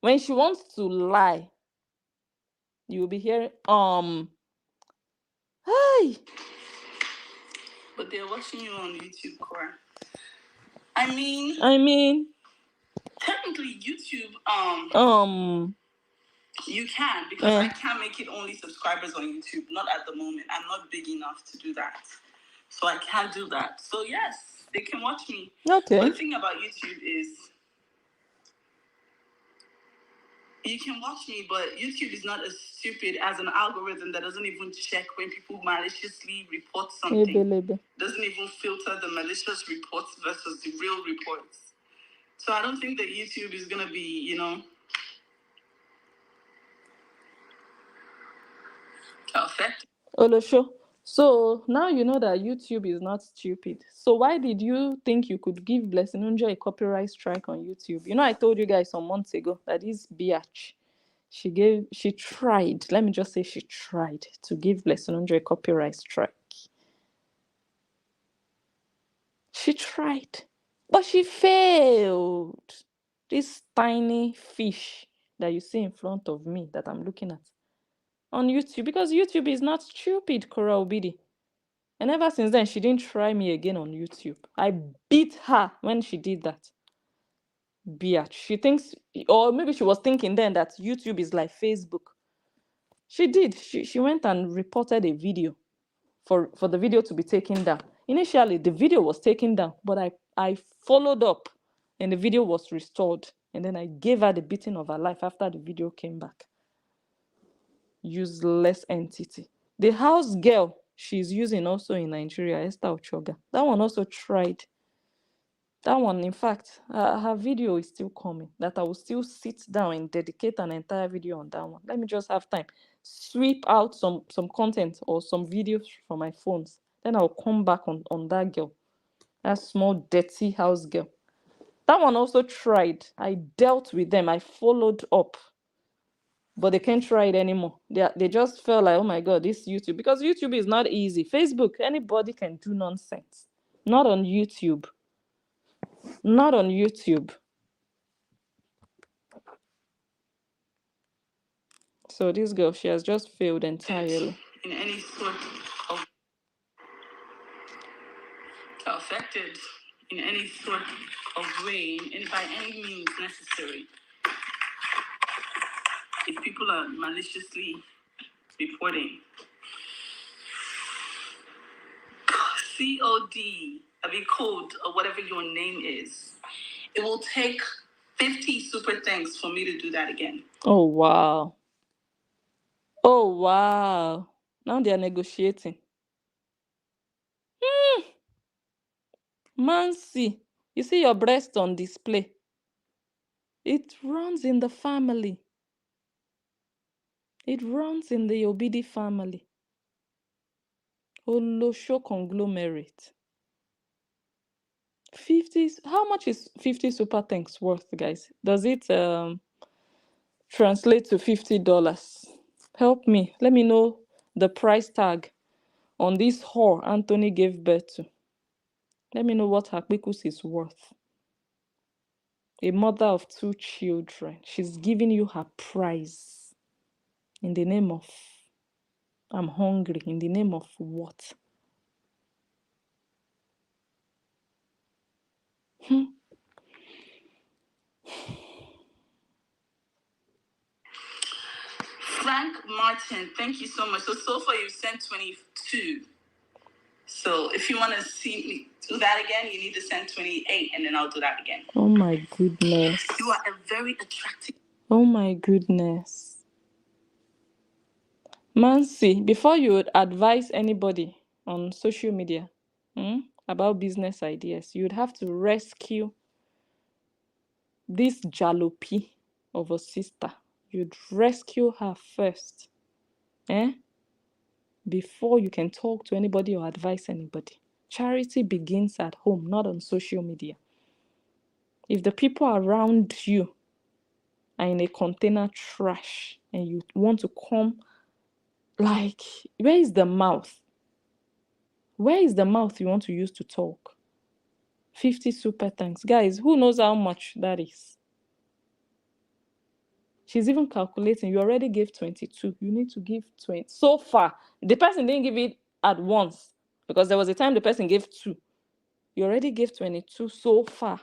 when she wants to lie, you'll be hearing, hi. But they're watching you on YouTube, Korra. I mean, technically YouTube, you can, because I can't make it only subscribers on YouTube. Not at the moment. I'm not big enough to do that. So I can't do that. So yes, they can watch me. Okay. But the thing about YouTube is you can watch me, but YouTube is not as stupid as an algorithm that doesn't even check when people maliciously report something. Doesn't even filter the malicious reports versus the real reports. So I don't think that YouTube is going to be, affected. Olosho. So now you know that YouTube is not stupid. So why did you think you could give Blessing Unja a copyright strike on YouTube? You know, I told you guys some months ago that this biatch, she tried, let me just say she tried to give Blessing Unja a copyright strike. She tried, but she failed. This tiny fish that you see in front of me that I'm looking at on YouTube, because YouTube is not stupid, Korra Obidi. And ever since then, she didn't try me again on YouTube. I beat her when she did that. Biatch. She thinks, or maybe she was thinking then that YouTube is like Facebook. She did. She went and reported a video for the video to be taken down. Initially, the video was taken down, but I followed up and the video was restored. And then I gave her the beating of her life after the video came back. Useless entity. The house girl she's using also in Nigeria, Esther Ochoga, that one also tried. That one, in fact, her video is still coming. That I will still sit down and dedicate an entire video on that one. Let me just have time. Sweep out some content or some videos from my phones. Then I'll come back on that girl. That small, dirty house girl. That one also tried. I dealt with them. I followed up. But they can't try it anymore. They just felt like, oh my God, this YouTube. Because YouTube is not easy. Facebook, anybody can do nonsense. Not on YouTube. Not on YouTube. So this girl, she has just failed entirely. In any sort of affected in any sort of way, and by any means necessary. If people are maliciously reporting COD, code, or whatever your name is, it will take 50 super thanks for me to do that again. Oh, wow. Oh, wow. Now they are negotiating. Mancy, you see your breast on display. It runs in the family. It runs in the Obidi family. Olosho conglomerate. 50. How much is 50 super thanks worth, guys? Does it translate to $50? Help me. Let me know the price tag on this whore Anthony gave birth to. Let me know what her pikus is worth. A mother of 2 children. She's giving you her prize. In the name of, I'm hungry. In the name of what? Frank Martin, thank you so much. So far you've sent 22. So if you want to see me do that again, you need to send 28, and then I'll do that again. Oh my goodness. You are a very attractive. Oh my goodness. Mancy, before you would advise anybody on social media about business ideas, you would have to rescue this jalopy of a sister You'd rescue her first, before you can talk to anybody or advise anybody. Charity begins at home, not on social media. If the people around you are in a container trash and you want to come, like, where is the mouth? Where is the mouth you want to use to talk? 50 super thanks. Guys, who knows how much that is? She's even calculating. You already gave 22. You need to give 20. So far, the person didn't give it at once because there was a time the person gave 2. You already gave 22 so far.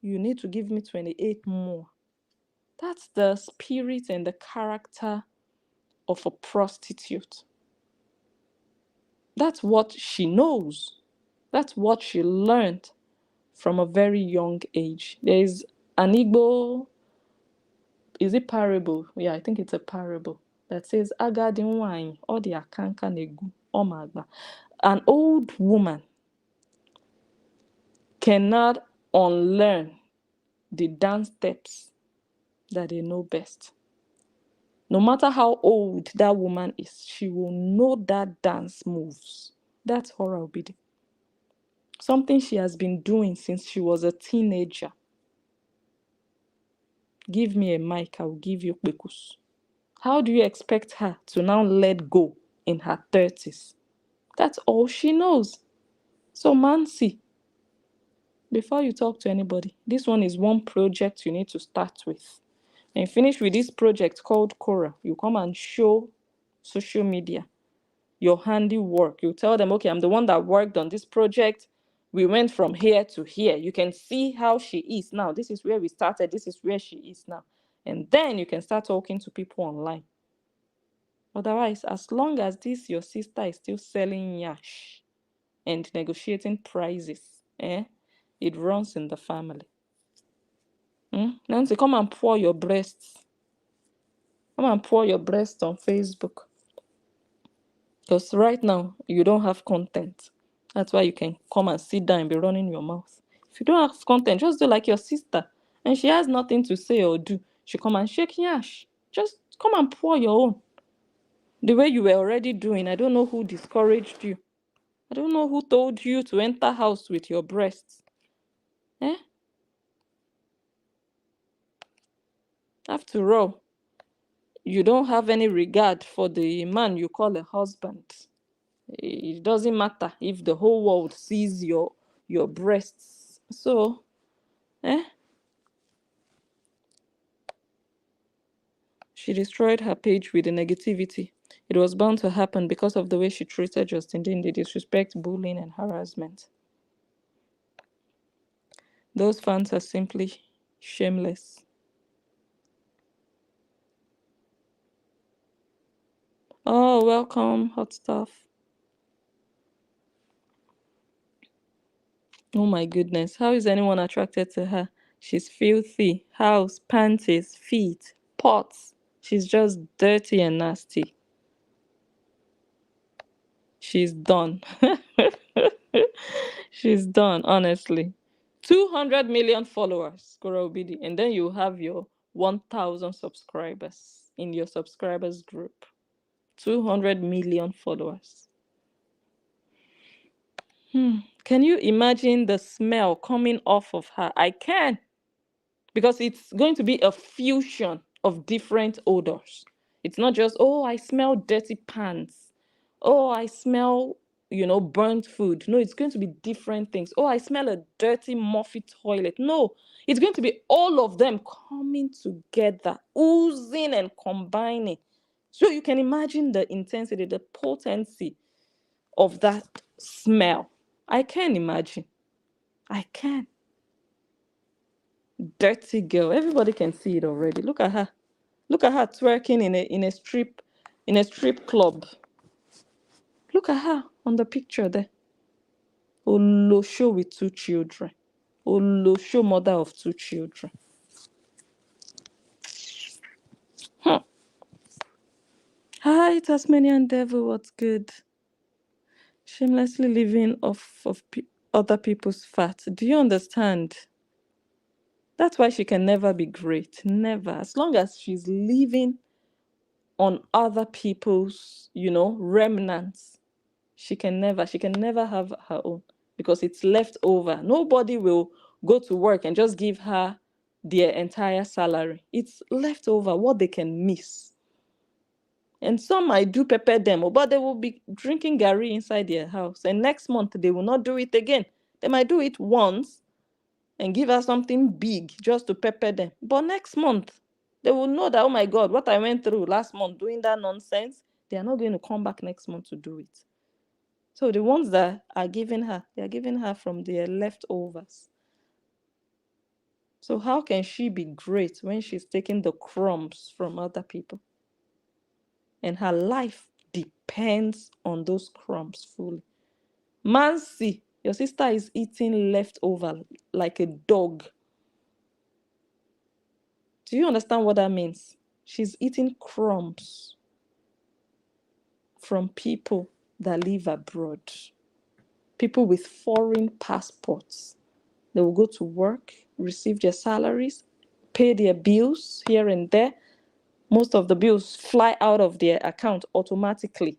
You need to give me 28 more. That's the spirit and the character of a prostitute. That's what she knows. That's what she learned from a very young age. There is an Igbo, is it parable? Yeah, I think it's a parable that says, Agadi nwanyị, ọ dị akanka na-egu, ọ ma agba. An old woman cannot unlearn the dance steps that they know best. No matter how old that woman is, she will know that dance moves. That's Korra Obidi. Something she has been doing since she was a teenager. Give me a mic, I will give you kpekus. How do you expect her to now let go in her 30s? That's all she knows. So Mansi, before you talk to anybody, this one is one project you need to start with. And finish with this project called Korra. You come and show social media your handiwork. You tell them, okay, I'm the one that worked on this project. We went from here to here. You can see how she is now. This is where we started. This is where she is now. And then you can start talking to people online. Otherwise, as long as this your sister is still selling yash and negotiating prices, it runs in the family. Nancy, come and pour your breasts. Come and pour your breasts on Facebook. Because right now, you don't have content. That's why you can come and sit down and be running your mouth. If you don't have content, just do like your sister. And she has nothing to say or do. She come and shake yash. Just come and pour your own. The way you were already doing. I don't know who discouraged you. I don't know who told you to enter house with your breasts. After all, you don't have any regard for the man you call a husband. It doesn't matter if the whole world sees your breasts. So, she destroyed her page with the negativity. It was bound to happen because of the way she treated Justin Dean, the disrespect, bullying, and harassment. Those fans are simply shameless. Oh, welcome, hot stuff. Oh my goodness, how is anyone attracted to her? She's filthy. House, panties, feet, pots. She's just dirty and nasty. She's done. She's done, honestly. 200 million followers, Korra Obidi, and then you have your 1,000 subscribers in your subscribers group. 200 million followers. Can you imagine the smell coming off of her? I can. Because it's going to be a fusion of different odors. It's not just, oh, I smell dirty pants. Oh, I smell, burnt food. No, it's going to be different things. Oh, I smell a dirty, muffy toilet. No, it's going to be all of them coming together, oozing and combining. So you can imagine the intensity, the potency of that smell. I can imagine. I can. Dirty girl. Everybody can see it already. Look at her. Look at her twerking in a strip club. Look at her on the picture there. Olosho with 2 children. Olosho mother of 2 children. Hi, Tasmanian devil. What's good? Shamelessly living off of other people's fat. Do you understand? That's why she can never be great. Never. As long as she's living on other people's, remnants, she can never have her own, because it's left over. Nobody will go to work and just give her their entire salary. It's left over, what they can miss. And some might do pepper them, but they will be drinking gari inside their house. And next month, they will not do it again. They might do it once and give her something big just to pepper them. But next month, they will know that, oh my God, what I went through last month doing that nonsense, they are not going to come back next month to do it. So the ones that are giving her, they are giving her from their leftovers. So how can she be great when she's taking the crumbs from other people? And her life depends on those crumbs fully. Mansi, your sister is eating leftover like a dog. Do you understand what that means? She's eating crumbs from people that live abroad, people with foreign passports. They will go to work, receive their salaries, pay their bills here and there. Most of the bills fly out of their account automatically.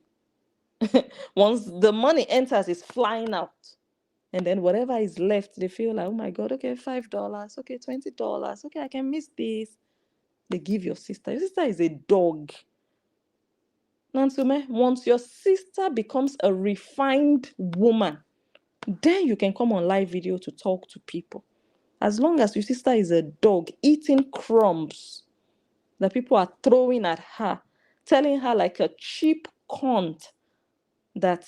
Once the money enters, it's flying out. And then whatever is left, they feel like, oh my God, okay, $5, okay, $20, okay, I can miss this. They give your sister. Your sister is a dog. Nansume, once your sister becomes a refined woman, then you can come on live video to talk to people. As long as your sister is a dog eating crumbs that people are throwing at her, telling her like a cheap cunt that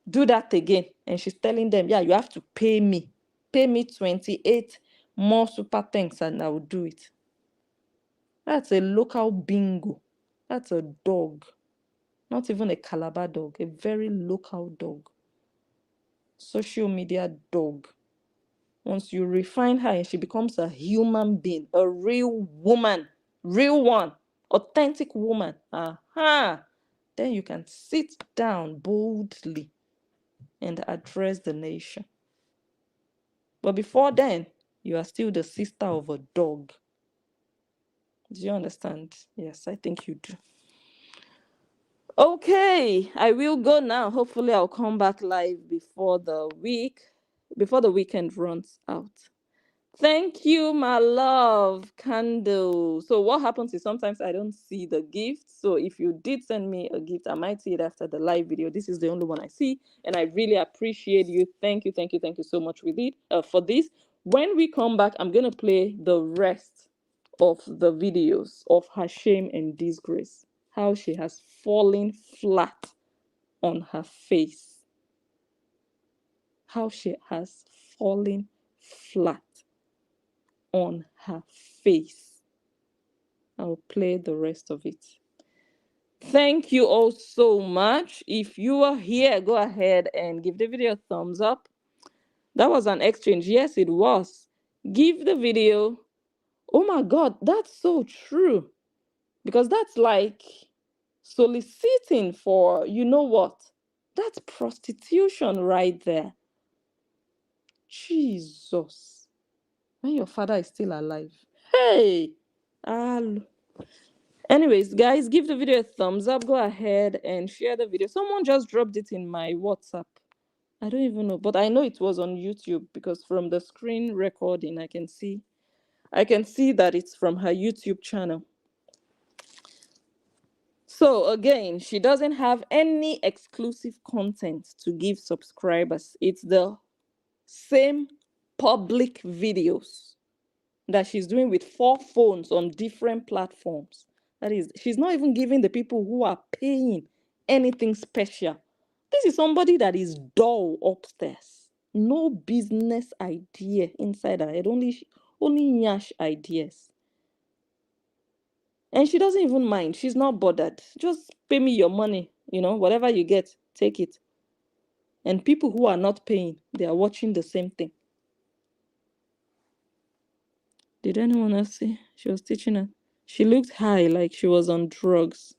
do that again. And she's telling them, yeah, you have to pay me. Pay me 28 more super thanks and I will do it. That's a local bingo. That's a dog. Not even a Calabar dog, a very local dog. Social media dog. Once you refine her and she becomes a human being, a real woman, real one, authentic woman, then you can sit down boldly and address the nation. But before then, you are still the sister of a dog. Do you understand? Yes, I think you do. Okay, I will go now. Hopefully, I'll come back live before the weekend runs out. Thank you, my love, Candle. So what happens is sometimes I don't see the gift. So if you did send me a gift, I might see it after the live video. This is the only one I see, and I really appreciate you. Thank you, thank you, thank you so much for this. When we come back, I'm gonna play the rest of the videos of her shame and disgrace, how she has fallen flat on her face, how she has fallen flat on her face. I'll play the rest of it. Thank you all so much. If you are here, go ahead and give the video a thumbs up. That was an exchange. Yes, it was. Give the video. Oh my God, that's so true. Because that's like soliciting for, you know what? That's prostitution right there. Jesus. When your father is still alive. Hey. Anyways, guys, give the video a thumbs up. Go ahead and share the video. Someone just dropped it in my WhatsApp. I don't even know, but I know it was on YouTube because from the screen recording, I can see that it's from her YouTube channel. So again, she doesn't have any exclusive content to give subscribers. It's the same public videos that she's doing with 4 phones on different platforms. That is, she's not even giving the people who are paying anything special. This is somebody that is dull upstairs. No business idea inside her head, only nyash ideas. And she doesn't even mind. She's not bothered. Just pay me your money, whatever you get, take it. And people who are not paying, they are watching the same thing. Did anyone else see? She was teaching her. She looked high, like she was on drugs.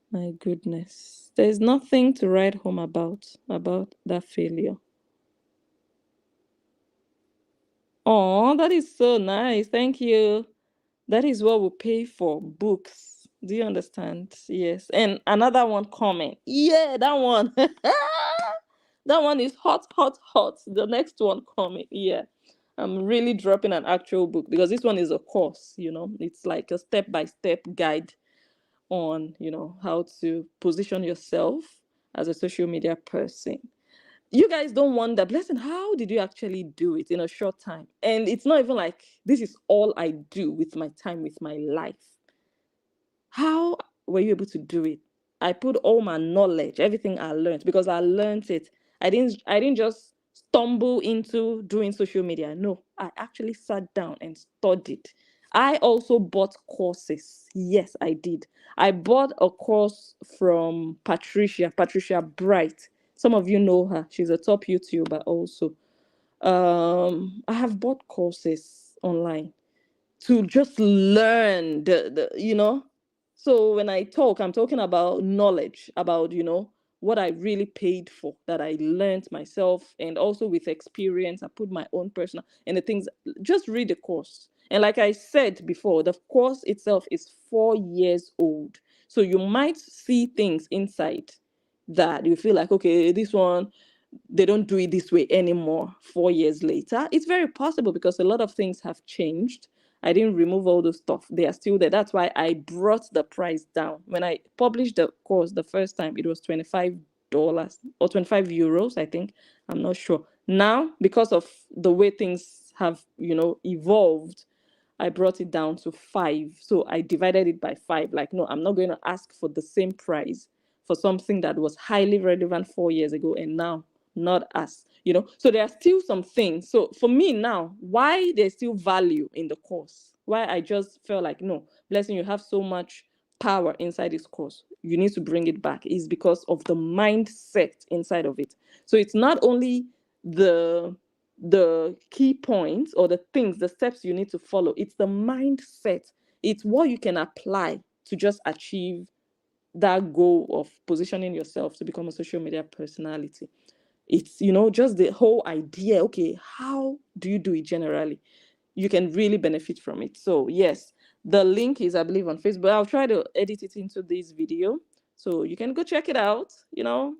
My goodness. There's nothing to write home about that failure. Oh, that is so nice. Thank you. That is what we pay for, books. Do you understand? Yes. And another one comment. Yeah, that one. That one is hot, hot, hot. The next one coming. Yeah. I'm really dropping an actual book because this one is a course, It's like a step-by-step guide on, how to position yourself as a social media person. You guys don't wonder, Blessing, how did you actually do it in a short time? And it's not even like this is all I do with my time, with my life. How were you able to do it? I put all my knowledge, everything I learned, because I learned it. I didn't just stumble into doing social media. No, I actually sat down and studied. I also bought courses. Yes, I did. I bought a course from Patricia Bright. Some of you know her. She's a top YouTuber also. I have bought courses online to just learn the. So when I talk, I'm talking about knowledge, about what I really paid for, that I learned myself, and also with experience I put my own personal and the things. Just read the course, and like I said before, the course itself is 4 years old, so you might see things inside that you feel like, okay, this one, they don't do it this way anymore 4 years later. It's very possible because a lot of things have changed. I didn't remove all those stuff. They are still there. That's why I brought the price down. When I published the course the first time, it was $25 or €25, I think. I'm not sure. Now, because of the way things have, evolved, I brought it down to 5. So I divided it by 5. Like, no, I'm not going to ask for the same price for something that was highly relevant 4 years ago and now not as. So there are still some things. So for me now, why there's still value in the course, why I just felt like, no, Blessing, you have so much power inside this course, you need to bring it back, is because of the mindset inside of it. So it's not only the key points or the things, the steps you need to follow. It's the mindset. It's what you can apply to just achieve that goal of positioning yourself to become a social media personality. It's, just the whole idea. Okay, how do you do it generally? You can really benefit from it. So, yes, the link is, I believe, on Facebook. I'll try to edit it into this video so you can go check it out. Yeah,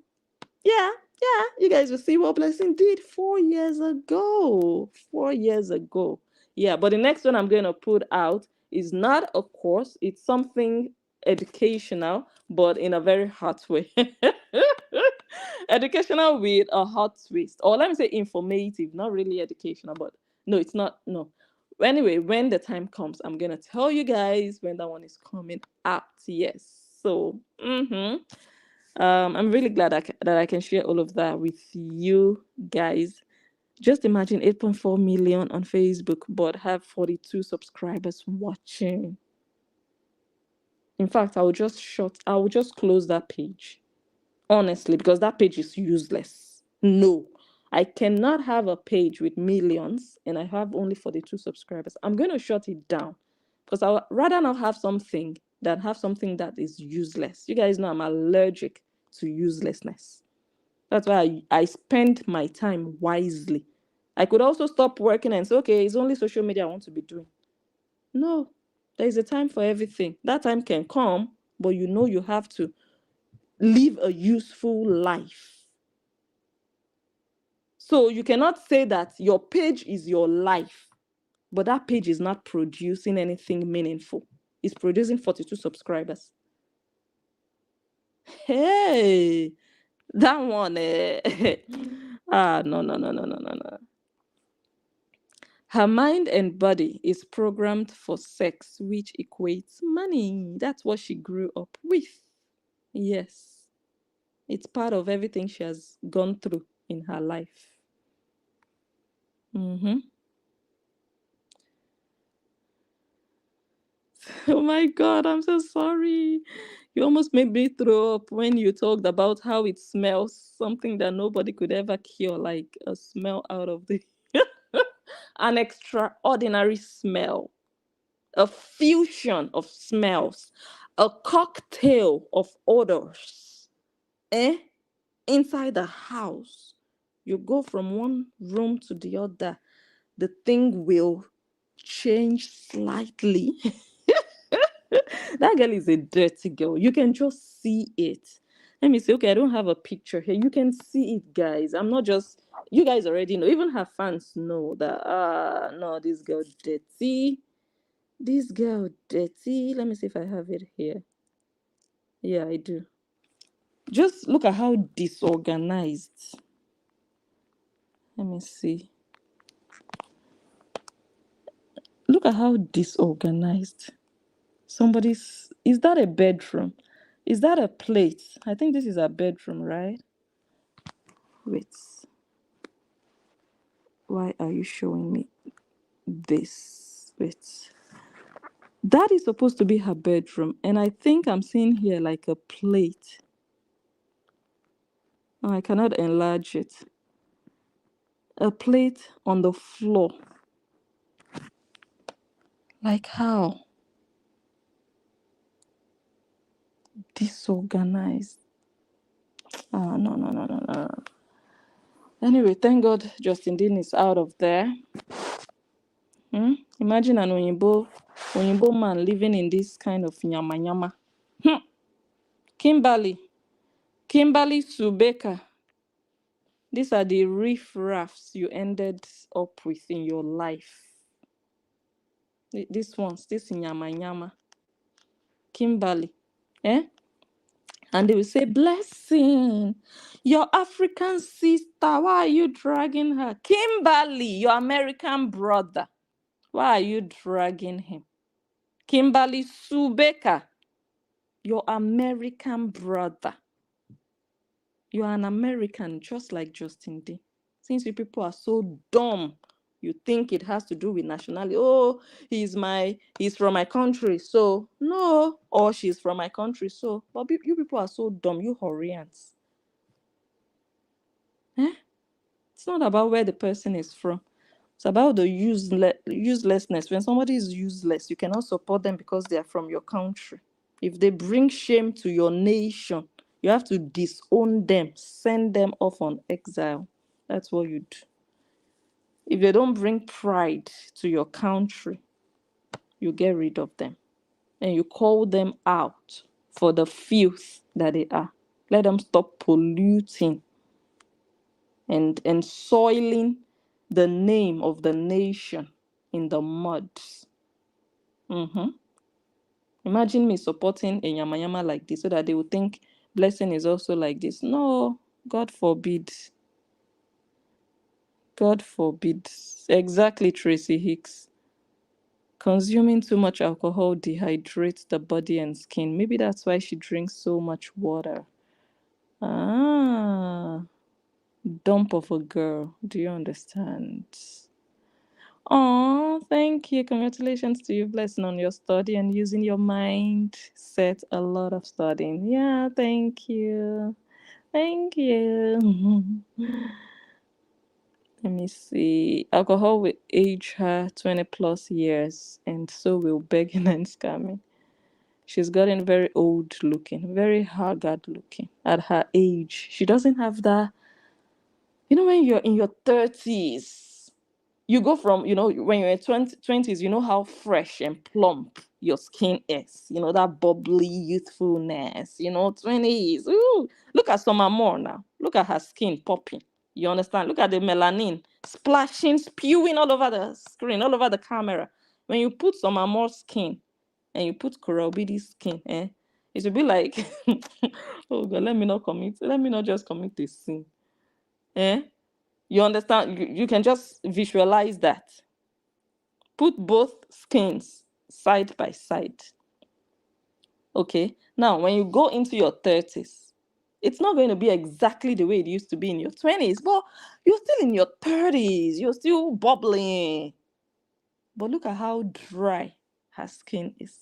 yeah, you guys will see what Blessing did 4 years ago. 4 years ago. Yeah, but the next one I'm going to put out is not a course, it's something educational, but in a very hot way. Educational with a hot twist. Or let me say informative, not really educational, but no, it's not. No. Anyway, when the time comes, I'm going to tell you guys when that one is coming out. Yes. So, I'm really glad that I can share all of that with you guys. Just imagine 8.4 million on Facebook, but have 42 subscribers watching. In fact, I will just close that page. Honestly, because that page is useless. No, I cannot have a page with millions and I have only 42 subscribers. I'm going to shut it down because I would rather not have something than have something that is useless. You guys know I'm allergic to uselessness. That's why I spend my time wisely. I could also stop working and say, okay, it's only social media I want to be doing. No, there is a time for everything. That time can come, but you have to live a useful life. So you cannot say that your page is your life, but that page is not producing anything meaningful. It's producing 42 subscribers. Hey, that one. No, no, no, no, no, no, no. Her mind and body is programmed for sex, which equates money. That's what she grew up with. Yes, it's part of everything she has gone through in her life. Mm-hmm. Oh my God, I'm so sorry. You almost made me throw up when you talked about how it smells, something that nobody could ever cure, like a smell out of the an extraordinary smell, a fusion of smells, a cocktail of odors. Eh? Inside the house. You go from one room to the other. the thing will change slightly. That girl is a dirty girl. You can just see it. Let me say, okay, I don't have a picture here. You can see it, guys. I'm not just, you guys already know. Even her fans know that, no, this girl dirty. This girl dirty. Let me see if I have it here. Yeah, I do. Just look at how disorganized. Let me see. Look at how disorganized. Somebody's, is that a bedroom? Is that a plate? I think this is a bedroom, right? Wait. Why are you showing me this? Wait. That is supposed to be her bedroom. And I think I'm seeing here like a plate. Oh, I cannot enlarge it. A plate on the floor. Like how? Disorganized. Oh, no, no, no, no, no. Anyway, thank God Justin Dean is out of there. Imagine an Oyinbo man living in this kind of nyama nyama. Kimberly Subeka. These are the riff-raffs you ended up with in your life. This nyama nyama. Kimberly. Eh? And they will say, Blessing, your African sister, why are you dragging her? Kimberly, your American brother, why are you dragging him? Kimberly Subeka, your American brother. You are an American, just like Justin Day. Since you people are so dumb, you think it has to do with nationality. Oh, he's from my country, so no. Or she's from my country, so. But you people are so dumb, you Horians. It's not about where the person is from. It's about the uselessness. When somebody is useless, you cannot support them because they are from your country. If they bring shame to your nation, you have to disown them, send them off on exile. That's what you do. If they don't bring pride to your country, you get rid of them. And you call them out for the filth that they are. Let them stop polluting and soiling the name of the nation in the mud. Imagine me supporting a yamayama like this so that they would think Blessing is also like this. No, God forbid. God forbid. Exactly, Tracy Hicks. Consuming too much alcohol dehydrates the body and skin. Maybe that's why she drinks so much water. Dump of a girl. Do you understand? Oh, thank you. Congratulations to you, Blessing, on your study and using your mind. Set a lot of studying. Yeah, thank you. Thank you. Let me see. Alcohol will age her 20 plus years, and so will begging and scamming. She's gotten very old looking, very haggard looking at her age. She doesn't have that. You know, when you're in your 30s, you go from, when you're in 20s, you know how fresh and plump your skin is. You know, that bubbly youthfulness. 20s. Ooh, look at Summer Moore now. Look at her skin popping. You understand? Look at the melanin splashing, spewing all over the screen, all over the camera. When you put Summer Moore's skin and you put Korra Obidi's skin, it will be like, oh God, let me not just commit this sin. You understand? You can just visualize that. Put both skins side by side. Okay? Now, when you go into your 30s, it's not going to be exactly the way it used to be in your 20s, but you're still in your 30s. You're still bubbling. But look at how dry her skin is.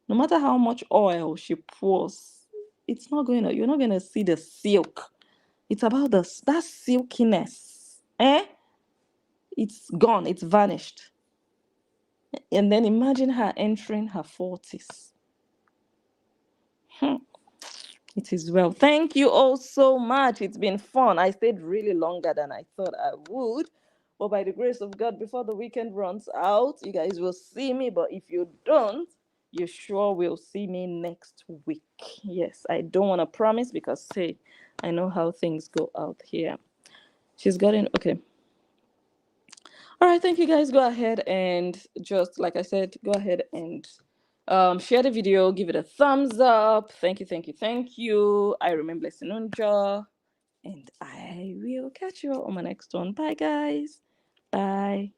No matter how much oil she pours, you're not going to see the silk. It's about that silkiness. It's gone. It's vanished. And then imagine her entering her 40s. It is well. Thank you all so much. It's been fun. I stayed really longer than I thought I would. But by the grace of God, before the weekend runs out, you guys will see me. But if you don't, you sure will see me next week. Yes, I don't want to promise because, say, I know how things go out here. She's gotten okay. All right, thank you guys. Go ahead and just like I said, go ahead and share the video, give it a thumbs up. Thank you, thank you, thank you. I remember Sinunja, and I will catch you on my next one. Bye, guys. Bye.